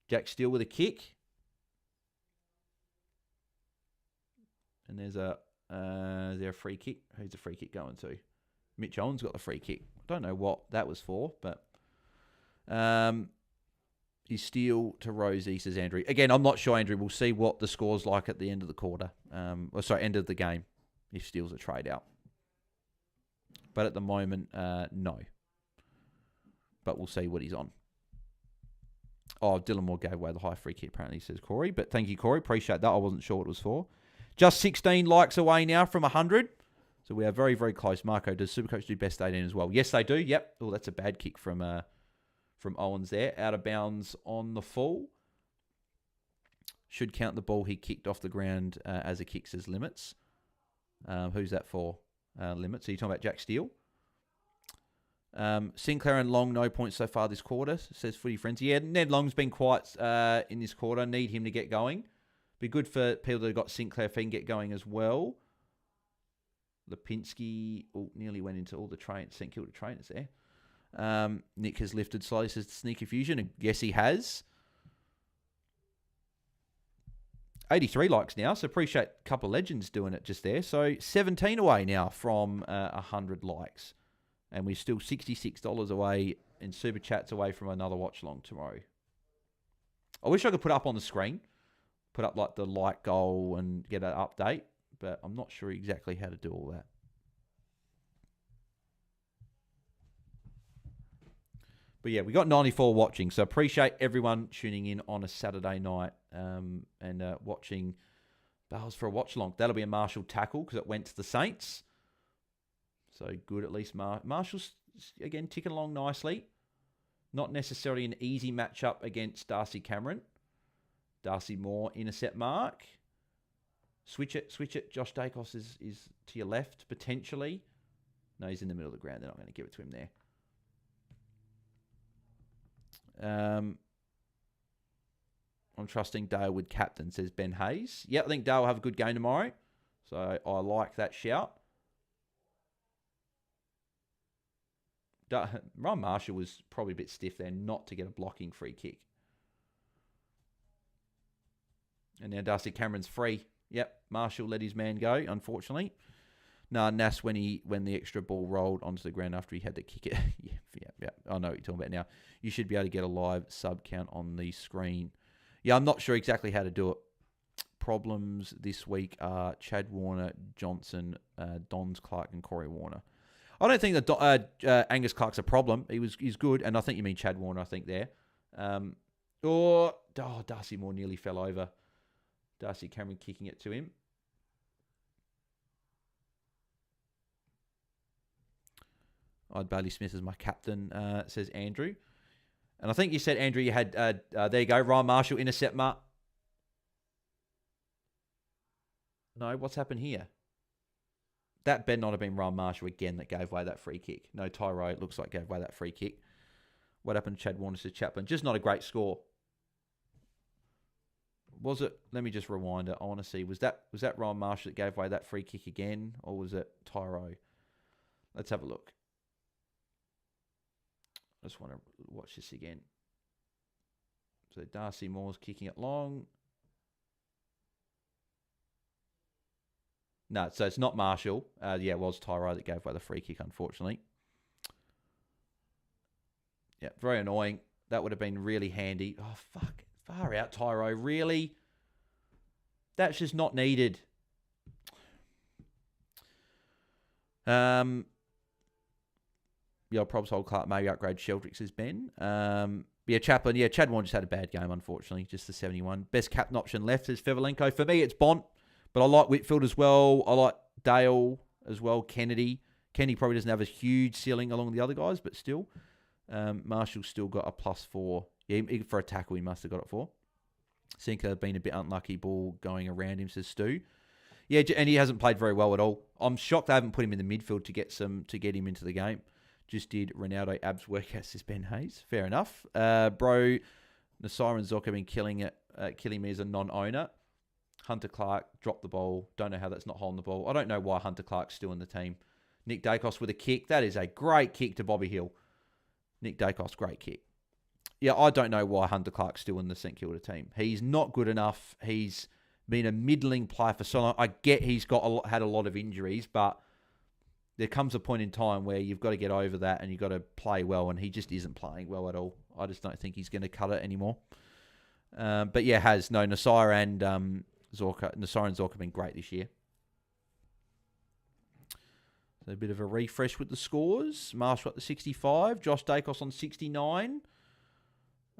Jack Steele with a kick. And there's is there a free kick? Who's the free kick going to? Mitch Owen's got the free kick. I don't know what that was for, but is Steele to Rosie, says Andrew. Again, I'm not sure, Andrew. We'll see what the score's like at the end of the quarter. End of the game, if Steele's a trade out. But at the moment, no. But we'll see what he's on. Oh, Dylan Moore gave away the high free kick, apparently, says Corey. But thank you, Corey. Appreciate that. I wasn't sure what it was for. Just 16 likes away now from 100. So we are very, very close. Marco, does Supercoach do best 18 as well? Yes, they do. Yep. Oh, that's a bad kick from Owens there. Out of bounds on the full. Should count the ball he kicked off the ground as a kick, says Limits. Who's that for? Limits. Are you talking about Jack Steele? Sinclair and Long, no points so far this quarter, says Footy Frenzy. Yeah, Ned Long's been quiet in this quarter. Need him to get going. Be good for people that have got Sinclair if he can get going as well. Lipinski nearly went into all the St Kilda trainers there. Nick has lifted slightly, says Sneaky Fusion, and yes, he has. 83 likes now, so appreciate a couple of legends doing it just there. So 17 away now from 100 likes. And we're still $66 away in Super Chats away from another watch-along tomorrow. I wish I could put up on the screen, put up like the like goal and get an update, but I'm not sure exactly how to do all that. But yeah, we got 94 watching, so appreciate everyone tuning in on a Saturday night and watching Bales for a watch-along. That'll be a Marshall tackle because it went to the Saints. So good, at least Marshall's, again, ticking along nicely. Not necessarily an easy matchup against Darcy Cameron. Darcy Moore, intercept mark. Switch it. Josh Dacos is to your left, potentially. No, he's in the middle of the ground. They're not going to give it to him there. I'm trusting Dale with captain, says Ben Hayes. Yeah, I think Dale will have a good game tomorrow. So I like that shout. Ron Marshall was probably a bit stiff there not to get a blocking free kick. And now Darcy Cameron's free. Yep, Marshall let his man go, unfortunately. No, Nass when the extra ball rolled onto the ground after he had to kick it. yeah. I know what you're talking about now. You should be able to get a live sub count on the screen. Yeah, I'm not sure exactly how to do it. Problems this week are Chad Warner, Johnson, Dons Clark, and Corey Warner. I don't think that Angus Clark's a problem. He's good, and I think you mean Chad Warner, I think, there. Darcy Moore nearly fell over. Darcy Cameron kicking it to him. I'd Bailey Smith as my captain, says Andrew. And I think you said, Andrew, you had, there you go, Ryan Marshall, intercept mark. No, what's happened here? That better not have been Ryan Marshall again that gave away that free kick. No, Tyro, it looks like, gave away that free kick. What happened to Chad Warner to Chaplin? Just not a great score. Was it? Let me just rewind it. I want to see. Was that Ryan Marshall that gave away that free kick again? Or was it Tyro? Let's have a look. I just want to watch this again. So Darcy Moore's kicking it long. No, so it's not Marshall. Yeah, it was Tyro that gave away the free kick, unfortunately. Yeah, very annoying. That would have been really handy. Oh, fuck. Far out, Tyro. Really? That's just not needed. Yeah, probs hold Clark, maybe upgrade Sheldrick, says Ben. Yeah, Chaplin. Yeah, Chad Warner just had a bad game, unfortunately. Just the 71. Best captain option left is Fevelenko. For me, it's Bont. But I like Whitfield as well. I like Dale as well. Kennedy. Kennedy probably doesn't have a huge ceiling along the other guys, but still. Marshall's still got a +4. Yeah, for a tackle, he must have got it for. Sinclair been a bit unlucky ball going around him, says Stu. Yeah, and he hasn't played very well at all. I'm shocked they haven't put him in the midfield to get him into the game. Just did Ronaldo abs workout, says Ben Hayes. Fair enough. Bro, the siren Zoc have been killing me as a non-owner. Hunter Clark dropped the ball. Don't know how that's not holding the ball. I don't know why Hunter Clark's still in the team. Nick Dacos with a kick. That is a great kick to Bobby Hill. Nick Dacos, great kick. Yeah, I don't know why Hunter Clark's still in the St Kilda team. He's not good enough. He's been a middling player for so long. I get he's had a lot of injuries, but there comes a point in time where you've got to get over that and you've got to play well, and he just isn't playing well at all. I just don't think he's going to cut it anymore. But yeah, Nasir and Zorka. Nasir and Zorka have been great this year. So a bit of a refresh with the scores. Marshall at the 65. Josh Dacos on 69.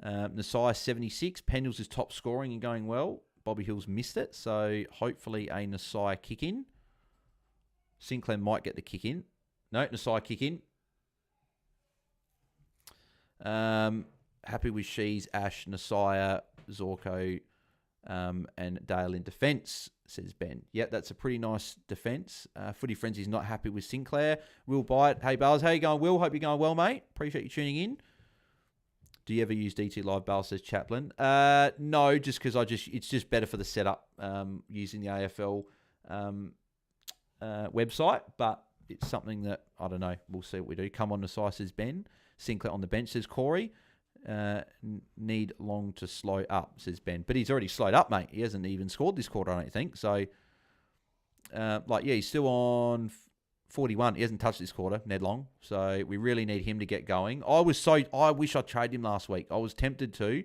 Nasir 76. Pendles is top scoring and going well. Bobby Hill's missed it, so hopefully a Nasir kick in. Sinclair might get the kick in. No, Nasir kick in. Happy with Shees, Ash, Nasir, Zorko, and Dale in defence. says Ben. Yeah, that's a pretty nice defence. Footy Frenzy's not happy with Sinclair. Will buy it. Hey, Bales, how you going, Will? Hope you're going well, mate. Appreciate you tuning in. Do you ever use DT Live, Bales, says Chaplin? No, just because it's just better for the setup using the AFL website, but it's something that, I don't know, we'll see what we do. Come on the side, says Ben. Sinclair on the bench, says Corey. Need Long to slow up, says Ben. But he's already slowed up, mate. He hasn't even scored this quarter, I don't think. So, he's still on 41. He hasn't touched this quarter, Ned Long. So, we really need him to get going. I wish I'd traded him last week. I was tempted to,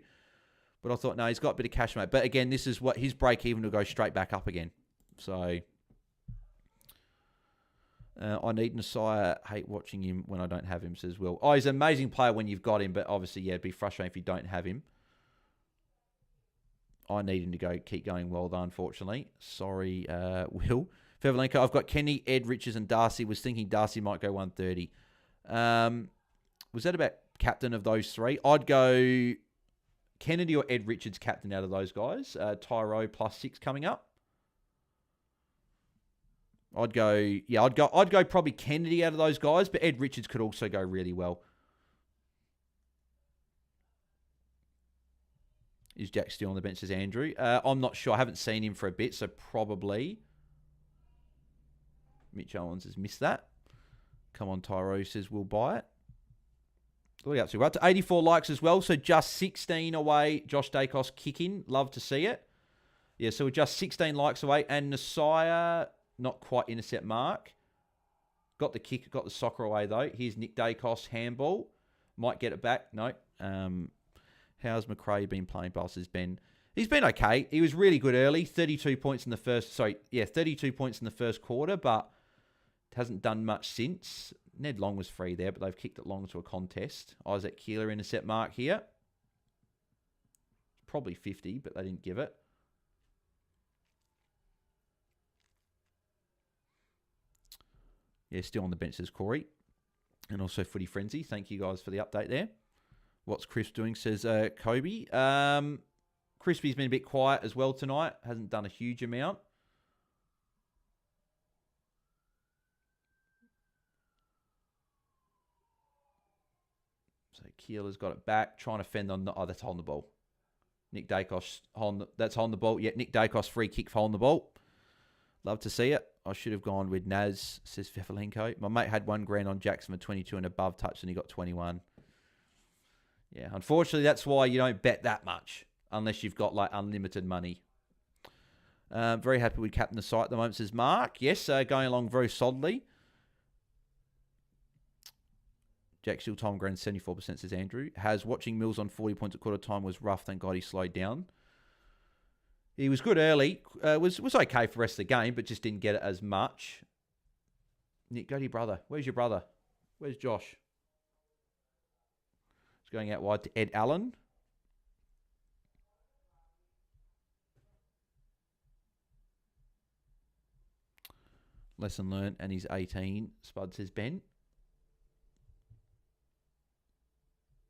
but I thought, no, he's got a bit of cash, mate. But again, this is what his break even will go straight back up again. So, I need Nasiah. Hate watching him when I don't have him, says Will. Oh, he's an amazing player when you've got him, but obviously, yeah, it'd be frustrating if you don't have him. I need him to keep going well, though, unfortunately. Sorry, Will. Fevelenko, I've got Kenny, Ed, Richards, and Darcy. Was thinking Darcy might go 130. Was that about captain of those three? I'd go Kennedy or Ed Richards captain out of those guys. Tyro +6 coming up. I'd go probably Kennedy out of those guys, but Ed Richards could also go really well. Is Jack still on the bench, says Andrew? I'm not sure. I haven't seen him for a bit, so probably. Mitch Owens has missed that. Come on, Tyro says we'll buy it. What are we up to? We're up to 84 likes as well, so just 16 away. Josh Dacos kicking. Love to see it. Yeah, so we're just 16 likes away. And Nasiah, not quite intercept mark. Got the kick, got the soccer away, though. Here's Nick Dacos, handball. Might get it back. No. How's McRae been playing? Says Ben. He's been okay. He was really good early. 32 points in the first... 32 points in the first quarter, but hasn't done much since. Ned Long was free there, but they've kicked it long to a contest. Isaac Keeler intercept mark here. Probably 50, but they didn't give it. Yeah, still on the bench, says Corey. And also Footy Frenzy. Thank you guys for the update there. What's Chris doing, says Kobe. Crispy's been a bit quiet as well tonight. Hasn't done a huge amount. So Keeler's got it back. Trying to fend on... that's holding the ball. Nick Dacos, that's holding the ball. Yeah, Nick Dacos, free kick for holding the ball. Love to see it. I should have gone with Naz, says Fefalenko. My mate had $1,000 on Jackson for 22 and above touch, and he got 21. Yeah, unfortunately, that's why you don't bet that much unless you've got like unlimited money. Very happy with captain the site at the moment, says Mark. Yes, going along very solidly. Jack still time ground 74%, says Andrew. Has watching Mills on 40 points at quarter time was rough. Thank God he slowed down. He was good early. Was okay for the rest of the game, but just didn't get it as much. Nick, go to your brother. Where's your brother? Where's Josh? It's going out wide to Ed Allen. Lesson learned, and he's 18. Spud says Ben.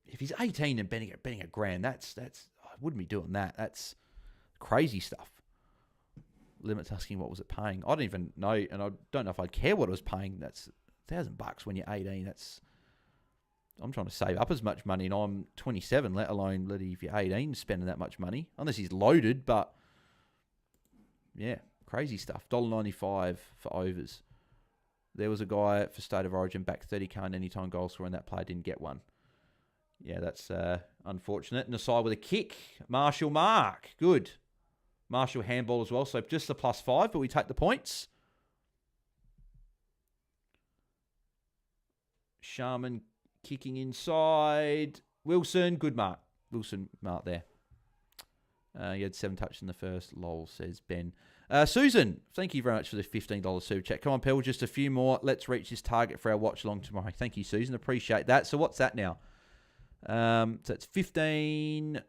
If he's 18 and betting $1,000, that's I wouldn't be doing that. That's crazy stuff. Limit's asking what was it paying. I don't even know, and I don't know if I'd care what it was paying. That's $1,000 when you're 18. I'm trying to save up as much money, and I'm 27, let alone if you're 18 spending that much money. Unless he's loaded, but yeah, crazy stuff. $1.95 for overs. There was a guy for State of Origin back 30k on anytime goal scorer, and that player didn't get one. Yeah, that's unfortunate. Nasai with a kick. Marshall mark. Good. Marshall handball as well. So just the +5, but we take the points. Sharman kicking inside. Wilson, good mark. Wilson mark there. He had 7 touches in the first. Lol, says Ben. Susan, thank you very much for the $15 super chat. Come on, Pell, just a few more. Let's reach this target for our watch along tomorrow. Thank you, Susan. Appreciate that. So what's that now? So it's 15,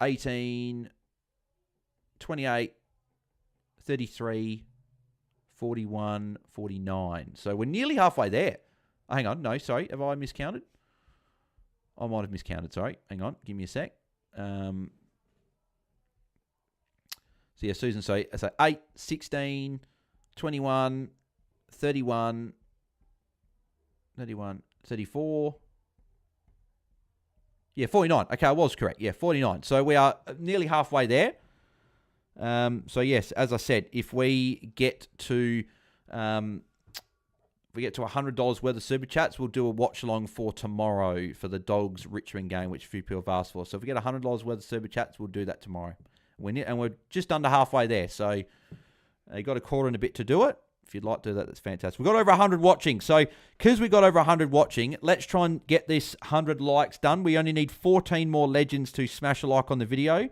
18, 28, 33, 41, 49. So we're nearly halfway there. Oh, hang on. No, sorry. Have I miscounted? I might have miscounted. Sorry. Hang on. Give me a sec. So, yeah, Susan, so 8, 16, 21, 31, 31, 34. Yeah, 49. Okay, I was correct. Yeah, 49. So we are nearly halfway there. So yes, as I said, if we get to $100 worth of super chats, we'll do a watch along for tomorrow for the Dogs Richmond game, which a few people have asked for. So if we get $100 worth of super chats, we'll do that tomorrow. We're just under halfway there. So you got a quarter and a bit to do it. If you'd like to do that, that's fantastic. We've got over 100 watching. So because we got over 100 watching, let's try and get this 100 likes done. We only need 14 more legends to smash a like on the video.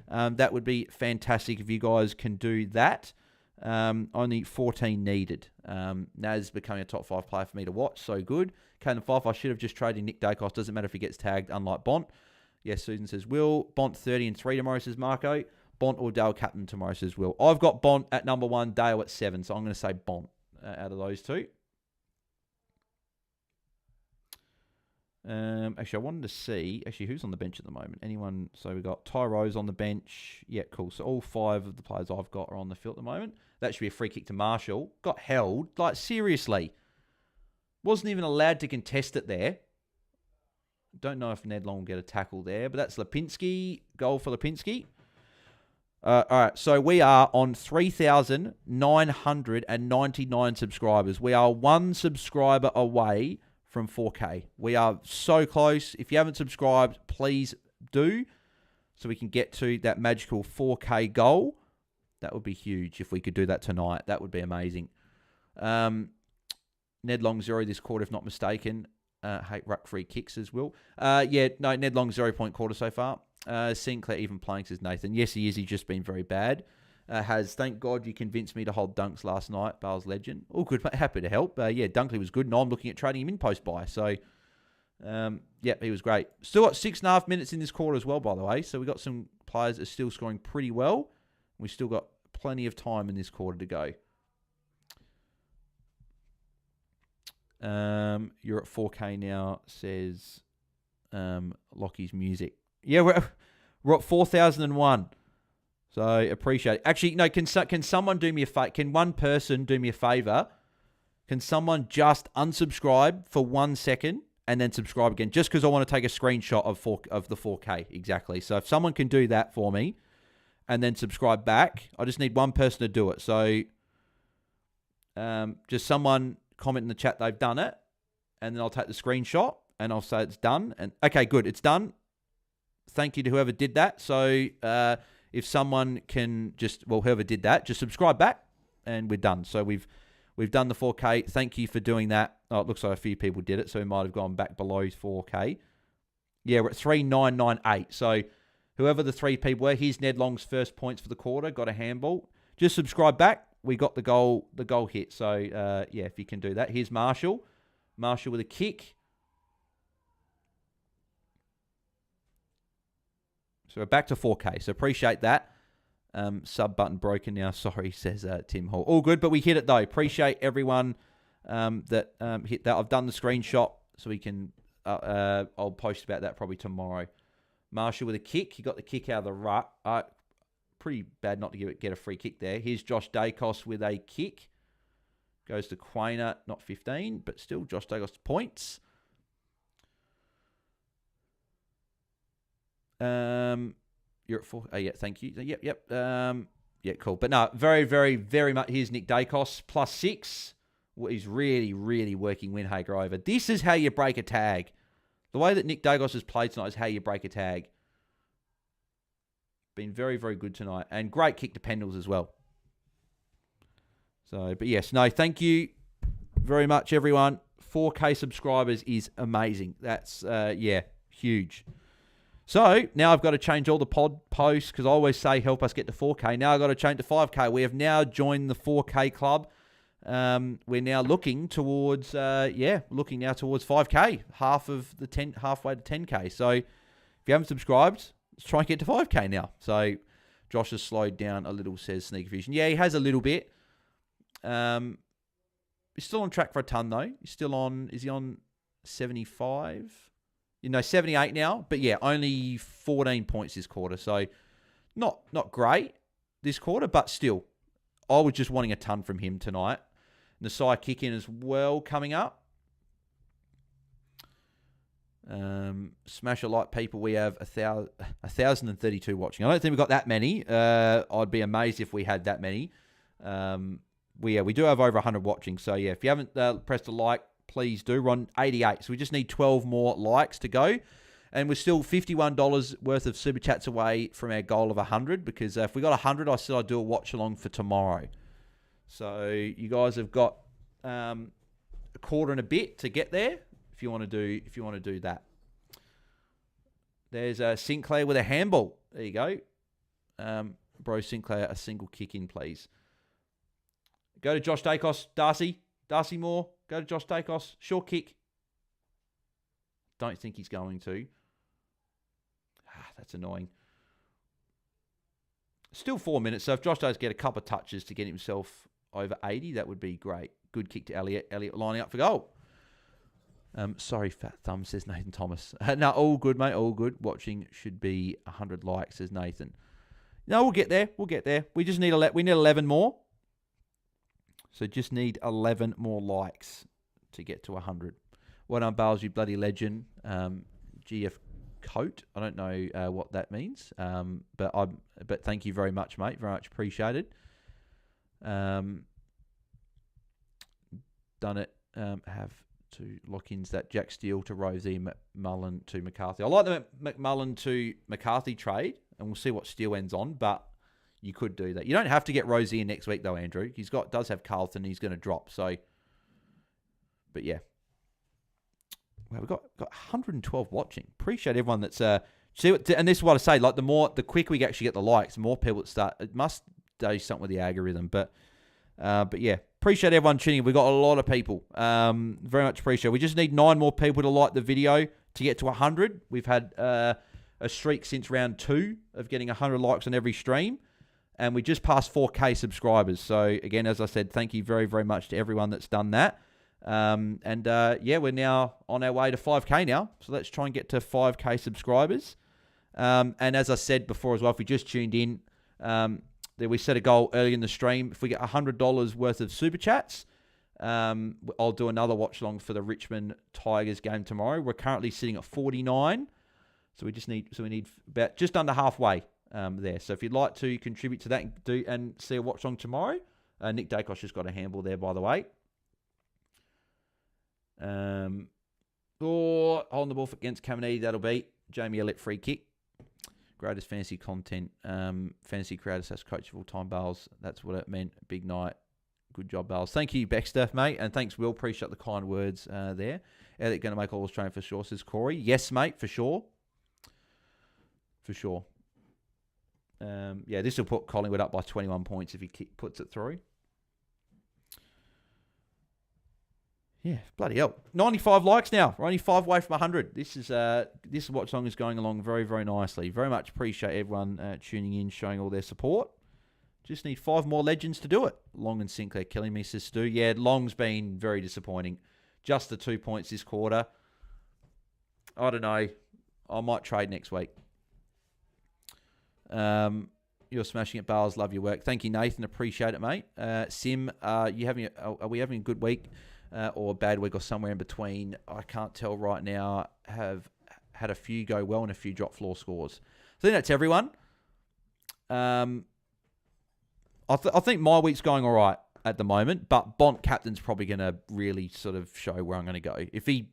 That would be fantastic if you guys can do that. Only 14 needed. Naz becoming a top 5 player for me to watch. So good. Caden Fife, I should have just traded Nick Dacos. Doesn't matter if he gets tagged, unlike Bont. Yes, Susan says Will. Bont 30 and 3 tomorrow, says Marco. Bont or Dale captain tomorrow, says Will. I've got Bont at number 1, Dale at 7. So I'm going to say Bont out of those two. Actually, I wanted to see, who's on the bench at the moment? Anyone? So we've got Tyro's on the bench. Yeah, cool. So all 5 of the players I've got are on the field at the moment. That should be a free kick to Marshall. Got held. Like, seriously. Wasn't even allowed to contest it there. Don't know if Ned Long will get a tackle there, but that's Lipinski. Goal for Lipinski. All right, so we are on 3,999 subscribers. We are 1 subscriber away from 4K. We are so close. If you haven't subscribed, please do, so we can get to that magical 4K goal. That would be huge if we could do that tonight. That would be amazing. Ned Long 0 this quarter, if not mistaken. Hate ruck free kicks as well. Ned Long 0 point quarter so far. Sinclair even playing, says Nathan. Yes, he is. He's just been very bad. Thank God you convinced me to hold Dunks last night. Bales legend. All good, mate. Happy to help. Dunkley was good. And I'm looking at trading him in post buy. So, he was great. Still got 6.5 minutes in this quarter as well, by the way. So we got some players that are still scoring pretty well. We still got plenty of time in this quarter to go. You're at 4K now, says Lockie's music. Yeah, we're at 4,001. So appreciate it. Actually, no, can someone do me a favor? Can one person do me a favor? Can someone just unsubscribe for 1 second and then subscribe again? Just because I want to take a screenshot of the 4K. Exactly. So if someone can do that for me and then subscribe back, I just need one person to do it. So just someone comment in the chat they've done it, and then I'll take the screenshot and I'll say it's done. And okay, good, it's done. Thank you to whoever did that. So if someone can whoever did that, just subscribe back and we're done. So we've done the 4K. Thank you for doing that. Oh, it looks like a few people did it, so we might have gone back below 4K. Yeah, we're at 3,998. So whoever the 3 people were, here's Ned Long's first points for the quarter. Got a handball. Just subscribe back. We got the goal hit. So, if you can do that. Here's Marshall. Marshall with a kick. So we're back to 4K. So appreciate that. Sub button broken now. Sorry, says Tim Hall. All good, but we hit it though. Appreciate everyone that hit that. I've done the screenshot so we can... I'll post about that probably tomorrow. Marshall with a kick. He got the kick out of the ruck. Pretty bad not to get a free kick there. Here's Josh Dacos with a kick. Goes to Quainer, not 15, but still Josh Dacos points. You're at 4. Yeah, thank you. Yep. Cool. But no, very, very, very much. Here's Nick Dacos, +6. He's really, really working Windhager over. This is how you break a tag. The way that Nick Dacos has played tonight is how you break a tag. Been very, very good tonight. And great kick to Pendles as well. So, but yes, no, thank you very much, everyone. 4K subscribers is amazing. That's, huge. So, now I've got to change all the pod posts because I always say help us get to 4K. Now I've got to change to 5K. We have now joined the 4K club. We're now looking towards, looking now towards 5K, halfway to 10K. So, if you haven't subscribed, let's try and get to 5K now. So, Josh has slowed down a little, says Sneaker Vision. Yeah, he has a little bit. He's still on track for a ton, though. Is he on 75? 78 now. But yeah, only 14 points this quarter. So, not great. this quarter, but still, I was just wanting a ton from him tonight. Nasai kick-in as well coming up. Smash a like, people. We have 1,032 watching. I don't think we've got that many. I'd be amazed if we had that many. We do have over 100 watching. So, yeah, if you haven't pressed a like, please do. We're on 88. So we just need 12 more likes to go. And we're still $51 worth of Super Chats away from our goal of 100. Because if we got 100, I said I'd do a watch-along for tomorrow. So you guys have got a quarter and a bit to get there. If you want to do that. There's Sinclair with a handball. There you go. Bro Sinclair, a single kick in, please. Go to Josh Dacos. Darcy Moore. Go to Josh Dacos. Short kick. Don't think he's going to. That's annoying. Still 4 minutes. So if Josh does get a couple of touches to get himself over 80, that would be great. Good kick to Elliott. Elliott lining up for goal. Sorry, fat thumb, says Nathan Thomas. No, all good, mate. All good. Watching should be 100 likes, says Nathan. No, we'll get there. We'll get there. We just need 11 more. So just need 11 more likes to get to 100. Well done, Bales, you bloody legend. GF Coat. I don't know what that means. But thank you very much, mate. Very much appreciated. Done it. Have to lock-ins that Jack Steele to Rosie, McMullen to McCarthy. I like the McMullen to McCarthy trade, and we'll see what Steele ends on, but you could do that. You don't have to get Rosie in next week, though, Andrew. Does have Carlton. He's going to drop, so... But, yeah. Well, we've got 112 watching. Appreciate everyone that's... and this is what I say, like, the quicker we actually get the likes, the more people that start... It must do something with the algorithm, but yeah. Appreciate everyone tuning in. We've got a lot of people. Very much appreciate it. We just need 9 more people to like the video to get to 100. We've had a streak since round 2 of getting 100 likes on every stream. And we just passed 4K subscribers. So, again, as I said, thank you very, very much to everyone that's done that. Yeah, we're now on our way to 5K now. So, let's try and get to 5K subscribers. And as I said before as well, if we just tuned in... we set a goal early in the stream. If we get $100 worth of Super Chats, I'll do another watch-along for the Richmond Tigers game tomorrow. We're currently sitting at 49. So we need about just under halfway there. So if you'd like to contribute to that and see a watch-along tomorrow, Nick Dacos just got a handball there, by the way. Or holding the ball against Caminiti, that'll be Jamie Elliott free kick. Greatest fantasy content, fantasy creator / coach of all time, Bales. That's what it meant. Big night. Good job, Bales. Thank you, Baxter, mate. And thanks, Will. Appreciate the kind words there. Elliot going to make all Australian for sure, says Corey. Yes, mate, for sure. For sure. Yeah, this will put Collingwood up by 21 points if he puts it through. Yeah, bloody hell. 95 likes now. We're only 5 away from 100. This watch-along is going along very, very nicely. Very much appreciate everyone tuning in, showing all their support. Just need 5 more legends to do it. Long and Sinclair killing me, says Stu. Yeah, Long's been very disappointing. Just the 2 points this quarter. I don't know. I might trade next week. You're smashing it, Bales. Love your work. Thank you, Nathan. Appreciate it, mate. Sim, are we having a good week? Or a bad week or somewhere in between. I can't tell right now. Have had a few go well and a few drop floor scores. I think that's everyone. I think my week's going all right at the moment, but Bont captain's probably going to really sort of show where I'm going to go. If he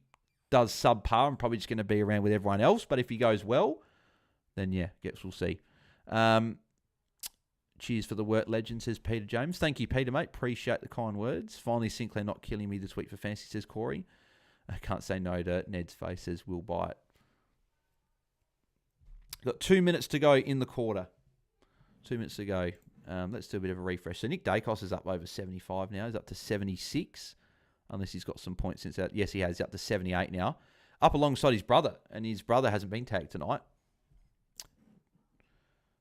does subpar, I'm probably just going to be around with everyone else, but if he goes well, then yeah, guess we'll see. Cheers for the work, legend, says Peter James. Thank you, Peter, mate. Appreciate the kind words. Finally, Sinclair not killing me this week for fantasy, says Corey. I can't say no to Ned's face, says we'll buy it. Got 2 minutes to go in the quarter. 2 minutes to go. Let's do a bit of a refresh. So Nick Dacos is up over 75 now. He's up to 76, unless he's got some points since that. Yes, he has. He's up to 78 now. Up alongside his brother, and his brother hasn't been tagged tonight.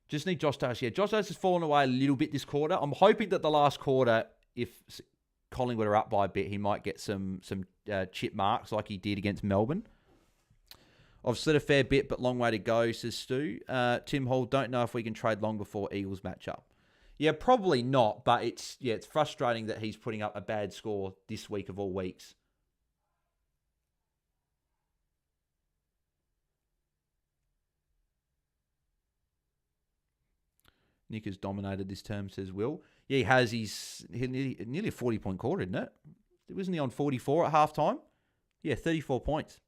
Just need Josh Dacos. Yeah, Josh Dacos has fallen away a little bit this quarter. I'm hoping that the last quarter, if Collingwood are up by a bit, he might get some chip marks like he did against Melbourne. I've slid a fair bit, but long way to go, says Stu. Tim Hall, don't know if we can trade Long before Eagles match up. Yeah, probably not, but it's frustrating that he's putting up a bad score this week of all weeks. Nick has dominated this term, says Will. Yeah, he has. He's nearly a 40-point quarter, isn't it? Wasn't he on 44 at halftime? Yeah, 34 points.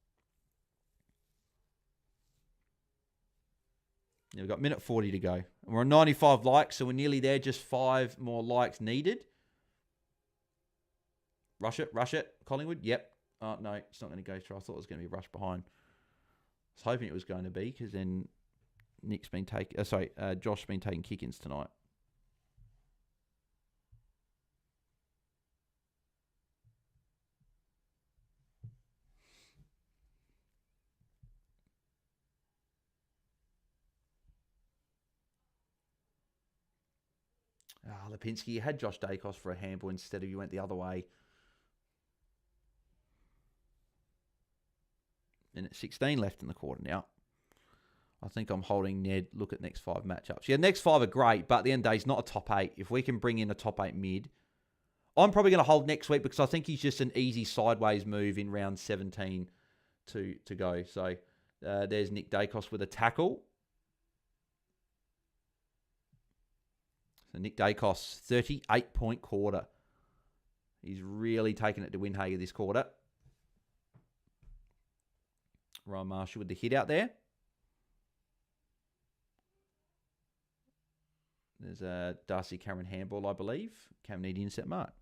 Yeah, we've got minute 40 to go. We're on 95 likes, so we're nearly there. Just 5 more likes needed. Rush it. Collingwood, yep. Oh, no, it's not going to go through. I thought it was going to be rushed behind. I was hoping it was going to be, because then Josh's been taking kick-ins tonight. Lipinski, you had Josh Dacos for a handball instead of you went the other way. Minute 16 left in the quarter now. I think I'm holding Ned. Look at next 5 matchups. Yeah, next 5 are great, but at the end of the day, he's not a top 8. If we can bring in a top 8 mid, I'm probably going to hold next week because I think he's just an easy sideways move in round 17 to go. So there's Nick Dacos with a tackle. So Nick Dacos, 38-point quarter. He's really taken it to Windhager this quarter. Ryan Marshall with the hit out there. There's a Darcy Cameron handball, I believe. Cam need intercept mark.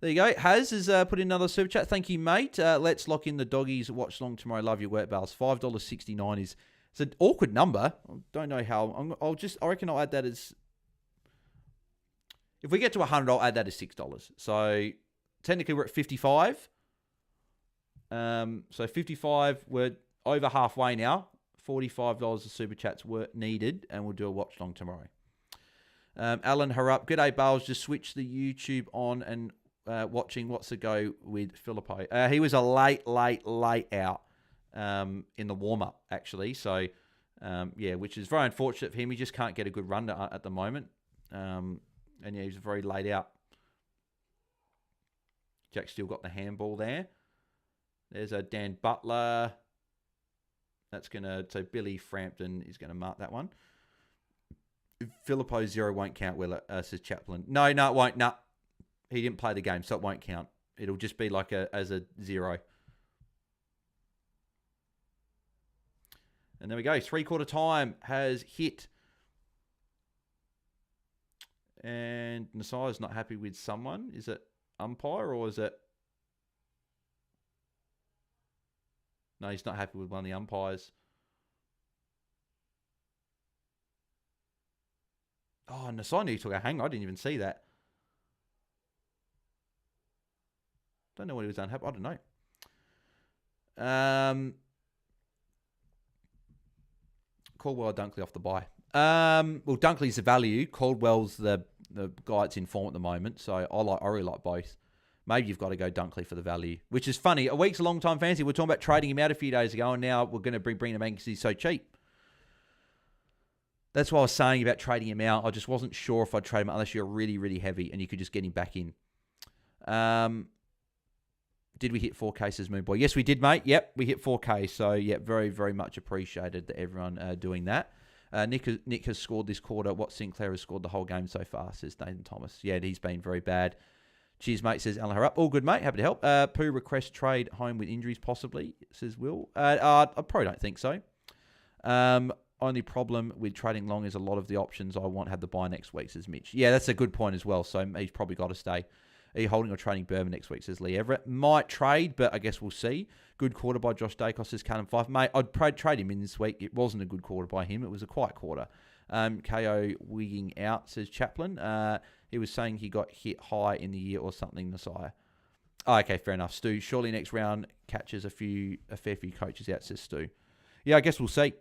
There you go. Haz has put in another super chat. Thank you, mate. Let's lock in the doggies. Watch long tomorrow. Love your work, Bales. $5.69 is it's an awkward number. I don't know how. I reckon I'll add that as. If we get to 100, I'll add that as $6. So technically we're at 55. So 55, we're over halfway now. $45 of super chats were needed, and we'll do a watch long tomorrow. Alan Harrup, g'day Bales. Just switch the YouTube on and watching What's the Go with Filippo. He was a late out in the warm up actually. So which is very unfortunate for him. He just can't get a good run at the moment. And yeah, he's very late out. Jack still got the handball there. There's a Dan Butler. So Billy Frampton is going to mark that one. Filippo 0 won't count, will it? Says Chaplin. No, it won't. No. He didn't play the game, so it won't count. It'll just be like as a 0. And there we go. 3/4 time has hit. And Nasai's not happy with someone. Is it umpire or is it... No, he's not happy with one of the umpires. Oh, Nasai knew he took a hang. I didn't even see that. Don't know what he was unhappy. I don't know. Caldwell or Dunkley off the bye. Well, Dunkley's the value. Caldwell's the guy that's in form at the moment. So I really like both. Maybe you've got to go Dunkley for the value, which is funny. A week's a long time fancy. We're talking about trading him out a few days ago, and now we're going to bring him in because he's so cheap. That's what I was saying about trading him out. I just wasn't sure if I'd trade him out unless you're really, really heavy and you could just get him back in. Did we hit 4K, says Moonboy? Yes, we did, mate. Yep, we hit 4K. So, yeah, very, very much appreciated that everyone doing that. Nick has scored this quarter. What Sinclair has scored the whole game so far, says Nathan Thomas. Yeah, he's been very bad. Cheers, mate, says Alan Harrup. All good, mate. Happy to help. Pooh request trade home with injuries, possibly, says Will. I probably don't think so. Only problem with trading long is a lot of the options I want have the buy next week, says Mitch. Yeah, that's a good point as well. So he's probably got to stay. Are you holding or trading Burma next week, says Lee Everett. Might trade, but I guess we'll see. Good quarter by Josh Dacos, says Cannon 5. Mate, I'd trade him in this week. It wasn't a good quarter by him. It was a quiet quarter. KO wigging out, says Chaplin. He was saying he got hit high in the year or something, Messiah. Oh, okay, fair enough. Stu, surely next round catches a fair few coaches out, says Stu. Yeah, I guess we'll see.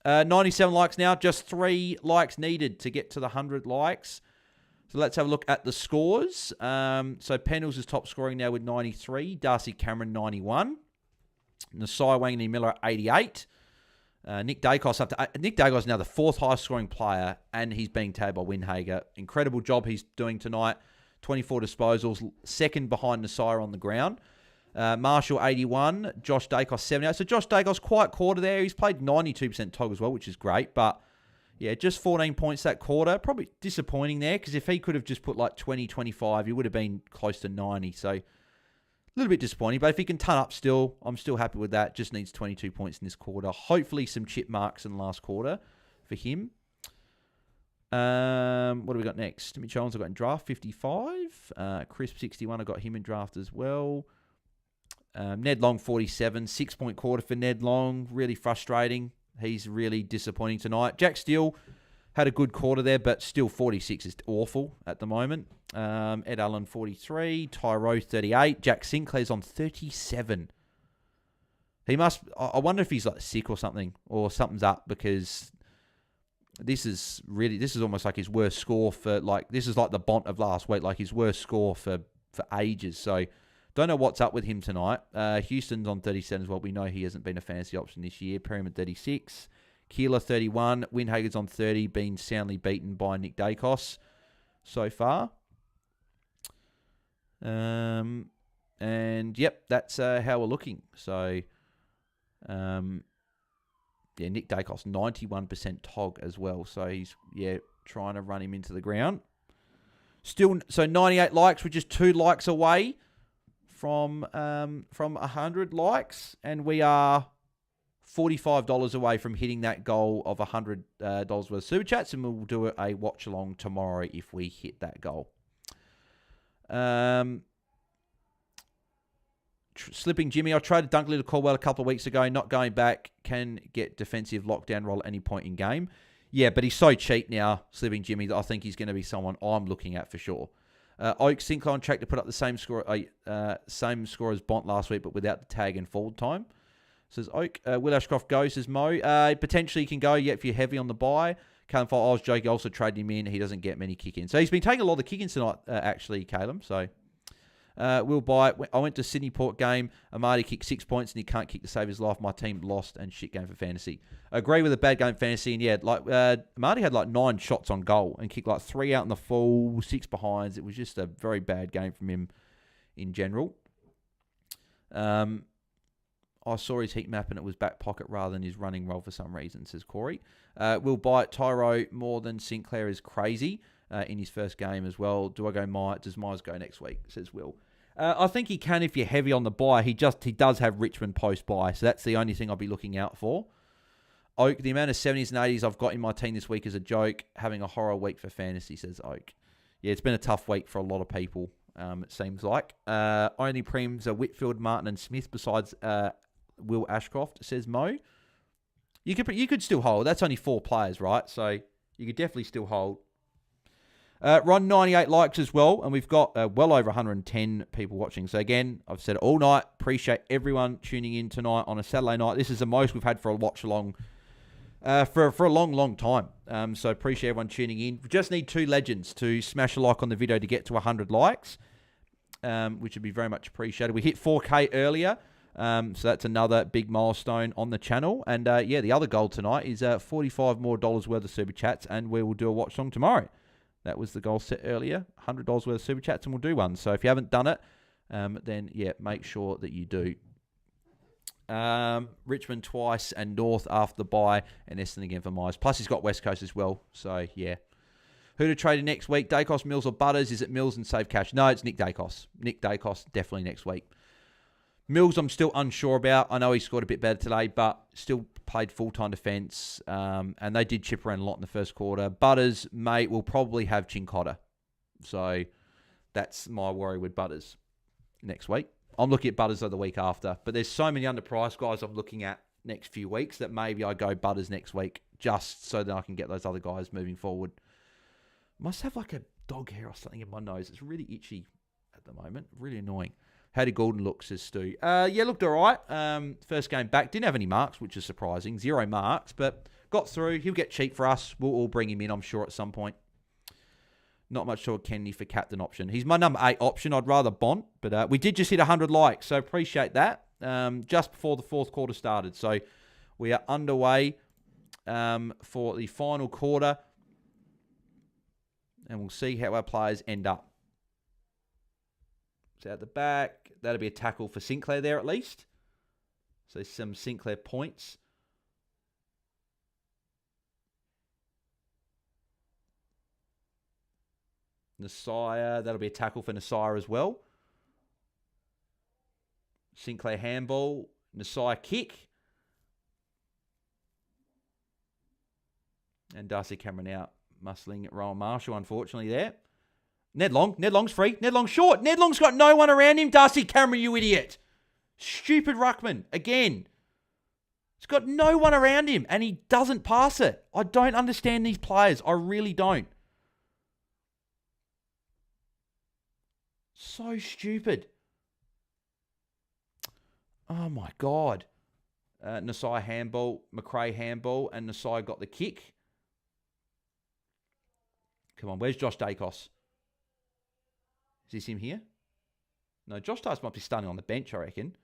97 likes now. Just 3 likes needed to get to the 100 likes. So let's have a look at the scores. So Pendles is top scoring now with 93. Darcy Cameron, 91. Nasai Wanganeen Miller, 88. Nick Dacos Nick Dacos is now the 4th highest scoring player, and he's being tagged by Windhager. Incredible job he's doing tonight. 24 disposals, second behind Nasir on the ground. Marshall 81, Josh Dacos 78. So Josh Dacos quite quarter there. He's played 92% TOG as well, which is great. But yeah, just 14 points that quarter. Probably disappointing there, because if he could have just put like 20, 25, he would have been close to 90. So a little bit disappointing. But if he can ton up still, I'm still happy with that. Just needs 22 points in this quarter. Hopefully some chip marks in the last quarter for him. What do we got next? Mitch Owens I've got in draft 55. Crisp 61, I got him in draft as well. Ned Long 47, 6-point quarter for Ned Long. Really frustrating. He's really disappointing tonight. Jack Steele had a good quarter there, but still 46 is awful at the moment. Ed Allen 43, Tyro 38, Jack Sinclair's on 37. He must. I wonder if he's like sick or something, or something's up, because this is almost like his worst score for, like, this is like the Bont of last week, like his worst score for ages. So don't know what's up with him tonight. Houston's on 37 as well. We know he hasn't been a fantasy option this year. Perryman 36. Keeler 31. Windhager's on 30, been soundly beaten by Nick Dacos so far. And yep, that's how we're looking. So, yeah, Nick Dacos 91% TOG as well. So he's, yeah, trying to run him into the ground. Still, so 98 likes. We're just 2 likes away from 100 likes, and we are $45 away from hitting that goal of $100 worth of super chats, and we'll do a watch along tomorrow if we hit that goal. Slipping Jimmy, I traded Dunkley to Caldwell a couple of weeks ago, not going back, can get defensive lockdown role at any point in game. Yeah, but he's so cheap now, Slipping Jimmy, that I think he's going to be someone I'm looking at for sure. Oak Sinclair on track to put up the same score as Bont last week, but without the tag and forward time. Says Oak. Will Ashcroft go, says Mo. Potentially he can go, yeah, if you're heavy on the buy. Calum File, I was joking, also traded him in. He doesn't get many kick-ins. So he's been taking a lot of the kick-ins tonight, actually, Calum. So we'll buy it. I went to Sydney Port game. Amadi kicked 6 points and he can't kick to save his life. My team lost, and shit game for fantasy. Agree with a bad game for fantasy. And yeah, like Amadi had like 9 shots on goal and kicked like 3 out in the full, 6 behinds. It was just a very bad game from him in general. I saw his heat map and it was back pocket rather than his running role for some reason, says Corey. We'll buy it. Tyro more than Sinclair is crazy in his first game as well. Do I go Myers? Does Myers go next week, says Will. I think he can if you're heavy on the buy. He does have Richmond post-buy, so that's the only thing I'll be looking out for. Oak, the amount of 70s and 80s I've got in my team this week is a joke. Having a horror week for fantasy, says Oak. Yeah, it's been a tough week for a lot of people, it seems like. Only prems are Whitfield, Martin and Smith besides Will Ashcroft, says Mo. You could still hold. That's only 4 players, right? So you could definitely still hold. Ron, 98 likes as well, and we've got well over 110 people watching. So again, I've said it all night. Appreciate everyone tuning in tonight on a Saturday night. This is the most we've had for a watch along for a long, long time. So appreciate everyone tuning in. We just need 2 legends to smash a like on the video to get to 100 likes, which would be very much appreciated. We hit 4K earlier. So that's another big milestone on the channel. And yeah, the other goal tonight is $45 more worth of super chats, and we will do a watch song tomorrow. That was the goal set earlier, $100 worth of super chats, and we'll do one. So if you haven't done it, then yeah, make sure that you do. Richmond twice and North after the bye, and Essendon again for Myers. Plus he's got West Coast as well. So yeah. Who to trade in next week? Dacos, Mills or Butters? Is it Mills and save cash? No, it's Nick Dacos. Nick Dacos, definitely next week. Mills, I'm still unsure about. I know he scored a bit better today, but still played full-time defence. And they did chip around a lot in the first quarter. Butters, mate, will probably have Chincotta. So that's my worry with Butters next week. I'm looking at Butters the week after. But there's so many underpriced guys I'm looking at next few weeks that maybe I go Butters next week just so that I can get those other guys moving forward. Must have like a dog hair or something in my nose. It's really itchy at the moment. Really annoying. How did Gordon look, says Stu? Yeah, looked all right. First game back. Didn't have any marks, which is surprising. 0 marks, but got through. He'll get cheap for us. We'll all bring him in, I'm sure, at some point. Not much to Kennedy for captain option. He's my number 8 option. I'd rather Bont, but we did just hit 100 likes, so appreciate that. Just before the fourth quarter started. So We are underway for the final quarter. And we'll see how our players end up. So out the back, that'll be a tackle for Sinclair there at least. So some Sinclair points. Nasiah, that'll be a tackle for Nasiah as well. Sinclair handball, Nasiah kick. And Darcy Cameron out, muscling Rowan Marshall, unfortunately, there. Ned Long's free. Ned Long short. Ned Long's got no one around him. Darcy Cameron, you idiot. Stupid ruckman, again. He's got no one around him, and he doesn't pass it. I don't understand these players. I really don't. So stupid. Oh, my God. Nasiah handball, McRae handball, and Nasiah got the kick. Come on, where's Josh Dacos? Is this him here? No, Josh Dacos might be starting on the bench, I reckon.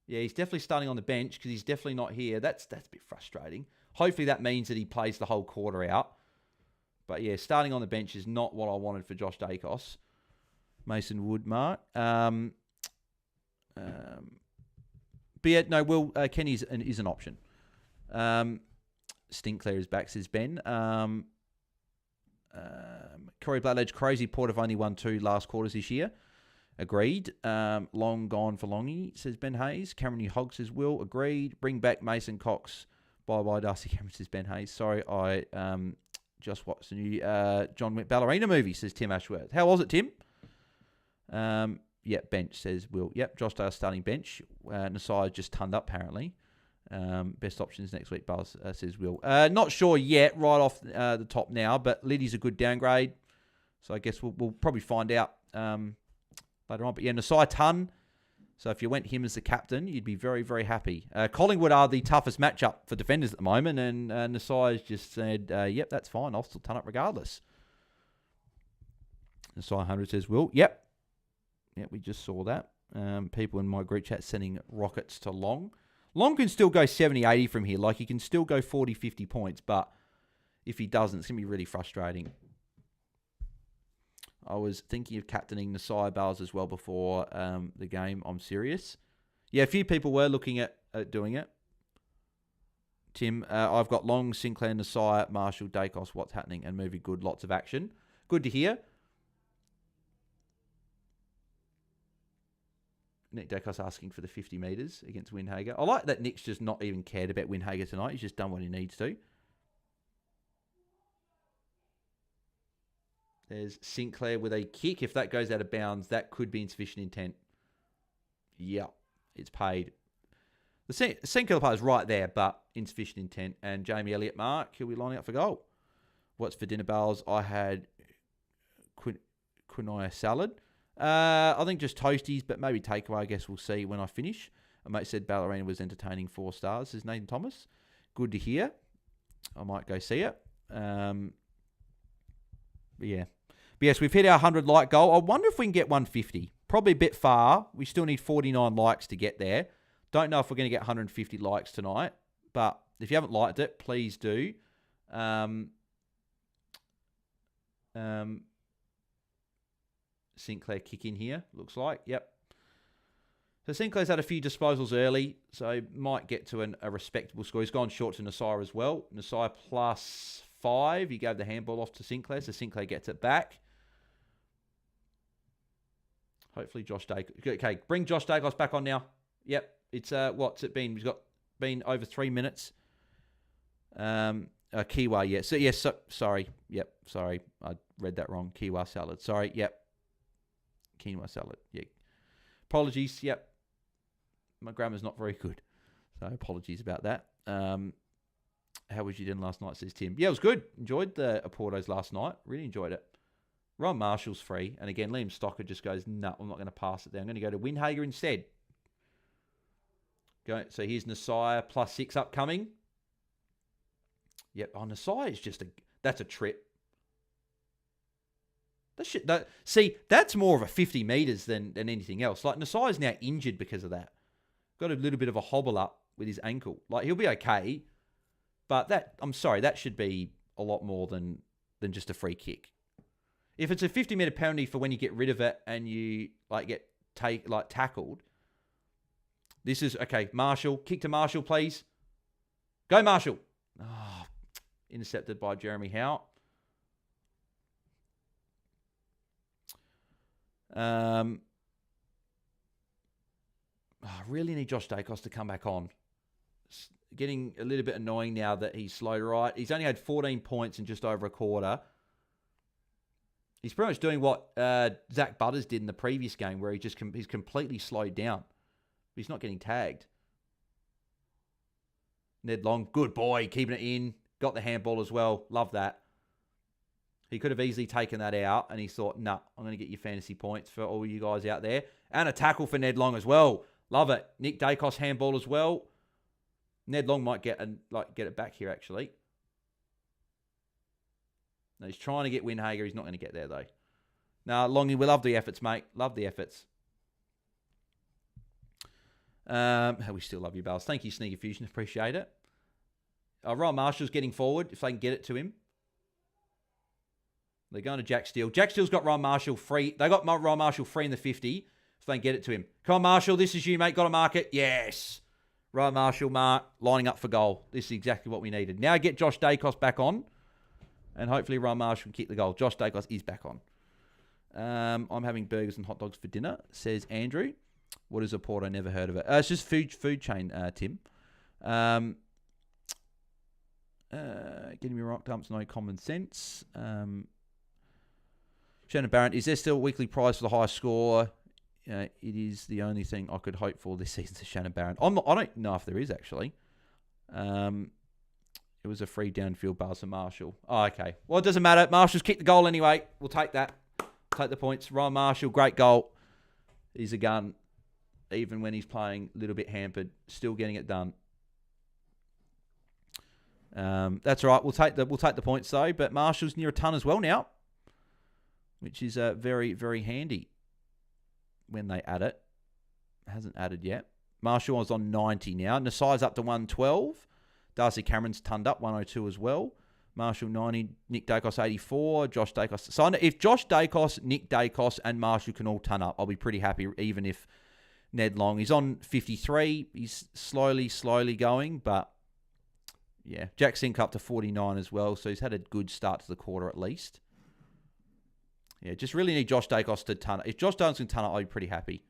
Yeah, he's definitely starting on the bench because he's definitely not here. That's a bit frustrating. Hopefully that means that he plays the whole quarter out. But yeah, starting on the bench is not what I wanted for Josh Dacos. Mason Woodmark. But yeah, no, Kenny is an option. Stinkler is back, says Ben. Corey Blackledge, crazy Port have only won 2 last quarters this year. Agreed. Long gone for Longy, says Ben Hayes. Cameron Hogg says Will. Agreed. Bring back Mason Cox. Bye-bye, Darcy Cameron, says Ben Hayes. Sorry, I just watched the new John Wick ballerina movie, says Tim Ashworth. How was it, Tim? Yep, bench, says Will. Yep, Josh Dale starting bench. Nasiah just turned up, apparently. Best options next week, Buzz, says Will. Not sure yet, right off the top now, but Liddy's a good downgrade. So I guess we'll probably find out later on. But yeah, Nasiah Tun. So if you went him as the captain, you'd be very, very happy. Collingwood are the toughest matchup for defenders at the moment, and Nasiah's just said, yep, that's fine. I'll still ton up regardless. Nasiah 100 says Will. Yep. Yep, we just saw that. People in my group chat sending rockets to Long. Long can still go 70, 80 from here. Like, he can still go 40, 50 points. But if he doesn't, it's going to be really frustrating. I was thinking of captaining Nasiah Bales as well before the game. I'm serious. Yeah, a few people were looking at doing it. Tim, I've got Long, Sinclair, Nasiah, Marshall, Dacos. What's happening? And movie good. Lots of action. Good to hear. Nick Dacos asking for the 50 metres against Windhager. I like that Nick's just not even cared about Windhager tonight. He's just done what he needs to. There's Sinclair with a kick. If that goes out of bounds, that could be insufficient intent. Yeah, it's paid. The St Kilda player is right there, but insufficient intent. And Jamie Elliott Mark, he'll be lining up for goal. What's for dinner, Bales? I had quinoa salad. I think just toasties, but maybe takeaway. I guess we'll see when I finish. A mate said Ballerina was entertaining 4 stars. Says Nathan Thomas. Good to hear. I might go see it. But yeah. But yes, we've hit our 100 like goal. I wonder if we can get 150. Probably a bit far. We still need 49 likes to get there. Don't know if we're going to get 150 likes tonight. But if you haven't liked it, please do. Sinclair kick in here, looks like. Yep. So Sinclair's had a few disposals early, so might get to a respectable score. He's gone short to Nasiah as well. Nasiah +5. He gave the handball off to Sinclair, so Sinclair gets it back. Hopefully Josh Dacos. Okay, bring Josh Dacos back on now. Yep. It's, what's it been? He's been over 3 minutes. Kiwi, yeah. So, yes, sorry. Yep, sorry. I read that wrong. Kiwi salad. Sorry, yep. Quinoa salad, yeah. Apologies, yep. My grammar's not very good, so apologies about that. How was your dinner last night, says Tim? Yeah, it was good. Enjoyed the Oportos last night. Really enjoyed it. Ron Marshall's free. And again, Liam Stocker just goes, no, I'm not going to pass it there. I'm going to go to Windhager instead. So here's Nasiah +6 upcoming. Yep, Nasiah is just that's a trip. See, that's more of a 50 metres than anything else. Like, Nasiah's now injured because of that. Got a little bit of a hobble up with his ankle. Like, he'll be okay, but that should be a lot more than just a free kick. If it's a 50-metre penalty for when you get rid of it and you get tackled, this is okay. Marshall, kick to Marshall, please. Go, Marshall. Oh, intercepted by Jeremy Howe. I really need Josh Dacos to come back on. It's getting a little bit annoying now that he's slow to right. He's only had 14 points in just over a quarter. He's pretty much doing what Zach Butters did in the previous game, where he's completely slowed down. He's not getting tagged. Ned Long, good boy, keeping it in. Got the handball as well. Love that. He could have easily taken that out, and he thought, nah, I'm going to get you fantasy points for all you guys out there. And a tackle for Ned Long as well. Love it. Nick Dacos handball as well. Ned Long might get it back here, actually. No, he's trying to get Windhager. He's not going to get there, though. Now, Longy, we love the efforts, mate. Love the efforts. We still love you, Bales. Thank you, Sneaky Fusion. Appreciate it. Ryan Marshall's getting forward, if they can get it to him. They're going to Jack Steele. Jack Steele's got Ryan Marshall free. They got Ryan Marshall free in the 50, if they can get it to him. Come on, Marshall. This is you, mate. Got to mark it. Yes. Ryan Marshall, mark. Lining up for goal. This is exactly what we needed. Now get Josh Dacos back on. And hopefully Ryan Marshall can kick the goal. Josh Dacos is back on. I'm having burgers and hot dogs for dinner, says Andrew. What is a Porto? Never heard of it. It's just food chain, Tim. Getting me rocked up, it's no common sense. Shannon Barrett, is there still a weekly prize for the high score? It is the only thing I could hope for this season, to Shannon Barrett. I don't know if there is, actually. It was a free downfield pass to Marshall. Oh, okay. Well, it doesn't matter. Marshall's kicked the goal anyway. We'll take that. Take the points. Ryan Marshall, great goal. He's a gun. Even when he's playing a little bit hampered, still getting it done. That's all right. We'll take the points, though. But Marshall's near a ton as well now, which is very, very handy when they add it. Hasn't added yet. Marshall was on 90 now. Nasai's up to 112. Darcy Cameron's tunned up, 102 as well. Marshall 90, Nick Dacos 84, Josh Dacos. So if Josh Dacos, Nick Dacos, and Marshall can all ton up, I'll be pretty happy, even if Ned Long is on 53. He's slowly going, but yeah. Jack Sink up to 49 as well, so he's had a good start to the quarter at least. Yeah, just really need Josh Dacos to ton up. If Josh Dacos can ton up, I'll be pretty happy.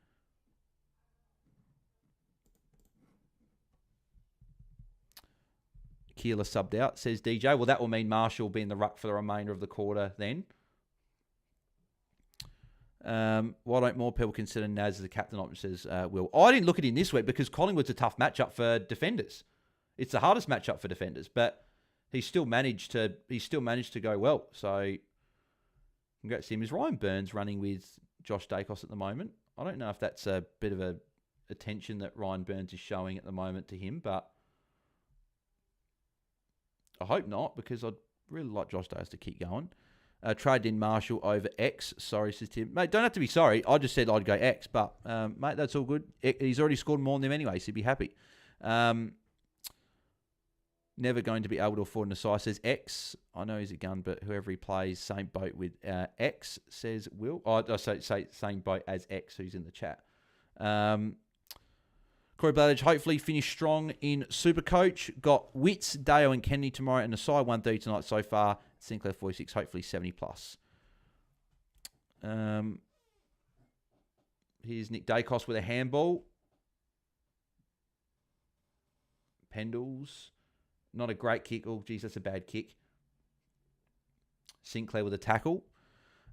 Keeler subbed out, says DJ. Well, that will mean Marshall will be in the ruck for the remainder of the quarter then. Why don't more people consider Naz as a captain option, says Will. I didn't look at him this week because Collingwood's a tough matchup for defenders. It's the hardest matchup for defenders, but he still managed to go well. So congrats to him. Is Ryan Burns running with Josh Dacos at the moment? I don't know if that's a bit of a attention that Ryan Burns is showing at the moment to him, but I hope not, because I'd really like Josh Dacos to keep going. Trade in Marshall over X. Sorry, says Tim. Mate, don't have to be sorry. I just said I'd go X, but mate, that's all good. He's already scored more than them anyway, so he'd be happy. Never going to be able to afford Nasai, says X. I know he's a gun, but whoever he plays, same boat with X, says Will. I say same boat as X, who's in the chat. Corey Bladage hopefully finished strong in Supercoach. Got Witts, Dale and Kennedy tomorrow, and Nasai 130 tonight so far. Sinclair 46, hopefully 70 plus. Here's Nick Dacos with a handball. Pendles. Not a great kick. Oh, geez, that's a bad kick. Sinclair with a tackle.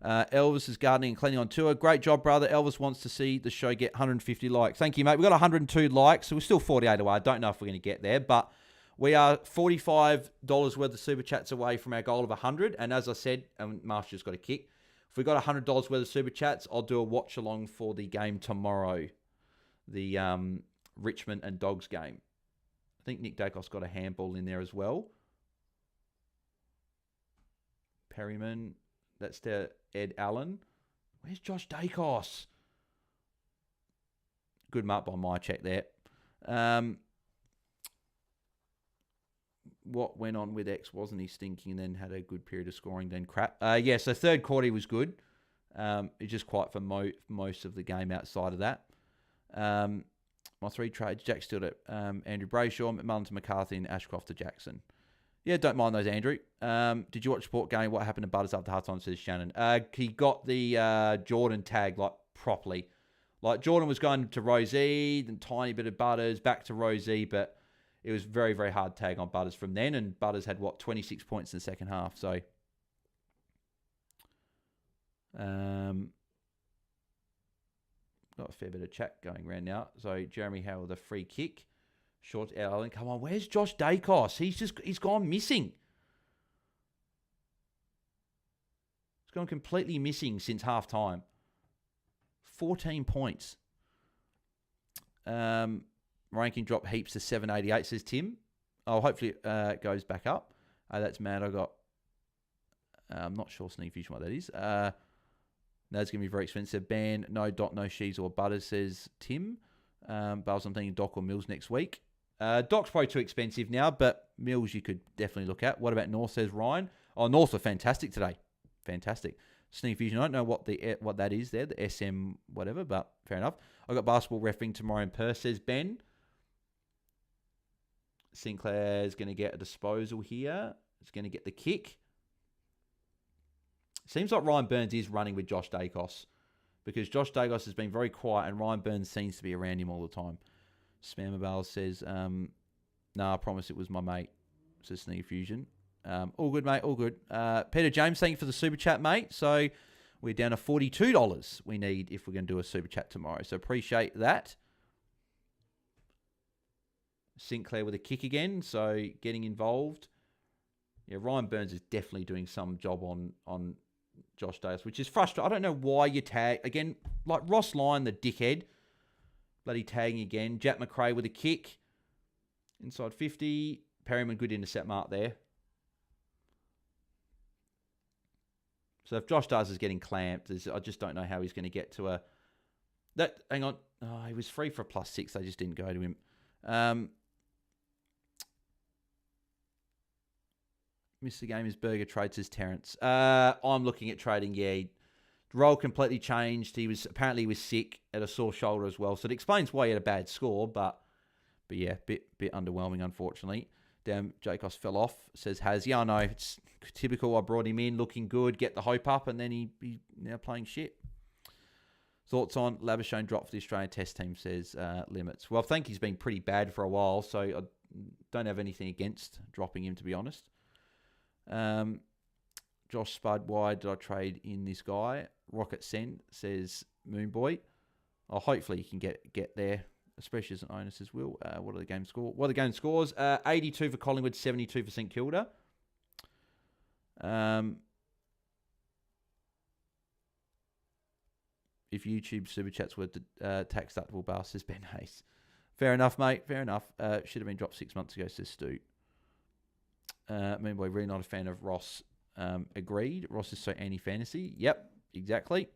Elvis is gardening and cleaning on tour. Great job, brother. Elvis wants to see the show get 150 likes. Thank you, mate. We've got 102 likes, so we're still 48 away. I don't know if we're going to get there, but we are $45 worth of Super Chats away from our goal of 100. And as I said, and Marshall's got a kick, if we got $100 worth of Super Chats, I'll do a watch-along for the game tomorrow, the Richmond and Dogs game. I think Nick Dacos got a handball in there as well. Perryman. That's to Ed Allen. Where's Josh Dacos? Good mark by my check there. What went on with X? Wasn't he stinking and then had a good period of scoring, then crap? Yeah, so third quarter he was good. It's just quiet for most of the game outside of that. My 3 trades, Jack Stewart, Andrew Brayshaw, McMullen to McCarthy, and Ashcroft to Jackson. Yeah, don't mind those, Andrew. Did you watch the sport game? What happened to Butters after halftime, says Shannon? He got the Jordan tag, like, properly. Like, Jordan was going to Rosie, then tiny bit of Butters, back to Rosie, but it was very, very hard tag on Butters from then, and Butters had, 26 points in the second half, so... Got a fair bit of chat going around now. So, Jeremy Howe with a free kick. Short Allen. Come on, where's Josh Dacos? He's gone missing. He's gone completely missing since half time. 14 points. Ranking drop heaps to 788, says Tim. Oh, hopefully it goes back up. That's mad. I'm not sure Sneak Fusion what that is. That's going to be very expensive. Ban, no Doc, no Shees or Butters, says Tim. Bales, I'm thinking Doc or Mills next week. Doc's probably too expensive now, but Mills you could definitely look at. What about North, says Ryan? Oh, North were fantastic today. Fantastic. Sneak Fusion, I don't know what that is there, the SM whatever, but fair enough. I've got basketball refereeing tomorrow in Perth, says Ben. Sinclair's going to get a disposal here. He's going to get the kick. Seems like Ryan Burns is running with Josh Dacos because Josh Dacos has been very quiet and Ryan Burns seems to be around him all the time. Spamabale says, I promise it was my mate, says Sneak Fusion. All good, mate, all good. Peter James, thank you for the super chat, mate. So we're down to $42 we need if we're going to do a super chat tomorrow. So appreciate that. Sinclair with a kick again, so getting involved. Yeah, Ryan Burns is definitely doing some job on Josh Dacos, which is frustrating. I don't know why you tag. Again, like Ross Lyon, the dickhead. Bloody tagging again. Jack McRae with a kick. Inside 50. Perryman, good intercept mark there. So if Josh Dacos is getting clamped, I just don't know how he's going to get to a... Hang on. Oh, he was free for a +6. They just didn't go to him. Mr. Gamer's Burger trades, says Terrence. I'm looking at trading, yeah. Role completely changed. He was sick, at a sore shoulder as well. So it explains why he had a bad score, but yeah, bit underwhelming, unfortunately. Damn, Jacobs fell off, says Haz. Yeah, I know. It's typical. I brought him in looking good, get the hope up, and then he now playing shit. Thoughts on Labuschagne drop for the Australian Test team, says Limits. Well, I think he's been pretty bad for a while, so I don't have anything against dropping him, to be honest. Josh Spud, why did I trade in this guy? Rocket Send, says Moonboy. Oh, hopefully you can get there, especially as an owner, says Will. What are the game score? What are the game scores? 82 for Collingwood, 72 for St Kilda. If YouTube super chats were tax deductible, bar, says Ben Hayes. Fair enough, mate. Fair enough. Should have been dropped 6 months ago, says Stu. Moonboy, really not a fan of Ross. Agreed. Ross is so anti-fantasy. Yep, exactly.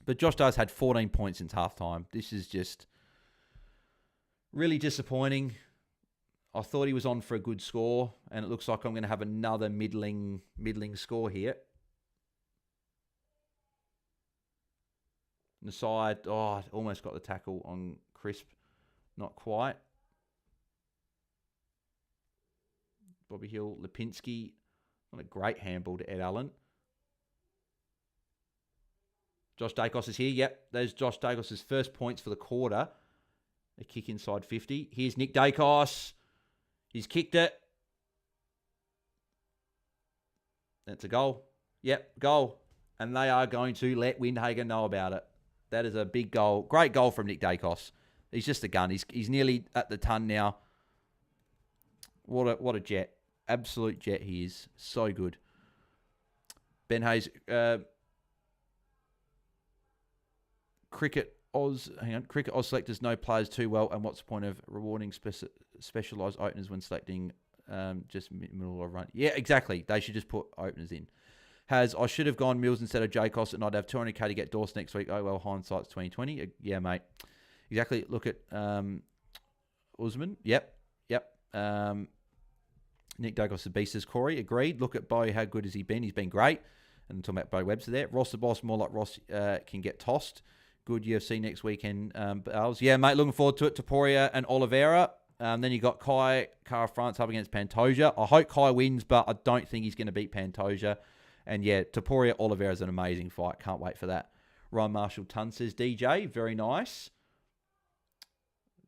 But Josh Dacos had 14 points since halftime. This is just really disappointing. I thought he was on for a good score, and it looks like I'm going to have another middling score here. On the side, almost got the tackle on Crisp. Not quite. Bobby Hill, Lipinski. Not a great handball to Ed Allen. Josh Dacos is here. Yep, there's Josh Dacos' first points for the quarter. A kick inside 50. Here's Nick Dacos. He's kicked it. That's a goal. Yep, goal. And they are going to let Windhagen know about it. That is a big goal. Great goal from Nick Dacos. He's just a gun. He's nearly at the ton now. What a jet. Absolute jet he is. So good. Ben Hayes. Cricket Oz selectors know players too well, and what's the point of rewarding specialised openers when selecting just middle of run? Yeah, exactly. They should just put openers in. I should have gone Mills instead of Jacos, and I'd have 200k to get Dorse next week. Oh well, hindsight's 2020. Yeah, mate. Exactly. Look at Usman. Yep. Nick Dacos the beast, says Corey. Agreed. Look at Bo. How good has he been? He's been great. And talking about Bo Webster there. Ross the boss, more like Ross can get tossed. Good UFC next weekend. Bales. Yeah, mate, looking forward to it. Taporia and Oliveira. Then you got Kai Kara France up against Pantoja. I hope Kai wins, but I don't think he's going to beat Pantoja. And yeah, Taporia Oliveira is an amazing fight. Can't wait for that. Ryan Marshall Tun says DJ. Very nice.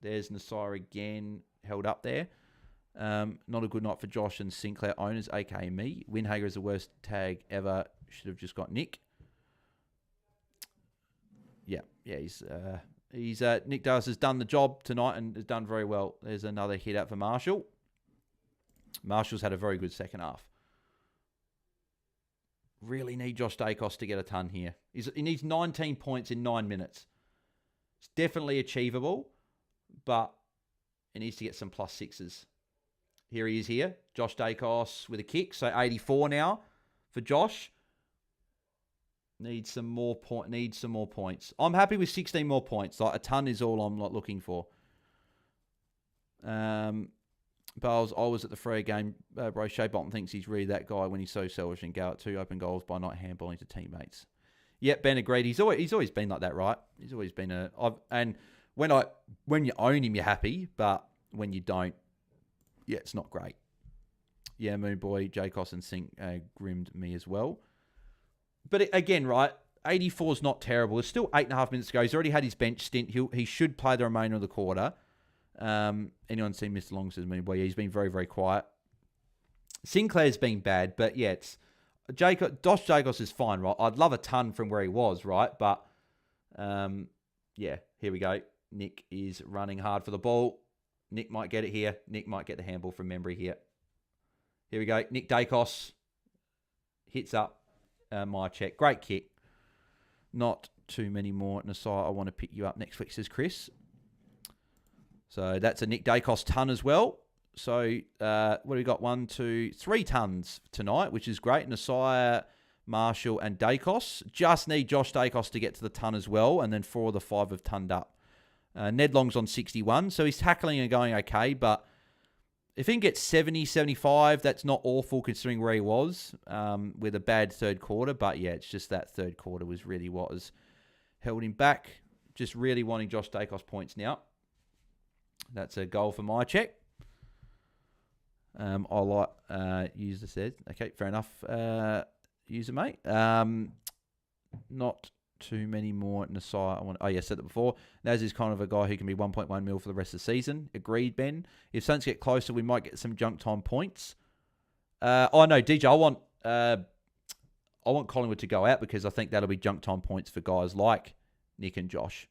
There's Nasir again, held up there. Not a good night for Josh and Sinclair owners, aka me. Winhager is the worst tag ever. Should have just got Nick. Yeah, he's Nick Dallas has done the job tonight and has done very well. There's another hit out for Marshall. Marshall's had a very good second half. Really need Josh Dacos to get a ton here. He needs 19 points in 9 minutes. It's definitely achievable, but he needs to get some plus sixes. Here he is here. Josh Dacos with a kick. So 84 now for Josh. Needs some more points. I'm happy with 16 more points. Like a ton is all I'm looking for. Bales, I was at the Freo game. Bro, Shea Bolton thinks he's really that guy when he's so selfish and go out 2 open goals by not handballing to teammates. Yep, Ben agreed. He's always been like that, right? He's always been and when you own him, you're happy, but when you don't, yeah, it's not great. Yeah, Moon Boy, Jacos and Sink grimmed me as well. But again, right, 84 is not terrible. There's still 8.5 minutes to go. He's already had his bench stint. He should play the remainder of the quarter. Anyone seen Mr. Long, says Moon Boy? Yeah, he's been very, very quiet. Sinclair's been bad, but yeah, it's Josh Jacos is fine, right? I'd love a ton from where he was, right? But yeah, here we go. Nick is running hard for the ball. Nick might get it here. Nick might get the handball from memory here. Here we go. Nick Dacos hits up my check. Great kick. Not too many more. Nasir, I want to pick you up next week, says Chris. So that's a Nick Dacos ton as well. So what do we got? 1, 2, 3 tons tonight, which is great. Nasir, Marshall, and Dacos. Just need Josh Dacos to get to the ton as well, and then 4 of the 5 have tonned up. Ned Long's on 61, so he's tackling and going okay, but if he can get 70, 75, that's not awful considering where he was with a bad third quarter. But yeah, it's just that third quarter was really what has held him back. Just really wanting Josh Dacos points now. That's a goal for my check. I like user said. Okay, fair enough. User mate. Not too many more. Nasir, I said that before. Naz is kind of a guy who can be 1.1 mil for the rest of the season. Agreed, Ben. If Saints get closer, we might get some junk time points. No, DJ, I want Collingwood to go out because I think that'll be junk time points for guys like Nick and Josh.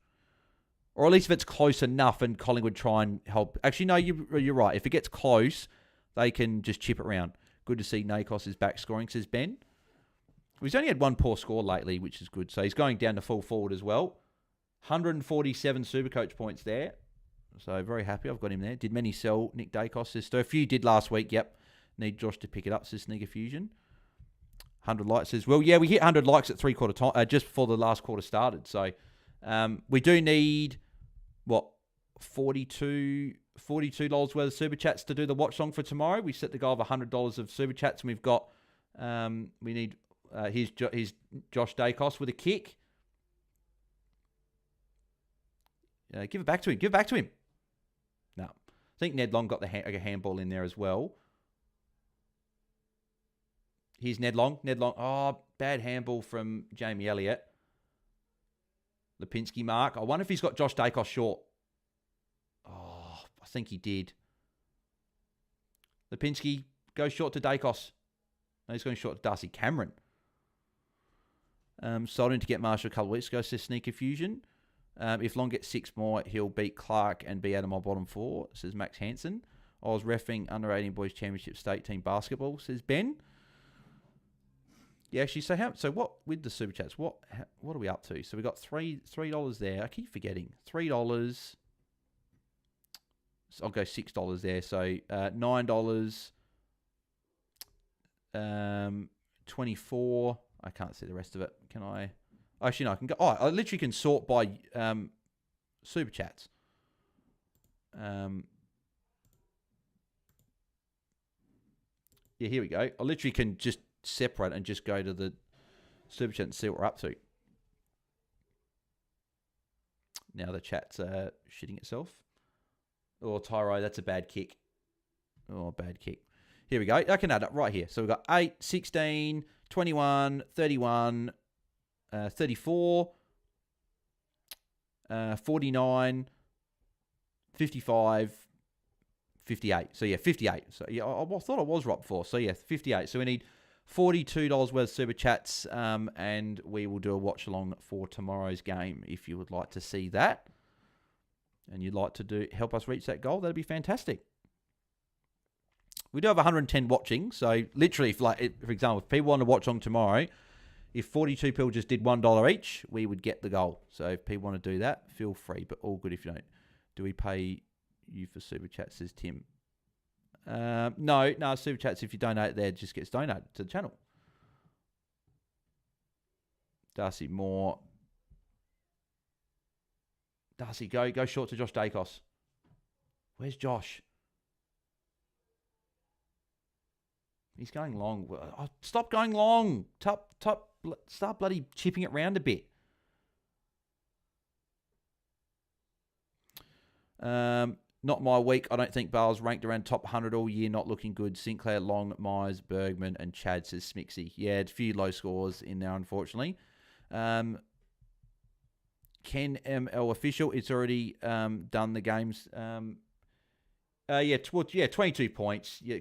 Or at least if it's close enough and Collingwood try and help. Actually, no, you're right. If it gets close, they can just chip it around. Good to see Nakos is back scoring, says Ben. He's only had one poor score lately, which is good. So he's going down to full forward as well. 147 Supercoach points there. So very happy I've got him there. Did many sell Nick Dacos? Says a few did last week. Yep. Need Josh to pick it up, says Sneaker Fusion. 100 likes says, well, yeah, we hit 100 likes at 3/4 time, just before the last quarter started. So we do need, $42 worth of Super Chats to do the watch song for tomorrow. We set the goal of $100 of Super Chats, and we've got, we need, here's Josh Dacos with a kick. Give it back to him. Give it back to him. No. I think Ned Long got the handball in there as well. Here's Ned Long. Ned Long. Oh, bad handball from Jamie Elliott. Lipinski mark. I wonder if he's got Josh Dacos short. Oh, I think he did. Lipinski goes short to Dacos. No, he's going short to Darcy Cameron. Sold him to get Marshall a couple of weeks ago, says Sneaker Fusion. If Long gets 6 more, he'll beat Clark and be out of my bottom 4, says Max Hansen. I was reffing under 18 boys championship state team basketball, says Ben. Yeah, actually, so what with the super chats? What are we up to? So we got $3 there. I keep forgetting $3. So I'll go $6 there. So $9. 24. I can't see the rest of it. Can I? Actually, no. I can go. Oh, I literally can sort by super chats. Yeah, here we go. I literally can just separate and just go to the Super Chat and see what we're up to. Now the chat's shitting itself. Oh, Tyro, that's a bad kick. Oh, bad kick. Here we go. I can add up right here. So we've got 8, 16, 21, 31, 34, 49, 55, 58. So, yeah, 58. So, yeah, I thought I was right before. So, yeah, 58. So, we need $42 worth of Super Chats, and we will do a watch-along for tomorrow's game if you would like to see that. And you'd like to help us reach that goal, that'd be fantastic. We do have 110 watching, so literally, for example, if people want to watch on tomorrow, if 42 people just did $1 each, we would get the goal. So if people want to do that, feel free, but all good if you don't. Do we pay you for Super Chats, says Tim? No, Super Chats, if you donate there, just gets donated to the channel. Darcy Moore. Darcy, go short to Josh Dacos. Where's Josh? He's going long. Oh, stop going long. Start bloody chipping it round a bit. Not my week. I don't think Bale's ranked around top 100 all year. Not looking good. Sinclair, Long, Myers, Bergman, and Chad, says Smixy. Yeah, a few low scores in there, unfortunately. Ken ML official. It's already done the games. 22 points. Yeah,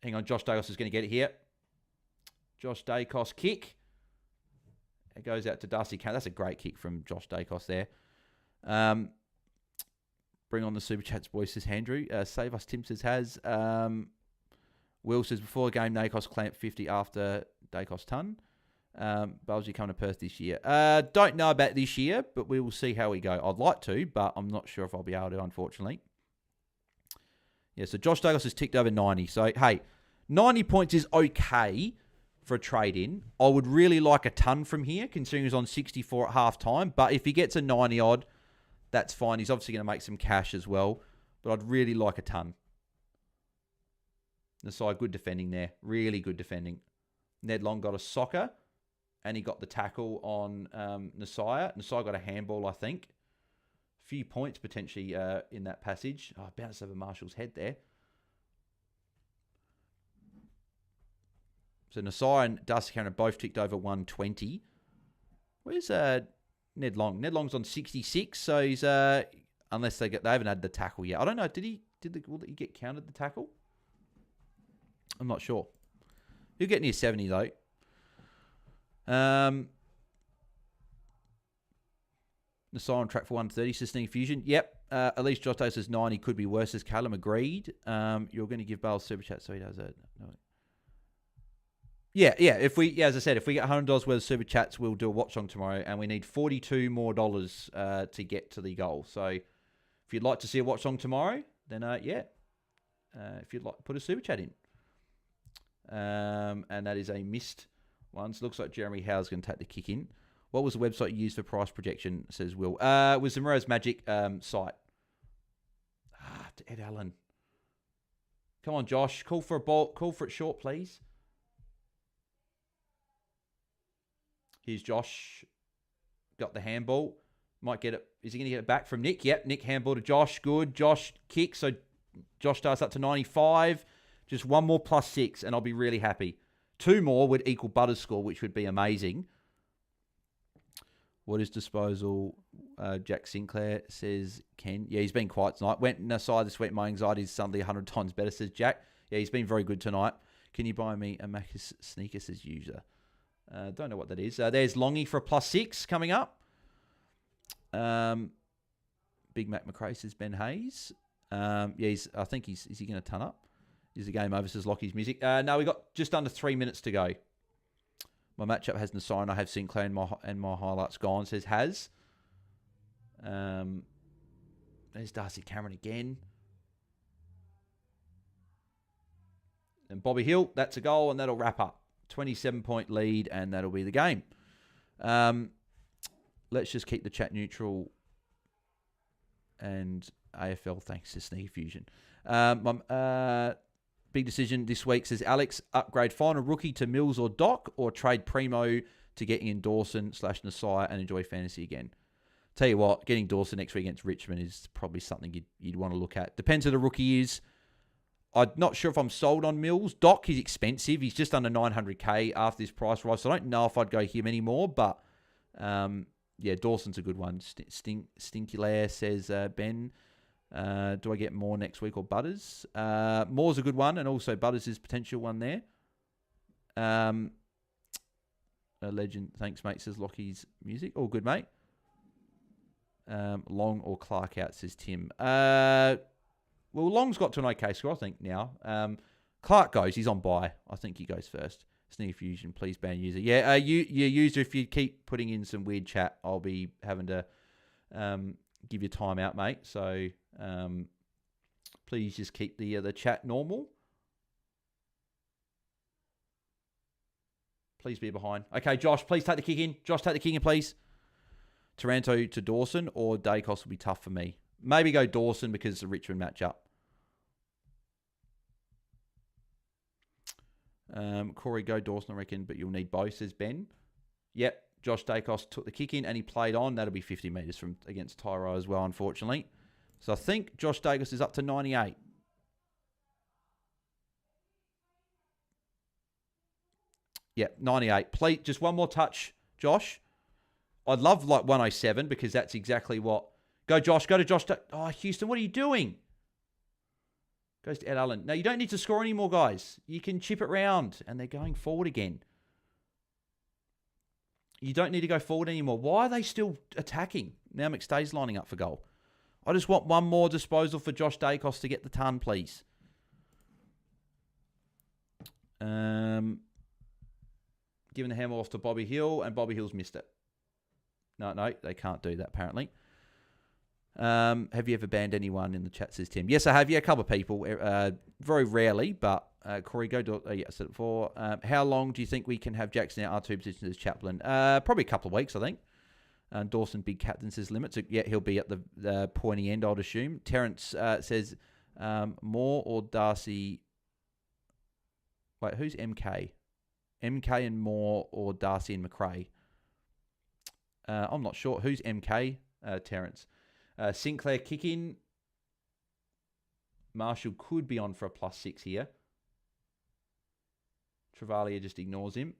hang on, Josh Dacos is going to get it here. Josh Dacos kick. It goes out to Darcy Kane. That's a great kick from Josh Dacos there. Bring on the Super Chats, boys, says Andrew. Save us, Tim, says Has. Will says, before the game, Dacos clamped 50 after Dacos ton. BAILSDT coming to Perth this year. Don't know about this year, but we will see how we go. I'd like to, but I'm not sure if I'll be able to, unfortunately. Yeah, so Josh Dacos has ticked over 90. So, hey, 90 points is okay for a trade-in. I would really like a ton from here, considering he's on 64 at half-time. But if he gets a 90-odd, that's fine. He's obviously going to make some cash as well. But I'd really like a ton. Nasai, good defending there. Really good defending. Ned Long got a soccer, and he got the tackle on Nasai. Nasai got a handball, I think. Few points potentially in that passage. Oh, bounced over Marshall's head there. So Nasai and Darcy Cameron both ticked over 120. Where's Ned Long? Ned Long's on 66, so he's unless they haven't had the tackle yet. I don't know. Will he get counted the tackle? I'm not sure. He'll get near 70 though. Nasai on track for 130. Sustaining Fusion. Yep. At least Josh Dacos says 90 could be worse, as Callum agreed. You're going to give Bale Super Chat so he does it. No. Yeah. As I said, if we get $100 worth of Super Chats, we'll do a watch on tomorrow, and we need $42 more to get to the goal. So if you'd like to see a watch on tomorrow, then if you'd like to put a Super Chat in. And that is a missed one. So it looks like Jeremy Howe's going to take the kick in. What was the website you used for price projection, says Will? It was the Moreira's Magic site. To Ed Allen. Come on, Josh. Call for a ball. Call for it short, please. Here's Josh. Got the handball. Might get it. Is he going to get it back from Nick? Yep, Nick handball to Josh. Good. Josh kicks. So Josh starts up to 95. Just one more +6, and I'll be really happy. 2 more would equal Butter's score, which would be amazing. What is disposal? Jack Sinclair says, Ken. Yeah, he's been quiet tonight. Went aside this week. My anxiety is suddenly 100 times better, says Jack. Yeah, he's been very good tonight. Can you buy me a Macca's sneaker, says user? Don't know what that is. There's Longy for a +6 coming up. Big Mac McRae says Ben Hayes. I think is he going to ton up? Is the game over, says Lockie's Music. No, we got just under 3 minutes to go. My matchup has Nasai, and I have Sinclair, and my highlights gone, says Has. There's Darcy Cameron again. And Bobby Hill, that's a goal, and that'll wrap up. 27-point lead, and that'll be the game. Let's just keep the chat neutral. And AFL, thanks to Sneaky Fusion. Big decision this week, says Alex. Upgrade final rookie to Mills or Doc, or trade Primo to get in Dawson/Nasai and enjoy fantasy again. Tell you what, getting Dawson next week against Richmond is probably something you'd want to look at. Depends who the rookie is. I'm not sure if I'm sold on Mills. Doc is expensive. He's just under 900k after this price rise, so I don't know if I'd go him anymore. But yeah, Dawson's a good one. Stinky Lair, says Ben. Do I get Moore next week or Butters? Moore's a good one, and also Butters is potential one there. A legend, thanks mate, says Lockie's music. All good, mate. Long or Clark out, says Tim. Well, Long's got to an okay score, I think, now. Clark goes. He's on bye. I think he goes first. Sneaky Fusion, please ban user. Yeah, user, if you keep putting in some weird chat, I'll be having to give you time out, mate. So please just keep the chat normal. Please be behind. Okay, Josh, please take the kick in. Josh, take the kick in, please. Taranto to Dawson or Dacos will be tough for me. Maybe go Dawson because it's a Richmond matchup. Corey, go Dawson, I reckon, but you'll need both, says Ben. Yep, Josh Dacos took the kick in and he played on. That'll be 50 metres from against Tyro as well, unfortunately. So I think Josh Dacos is up to 98. Yep, 98. Please, just one more touch, Josh. I'd love like 107 because that's exactly what... Go, Josh. Go to Josh. Oh, Houston, what are you doing? Goes to Ed Allen. No, you don't need to score anymore, guys. You can chip it round. And they're going forward again. You don't need to go forward anymore. Why are they still attacking? Now McStay's lining up for goal. I just want one more disposal for Josh Dacos to get the ton, please. Giving the hammer off to Bobby Hill, and Bobby Hill's missed it. No, they can't do that, apparently. Have you ever banned anyone in the chat, says Tim? Yes, I have. Yeah, a couple of people. Very rarely, but Corey, go do it. Yeah, I said it before. How long do you think we can have Jackson in our R2 position as chaplain? Probably a couple of weeks, I think. Dawson, big captain, says limit. So, yeah, he'll be at the pointy end, I'd assume. Terrence says Moore or Darcy. Wait, who's MK? MK and Moore or Darcy and McRae? I'm not sure. Who's MK? Terrence. Sinclair kick-in. Marshall could be on for a +6 here. Travalia just ignores him.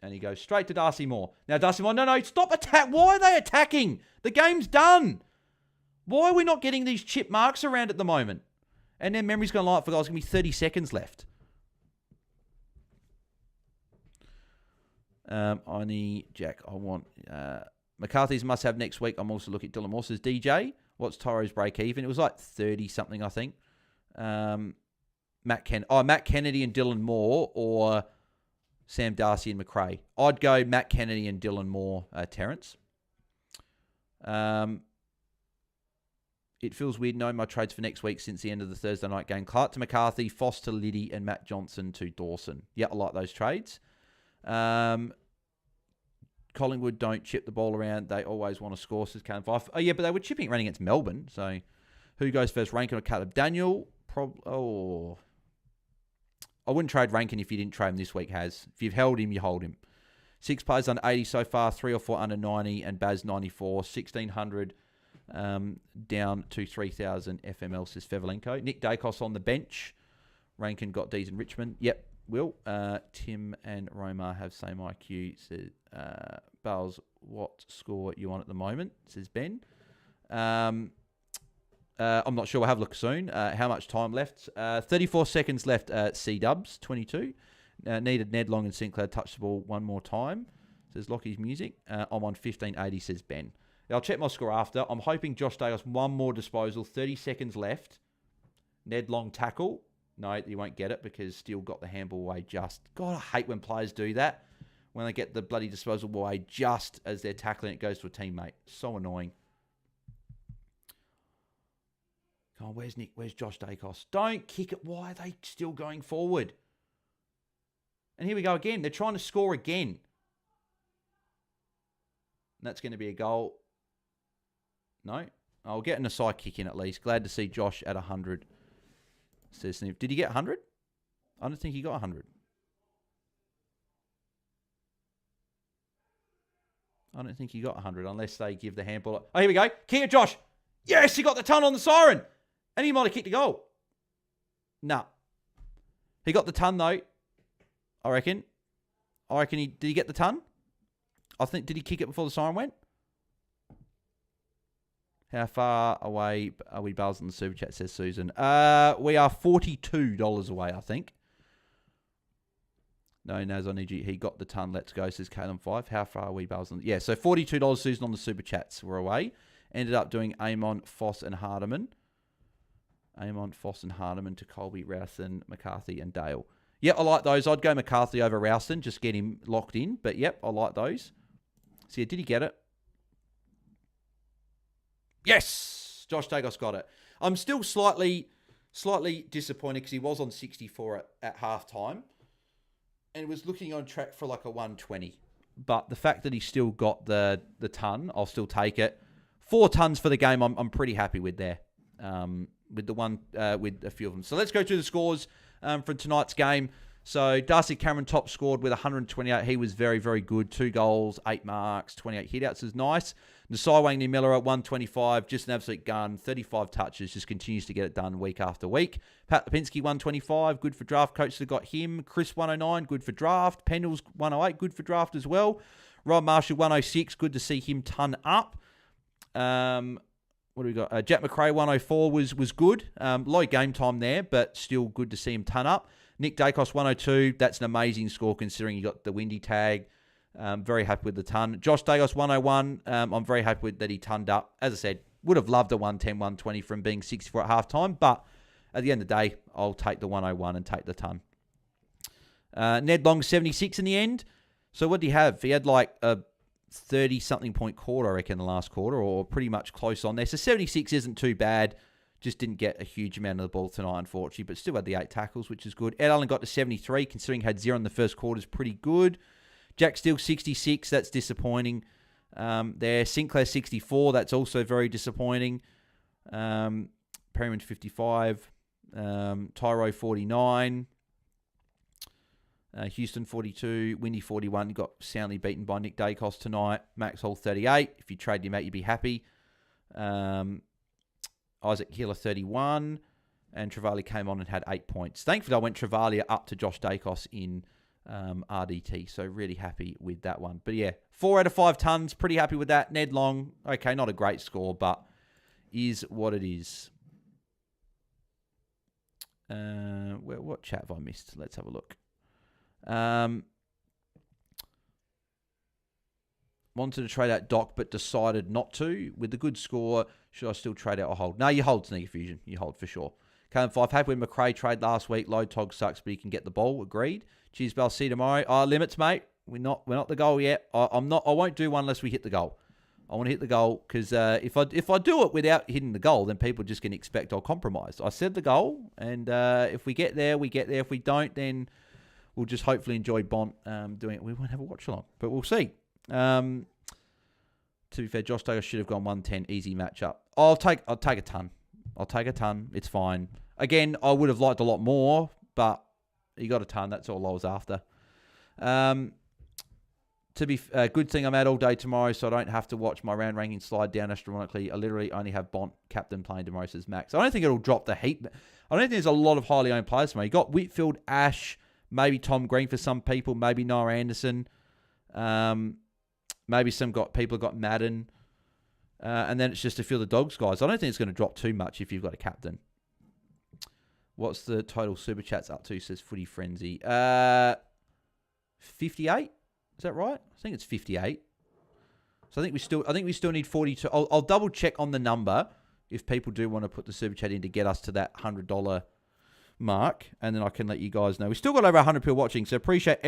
And he goes straight to Darcy Moore. Now, Darcy Moore, no, stop attack. Why are they attacking? The game's done. Why are we not getting these chip marks around at the moment? And then memory's going to light up for guys. It's going to be 30 seconds left. I need Jack. I want McCarthy's must have next week. I'm also looking at Dylan Moore. Says DJ. What's Tyro's break even? It was like 30 something, I think. Matt Kennedy and Dylan Moore, or Sam Darcy and McRae. I'd go Matt Kennedy and Dylan Moore, Terrence. It feels weird knowing my trades for next week since the end of the Thursday night game. Clark to McCarthy, Foss to Liddy, and Matt Johnson to Dawson. Yeah, I like those trades. Collingwood don't chip the ball around. They always want to score, says Callum Fife. Oh, yeah, but they were chipping running against Melbourne. So who goes first, Rankin or Caleb? Daniel? I wouldn't trade Rankin if you didn't trade him this week, Has. If you've held him, you hold him. 6 players under 80 so far, 3 or 4 under 90, and Baz 94. 1,600 down to 3,000 FML, says Fevelenko. Nick Dacos on the bench. Rankin got D's in Richmond. Yep. Will. Tim and Roma have same IQ. Says, Bales, what score you on at the moment? Says Ben. I'm not sure. We'll have a look soon. How much time left? 34 seconds left. C-Dubs, 22. Needed Ned Long and Sinclair touch the ball one more time. Says Lockie's music. I'm on 1580, says Ben. I'll check my score after. I'm hoping Josh Dacos one more disposal. 30 seconds left. Ned Long tackle. No, you won't get it because Steele got the handball away just. God, I hate when players do that. When they get the bloody disposal away just as they're tackling, it goes to a teammate. So annoying. Come on, where's Nick? Where's Josh Dacos? Don't kick it. Why are they still going forward? And here we go again. They're trying to score again. And that's going to be a goal. No. I'll get an aside kick in at least. Glad to see Josh at 100. Says Sniff. Did he get 100? I don't think he got 100. I don't think he got 100 unless they give the handball. Oh, here we go. Kick it, Josh. Yes, he got the ton on the siren. And he might have kicked a goal. Nah. He got the ton, though. I reckon did he get the ton? I think, did he kick it before the siren went? How far away are we, Bales, in the super chat, says Susan. We are $42 away, I think. No, Naz, I need you. He got the ton. Let's go, says Caleb 5. How far are we, Bales? Yeah, so $42, Susan, on the super chats. We're away. Ended up doing Amon, Foss, and Hardiman. Amon, Foss, and Hardiman to Colby, Rowston, McCarthy, and Dale. Yep, I like those. I'd go McCarthy over Rowston, just get him locked in. But yep, I like those. So yeah, did he get it? Yes! Josh Dagos got it. I'm still slightly disappointed because he was on 64 at halftime. And was looking on track for like a 120. But the fact that he still got the ton, I'll still take it. 4 tons for the game, I'm pretty happy with there. With a few of them. So let's go through the scores for tonight's game. So Darcy Cameron top scored with 128. He was very, very good. 2 goals, 8 marks, 28 hitouts is nice. Nasai Wangney Miller at 125, just an absolute gun. 35 touches, just continues to get it done week after week. Pat Lipinski 125, good for draft. Coach that got him. Chris 109, good for draft. Pendles 108, good for draft as well. Rob Marshall 106, good to see him ton up. What do we got? Jack McRae 104 was good. Low game time there, but still good to see him ton up. Nick Dacos 102. That's an amazing score considering he got the windy tag. Very happy with the ton. Josh Dagos 101. I'm very happy with that he tonned up. As I said, would have loved a 110, 120 from being 64 at halftime, but at the end of the day, I'll take the 101 and take the ton. Ned Long 76 in the end. So what did he have? He had like a 30-something point quarter, I reckon, the last quarter, or pretty much close on there. So 76 isn't too bad. Just didn't get a huge amount of the ball tonight, unfortunately, but still had the 8 tackles, which is good. Ed Allen got to 73, considering he had 0 in the first quarter, is pretty good. Jack Steele 66, that's disappointing. There, Sinclair 64, that's also very disappointing. Perryman 55, Tyro 49. Houston 42, Windy 41. Got soundly beaten by Nick Dacos tonight. Max Hall 38. If you trade him out, you'd be happy. Isaac Keeler 31. And Travalia came on and had 8 points. Thankfully, I went Travalia up to Josh Dacos in RDT. So really happy with that one. But yeah, 4 out of 5 tons. Pretty happy with that. Ned Long, okay, not a great score, but is what it is. What chat have I missed? Let's have a look. Wanted to trade out Doc, but decided not to. With the good score, should I still trade out or hold? No, you hold, Sneaker Fusion. You hold for sure. Callum 5, happy with McRae trade last week. Low Tog sucks, but he can get the ball. Agreed. Cheers, Bell. See you tomorrow. Limits, mate. We're not the goal yet. I won't do one unless we hit the goal. I want to hit the goal because if I do it without hitting the goal, then people just can expect I'll compromise. I said the goal, and if we get there, we get there. If we don't, then we'll just hopefully enjoy Bont doing it. We won't have a watch along, but we'll see. To be fair, Josh Taylor should have gone 110. Easy matchup. I'll take a ton. I'll take a ton. It's fine. Again, I would have liked a lot more, but he got a ton. That's all I was after. To be good thing I'm out all day tomorrow, so I don't have to watch my round ranking slide down astronomically. I literally only have Bont captain playing tomorrow, says Max. I don't think it'll drop the heat. I don't think there's a lot of highly owned players tomorrow. You got Whitfield, Ash, maybe Tom Green for some people, maybe Noah Anderson. Maybe people got Madden. And then it's just a few of the Dogs guys. I don't think it's going to drop too much if you've got a captain. What's the total super chats up to, says Footy Frenzy. 58? Is that right? I think it's 58. So I think we still need 42. I'll double check on the number if people do want to put the super chat in to get us to that $100 mark, and then I can let you guys know. We still got over 100 people watching, so appreciate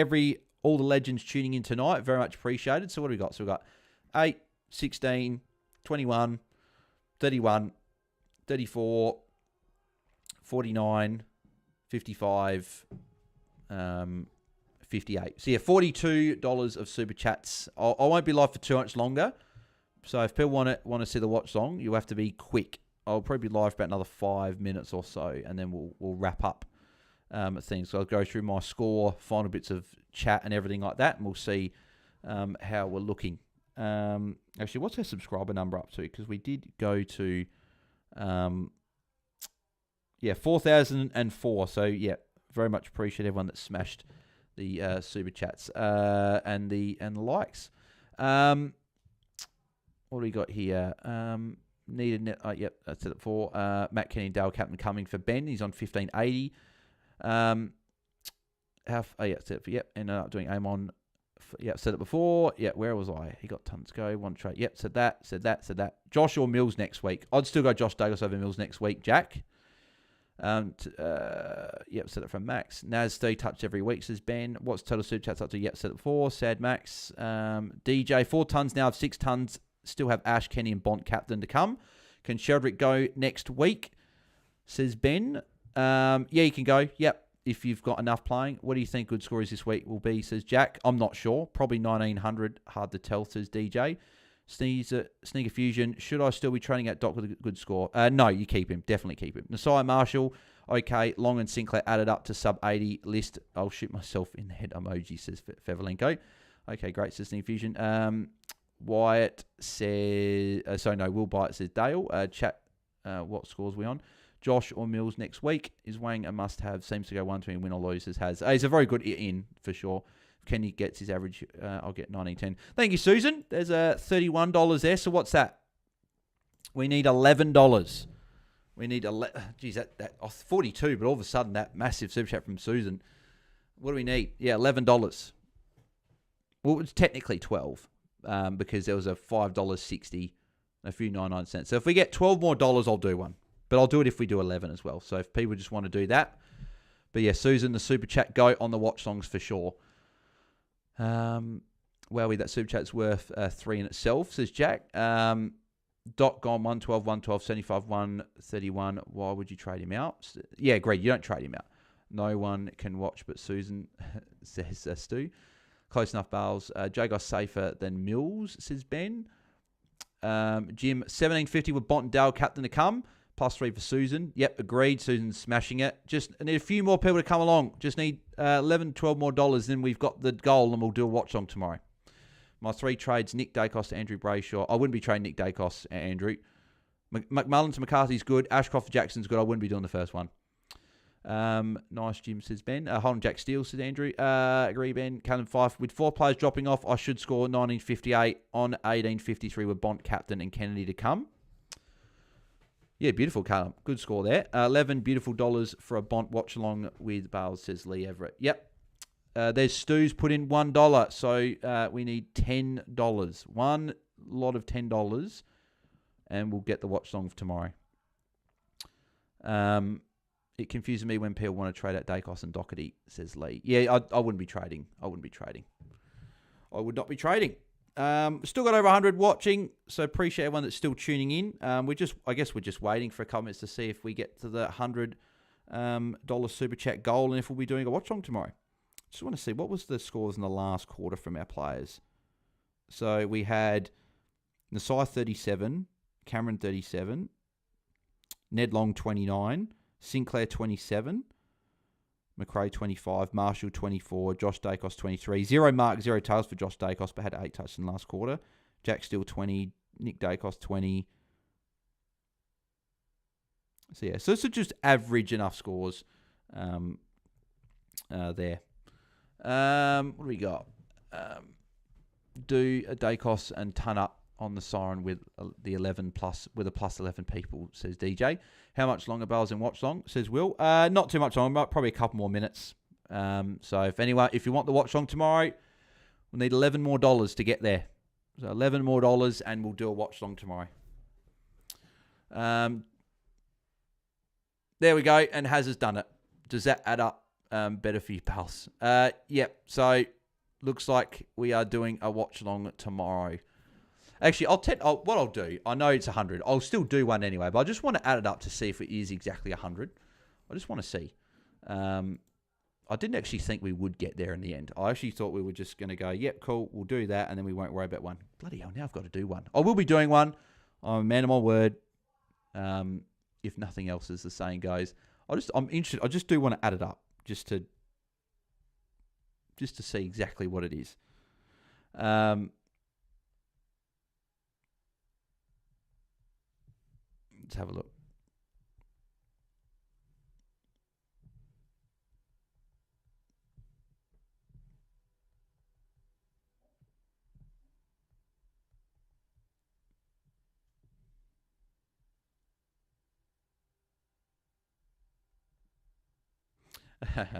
all the legends tuning in tonight. Very much appreciated. So what do we got? So we got 8, 16, 21, 31, 34, 49, 55, 58. So yeah, $42 of super chats. I won't be live for too much longer. So if people want to see the watch song, you have to be quick. I'll probably be live for about another 5 minutes or so, and then we'll wrap up things. So I'll go through my score, final bits of chat and everything like that, and we'll see how we're looking. Actually, what's our subscriber number up to? Because we did go to 4,004. So yeah, very much appreciate everyone that smashed the super chats and the likes. What do we got here? Needed net. Yep, that's it for Matt Kenny and Dale Captain coming for Ben. He's on 1580. Ended up doing aim on. Yep, said it before. Yeah, where was I? He got tons to go. One trade. Yep, said that. Josh or Mills next week. I'd still go Josh Davis over Mills next week. Jack. Said it from Max. Naz 3 touched every week, says Ben. What's total super chats up to? Yep, said it before. Sad Max. DJ 4 tons now have 6 tons. Still have Ash, Kenny, and Bont captain to come. Can Sheldrick go next week? Says Ben. Yeah, you can go. Yep. If you've got enough playing. What do you think good scorers this week will be, says Jack? I'm not sure. Probably 1,900. Hard to tell, says DJ. Sneaker Fusion. Should I still be training at Doc with a good score? No, you keep him. Definitely keep him. Nasai Marshall. Okay. Long and Sinclair added up to sub 80 list. I'll shoot myself in the head emoji, says Fevelenko. Okay, great, says Sneaker Fusion. Wyatt says... Will Byatt says Dale. Chat, what scores we on? Josh or Mills next week. Is Wang a must-have? Seems to go 1-2 win or lose, says Has. He's a very good in, for sure. If Kenny gets his average, I'll get 19.10. Thank you, Susan. There's $31 there. So what's that? We need $11. We need... Geez, that 42, but all of a sudden, that massive super chat from Susan. What do we need? Yeah, $11. Well, it's technically 12 because there was a $5.60, a few 99 cents. So if we get 12 more dollars, I'll do one. But I'll do it if we do 11 as well. So if people just want to do that. But yeah, Susan, the super chat, go on the watch songs for sure. That super chat's worth 3 in itself, says Jack. Dot gone 112, 112, 75, 131. Why would you trade him out? Yeah, agreed. You don't trade him out. No one can watch but Susan, says Stu. Close enough, Bales. Jagos safer than Mills, says Ben. Jim, 1750 with Bont and Dale captain to come. +3 for Susan. Yep, agreed. Susan's smashing it. Just need a few more people to come along. Just need 11, 12 more dollars. Then we've got the goal and we'll do a watch song tomorrow. My 3 trades, Nick Dacos to Andrew Brayshaw. I wouldn't be trading Nick Dacos, Andrew. McMullen to McCarthy's good. Ashcroft to Jackson's good. I wouldn't be doing the first one. Nice, Jim, says Ben. Holden Jack Steele, says Andrew. Agree, Ben. Callum Fife. With 4 players dropping off, I should score 1958 on 1853 with Bont captain and Kennedy to come. Yeah, beautiful, Callum. Good score there. 11 beautiful dollars for a Bont watch along with Bales, says Lee Everett. Yep. There's Stu's put in $1. So we need $10. One lot of $10. And we'll get the watch song for tomorrow. It confuses me when people want to trade at Dacos and Doherty, says Lee. Yeah, I wouldn't be trading. I would not be trading. Still got over 100 watching, so appreciate everyone that's still tuning in. I guess we're just waiting for a comments to see if we get to the $100 super chat goal and if we'll be doing a watch along tomorrow. Just want to see what was the scores in the last quarter from our players. So we had Nasai 37, Cameron 37, Ned Long 29, Sinclair 27. McRae 25, Marshall 24, Josh Dacos 23. 0 mark, 0 tails for Josh Dacos, but had 8 touches in the last quarter. Jack Steele 20, Nick Dacos 20. So yeah, so it's just average enough scores there. What do we got? Do a Dacos and ton up on the siren with the 11 plus with a plus 11 people, says DJ. How much longer Bales in watch long, says Will? Not too much longer, probably a couple more minutes. So if you want the watch long tomorrow, we'll need $11 more to get there. So $11 more and we'll do a watch long tomorrow. There we go, and Has done it. Does that add up better for you, pals? Yep. So looks like we are doing a watch long tomorrow. Actually, what I'll do, I know it's 100. I'll still do one anyway, but I just want to add it up to see if it is exactly 100. I just want to see. I didn't actually think we would get there in the end. I actually thought we were just going to go, yep, cool, we'll do that, and then we won't worry about one. Bloody hell, now I've got to do one. I will be doing one. I'm a man of my word. If nothing else, as the saying goes. I'm interested. I just do want to add it up just to see exactly what it is. Let's have a look.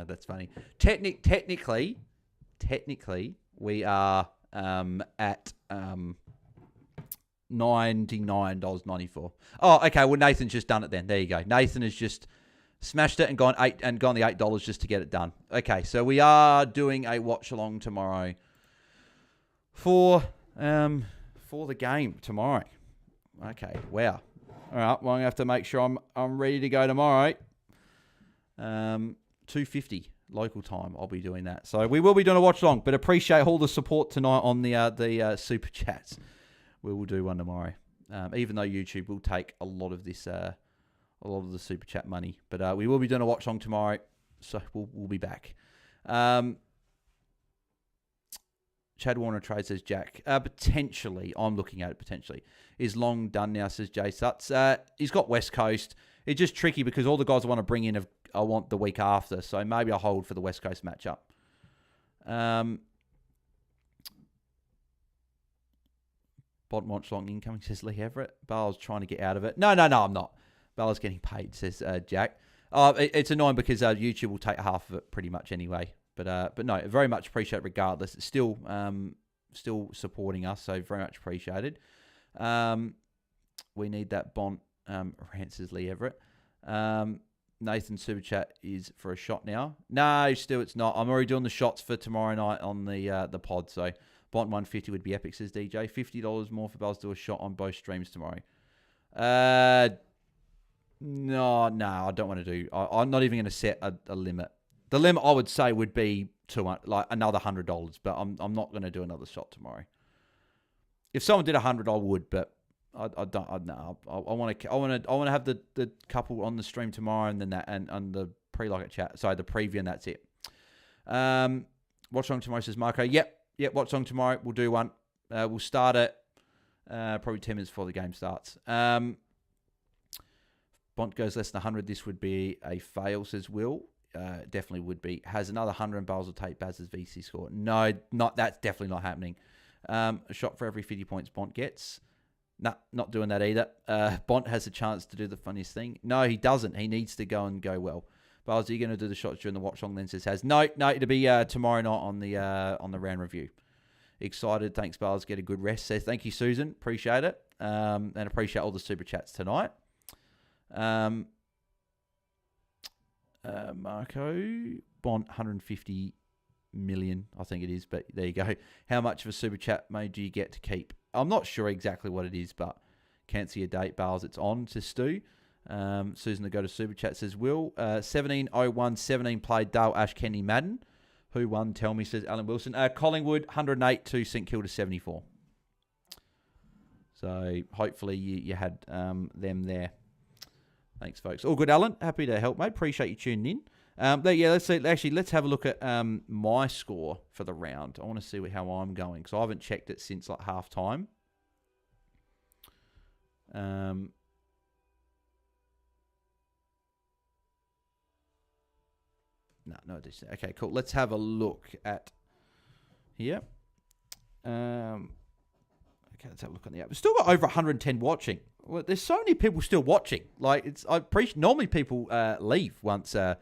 That's funny. Technically, we are at $99.94. Oh, okay. Well, Nathan's just done it then. There you go. Nathan has just smashed it and gone the $8 just to get it done. Okay, so we are doing a watch along tomorrow for the game tomorrow. Okay, wow. All right, well, I'm gonna have to make sure I'm ready to go tomorrow. 2:50 local time. I'll be doing that. So we will be doing a watch along, but appreciate all the support tonight on the super chats. We will do one tomorrow. Even though YouTube will take a lot of this, a lot of the super chat money, but we will be doing a watch along tomorrow. So we'll be back. Chad Warner trade, says Jack. Potentially, I'm looking at it potentially. Is Long done now, says Jay Sutts. He's got West Coast. It's just tricky because all the guys I want to bring in I want the week after. So maybe I'll hold for the West Coast matchup. Bot Watchalong incoming, says Lee Everett. Bale's trying to get out of it. No, I'm not. Bale's getting paid, says Jack. It's annoying because YouTube will take half of it pretty much anyway. But no, very much appreciate it regardless. It's still supporting us, so very much appreciated. We need that Bont, says Lee Everett. Nathan Super Chat is for a shot now. No, still it's not. I'm already doing the shots for tomorrow night on the pod, so Bont 150 would be epic, says DJ. $50 more for Bells to do a shot on both streams tomorrow. No, I don't want to do. I'm not even going to set a limit. The limit I would say would be another $100, but I'm not going to do another shot tomorrow. If someone did 100, I would, but I don't. No, I want to have the couple on the stream tomorrow, and then that and the pre-lockout chat. Sorry, the preview, and that's it. Watch along tomorrow, says Marco. Yep. Watch along tomorrow. We'll do one. We'll start it probably 10 minutes before the game starts. Bont goes less than 100. This would be a fail, says Will. Definitely would be. Has another 100 and Bales will take Baz's VC score. No, that's definitely not happening. A shot for every 50 points Bont gets. No, not doing that either. Bont has a chance to do the funniest thing. No, he doesn't. He needs to go well. Bales, are you going to do the shots during the watch long? Then says has. No, it'll be tomorrow night on the round review. Excited. Thanks, Bales. Get a good rest. Says thank you, Susan. Appreciate it. And appreciate all the super chats tonight. Marco, Bont 150 million, I think it is, but there you go. How much of a super chat mode do you get to keep? I'm not sure exactly what it is, but can't see a date. Bales, it's on, says Stu. Susan to go to super chat, says Will. 17:01:17 played Dale Ash Kenny Madden. Who won? Tell me, says Alan Wilson. Collingwood 108 to St Kilda 74. So hopefully you had them there. Thanks, folks. All good, Alan. Happy to help, mate. Appreciate you tuning in. Let's have a look at my score for the round. I want to see how I'm going because I haven't checked it since half time. No, okay, cool. Let's have a look at here. Okay, let's have a look on the app. We've still got over 110 watching. Well, there's so many people still watching. Normally people leave once the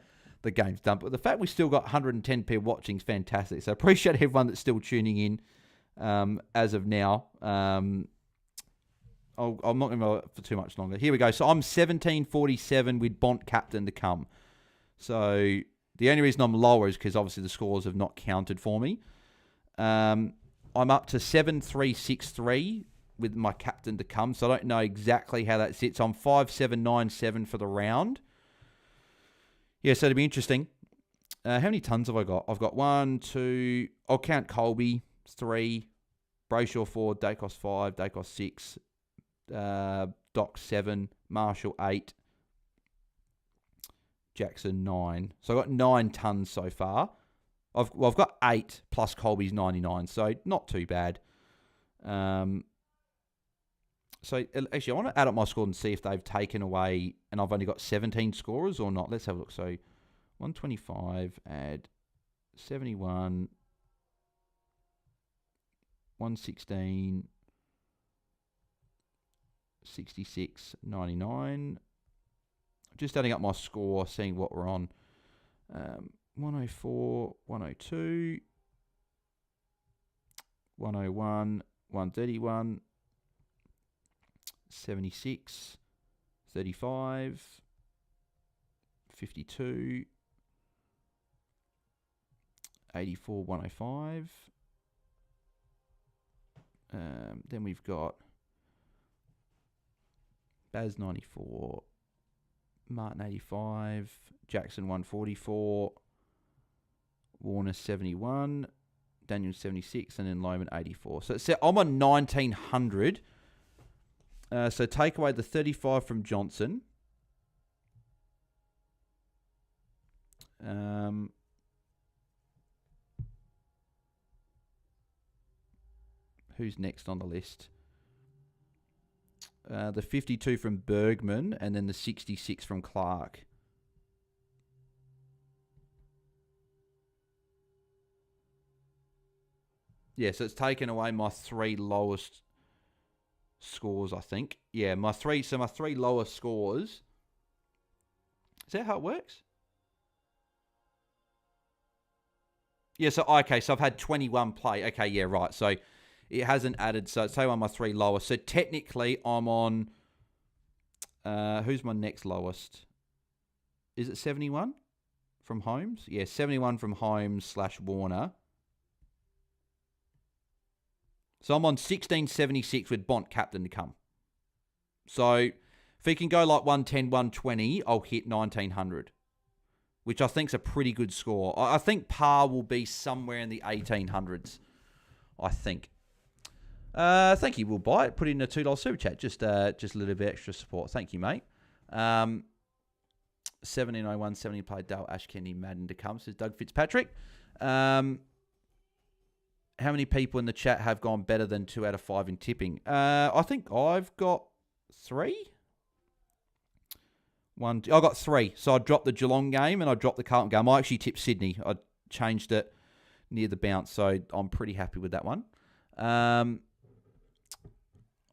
game's done, but the fact we still got 110 people watching is fantastic. So I appreciate everyone that's still tuning in as of now. I'm not going to go for too much longer. Here we go. So I'm 1747 with Bont captain to come. So the only reason I'm lower is because obviously the scores have not counted for me. I'm up to 7363 with my captain to come, so I don't know exactly how that sits. I'm 5797 for the round. Yeah, so it'll be interesting. How many tons have I got? I've got 1, 2. I'll count Colby 3, Brayshaw 4, Dacos 5, Dacos 6, Doc 7, Marshall 8, Jackson 9. So I've got 9 tons so far. I've got 8 plus Colby's 99, so not too bad. So actually, I want to add up my score and see if they've taken away, and I've only got 17 scorers or not. Let's have a look. So 125, add 71, 116, 66, 99. Just adding up my score, seeing what we're on. 104, 102, 101, 131, 76, 35, 52, 84, 105. Then we've got Baz 94, Martin 85, Jackson 144, Warner 71, Daniel 76, and then Loman 84. So I'm on 1900. So take away the 35 from Johnson. Who's next on the list? The 52 from Bergman, and then the 66 from Clark. Yeah, so it's taken away my 3 lowest scores, I think. Yeah, my three lowest scores. Is that how it works? Yeah, so I've had 21 play. Okay, yeah, right. So it hasn't added, so say on my 3 lowest. So technically I'm on, who's my next lowest? Is it 71 from Holmes? Yeah, 71 from Holmes / Warner. So I'm on 1676 with Bont captain to come. So if he can go like 110, 120, I'll hit 1900, which I think is a pretty good score. I think par will be somewhere in the 1800s, I think. Thank you, Will Buy it. Put in a $2 super chat. Just a little bit extra support. Thank you, mate. 1701, 70 played Dale Ash Kenny Madden to come, says Doug Fitzpatrick. How many people in the chat have gone better than 2 out of 5 in tipping? I think I've got 3. I got 3. So I dropped the Geelong game and I dropped the Carlton game. I actually tipped Sydney. I changed it near the bounce, so I'm pretty happy with that one.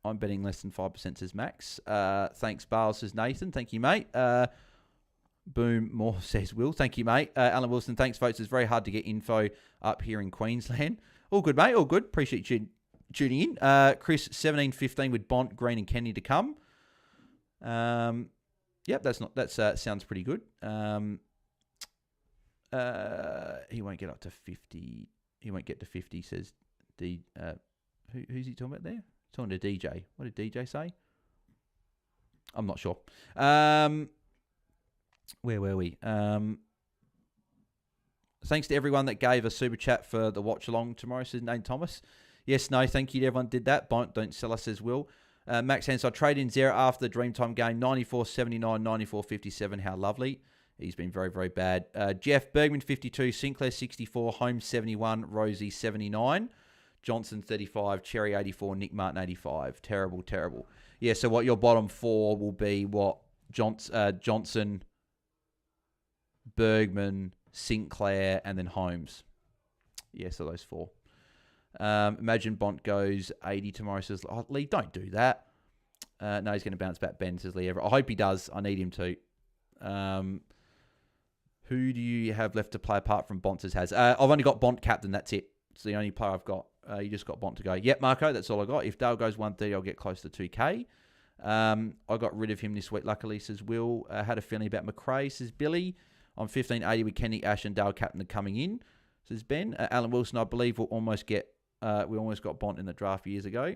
I'm betting less than 5%, says Max. Thanks, Bales, says Nathan. Thank you, mate. Boom, more, says Will. Thank you, mate. Alan Wilson, thanks, folks. It's very hard to get info up here in Queensland. All good, mate. All good. Appreciate you tuning in. Chris, 17-15 with Bont, Green, and Kenny to come. Yep, that sounds pretty good. He won't get up to 50. He won't get to 50, says D. Who's he talking about there? Talking to DJ. What did DJ say? I'm not sure. Where were we? Thanks to everyone that gave a super chat for the watch-along tomorrow, says Nate Thomas. Yes, no, thank you to everyone that did that. Don't sell us, says Will. Max Hanside, trade in Zera after the Dreamtime game, 94.79, 94.57. How lovely. He's been very, very bad. Jeff, Bergman, 52, Sinclair, 64, Holmes, 71, Rosie, 79, Johnson, 35, Cherry, 84, Nick Martin, 85. Terrible, terrible. Yeah, so what your bottom 4 will be what? Johnson, Bergman, Sinclair, and then Holmes. Yeah, so those 4. Imagine Bont goes 80 tomorrow, says Lee, don't do that. No, he's going to bounce back, Ben, says Lee Everett. I hope he does. I need him to. Who do you have left to play apart from Bont has? I've only got Bont captain, that's it. It's the only player I've got. You just got Bont to go. Yep, Marco, that's all I got. If Dale goes 130, I'll get close to 2K. I got rid of him this week, luckily, says Will. Had a feeling about McRae, says Billy. I'm 1580 with Kenny, Ash, and Dale captain coming in, says Ben. Alan Wilson, I believe we almost got Bont in the draft years ago.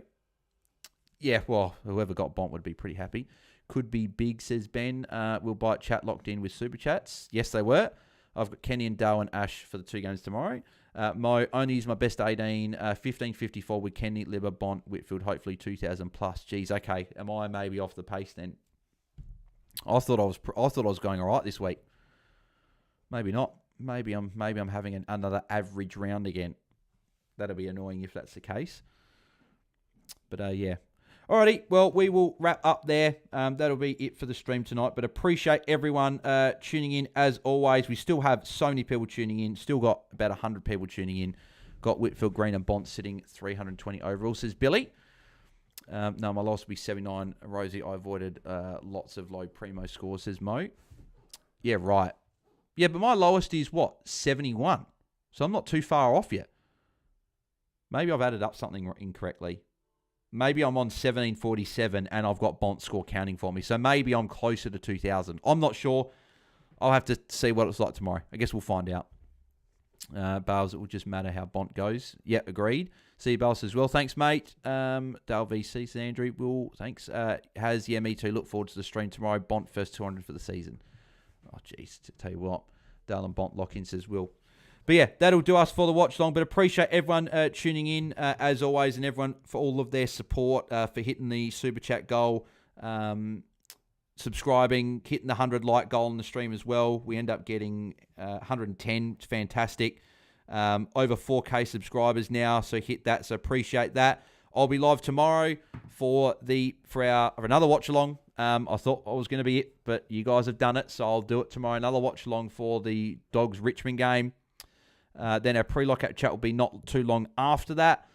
Yeah, well, whoever got Bont would be pretty happy. Could be big, says Ben. We'll buy chat locked in with super chats. Yes, they were. I've got Kenny and Dale and Ash for the 2 games tomorrow. Mo, only use my best 18, 1554 with Kenny, Libber, Bont, Whitfield, hopefully 2,000 plus. Geez, okay. Am I maybe off the pace then? I thought I was going all right this week. Maybe not. Maybe I'm having another average round again. That'll be annoying if that's the case. But yeah. Alrighty, well, we will wrap up there. That'll be it for the stream tonight. But appreciate everyone tuning in as always. We still have so many people tuning in. Still got about 100 people tuning in. Got Whitfield, Green and Bont sitting 320 overall, says Billy. No, my loss will be 79. Rosie, I avoided lots of low primo scores, says Mo. Yeah, right. Yeah, but my lowest is what? 71. So I'm not too far off yet. Maybe I've added up something incorrectly. Maybe I'm on 1747 and I've got Bont score counting for me. So maybe I'm closer to 2000. I'm not sure. I'll have to see what it's like tomorrow. I guess we'll find out. Bales, it will just matter how Bont goes. Yeah, agreed. See you, Bales, as well. Thanks, mate. Dale VC, says Andrew. Will, thanks. Yeah, me too. Look forward to the stream tomorrow. Bont first 200 for the season. Oh, jeez. Tell you what. Dale and Bont lock in, says Will. But yeah, that'll do us for the watch long. But appreciate everyone tuning in, as always, and everyone for all of their support, for hitting the Super Chat goal, subscribing, hitting the 100 like goal on the stream as well. We end up getting 110. It's fantastic. Over 4K subscribers now, so hit that. So appreciate that. I'll be live tomorrow for another watch along. I thought I was going to be it, but you guys have done it, so I'll do it tomorrow. Another watch along for the Dogs Richmond game. Then our pre-lockout chat will be not too long after that,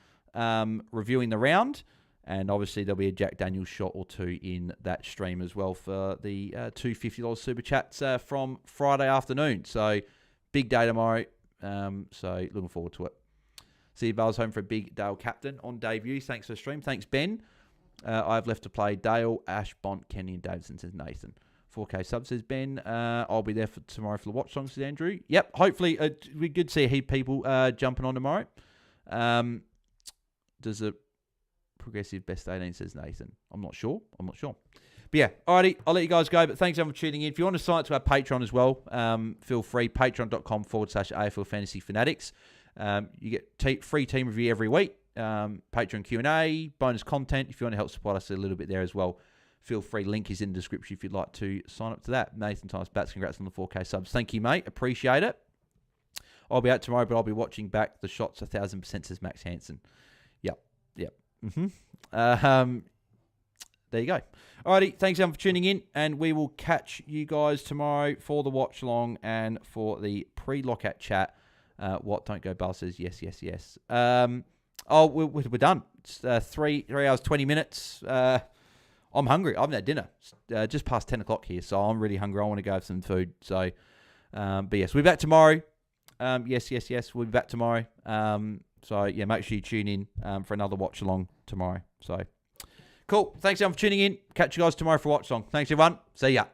reviewing the round. And obviously there'll be a Jack Daniels shot or two in that stream as well for the two $50 Super Chats from Friday afternoon. So big day tomorrow. So looking forward to it. See you, Bales, home for a big Dale captain on debut. Thanks for the stream. Thanks, Ben. I've left to play Dale, Ash, Bont, Kenny, and Davidson, says Nathan. 4K sub, says Ben. I'll be there for tomorrow for the watch song, says Andrew. Yep, hopefully we could see a heap of people jumping on tomorrow. Does a progressive best 18, says Nathan. I'm not sure. But yeah, alrighty, I'll let you guys go. But thanks everyone for tuning in. If you want to sign up to our Patreon as well, feel free. Patreon.com/AFL Fantasy Fanatics. You get free team review every week. Patreon Q&A, bonus content. If you want to help support us a little bit there as well, feel free. Link is in the description if you'd like to sign up to that. Nathan Times Bats, congrats on the 4K subs. Thank you, mate. Appreciate it. I'll be out tomorrow, but I'll be watching back the shots 1,000%, says Max Hansen. Yep. There you go. Alrighty, thanks everyone for tuning in, and we will catch you guys tomorrow for the watch along and for the pre-lockout chat. Don't go, Bale says yes. We're done. It's 3 hours, 20 minutes. I'm hungry. I haven't had dinner. It's just past 10 o'clock here, so I'm really hungry. I want to go have some food. So, but yes, we'll be back tomorrow. Yes. We'll be back tomorrow. So, yeah, make sure you tune in for another watch along tomorrow. So, cool. Thanks, everyone, for tuning in. Catch you guys tomorrow for watch along. Thanks, everyone. See ya.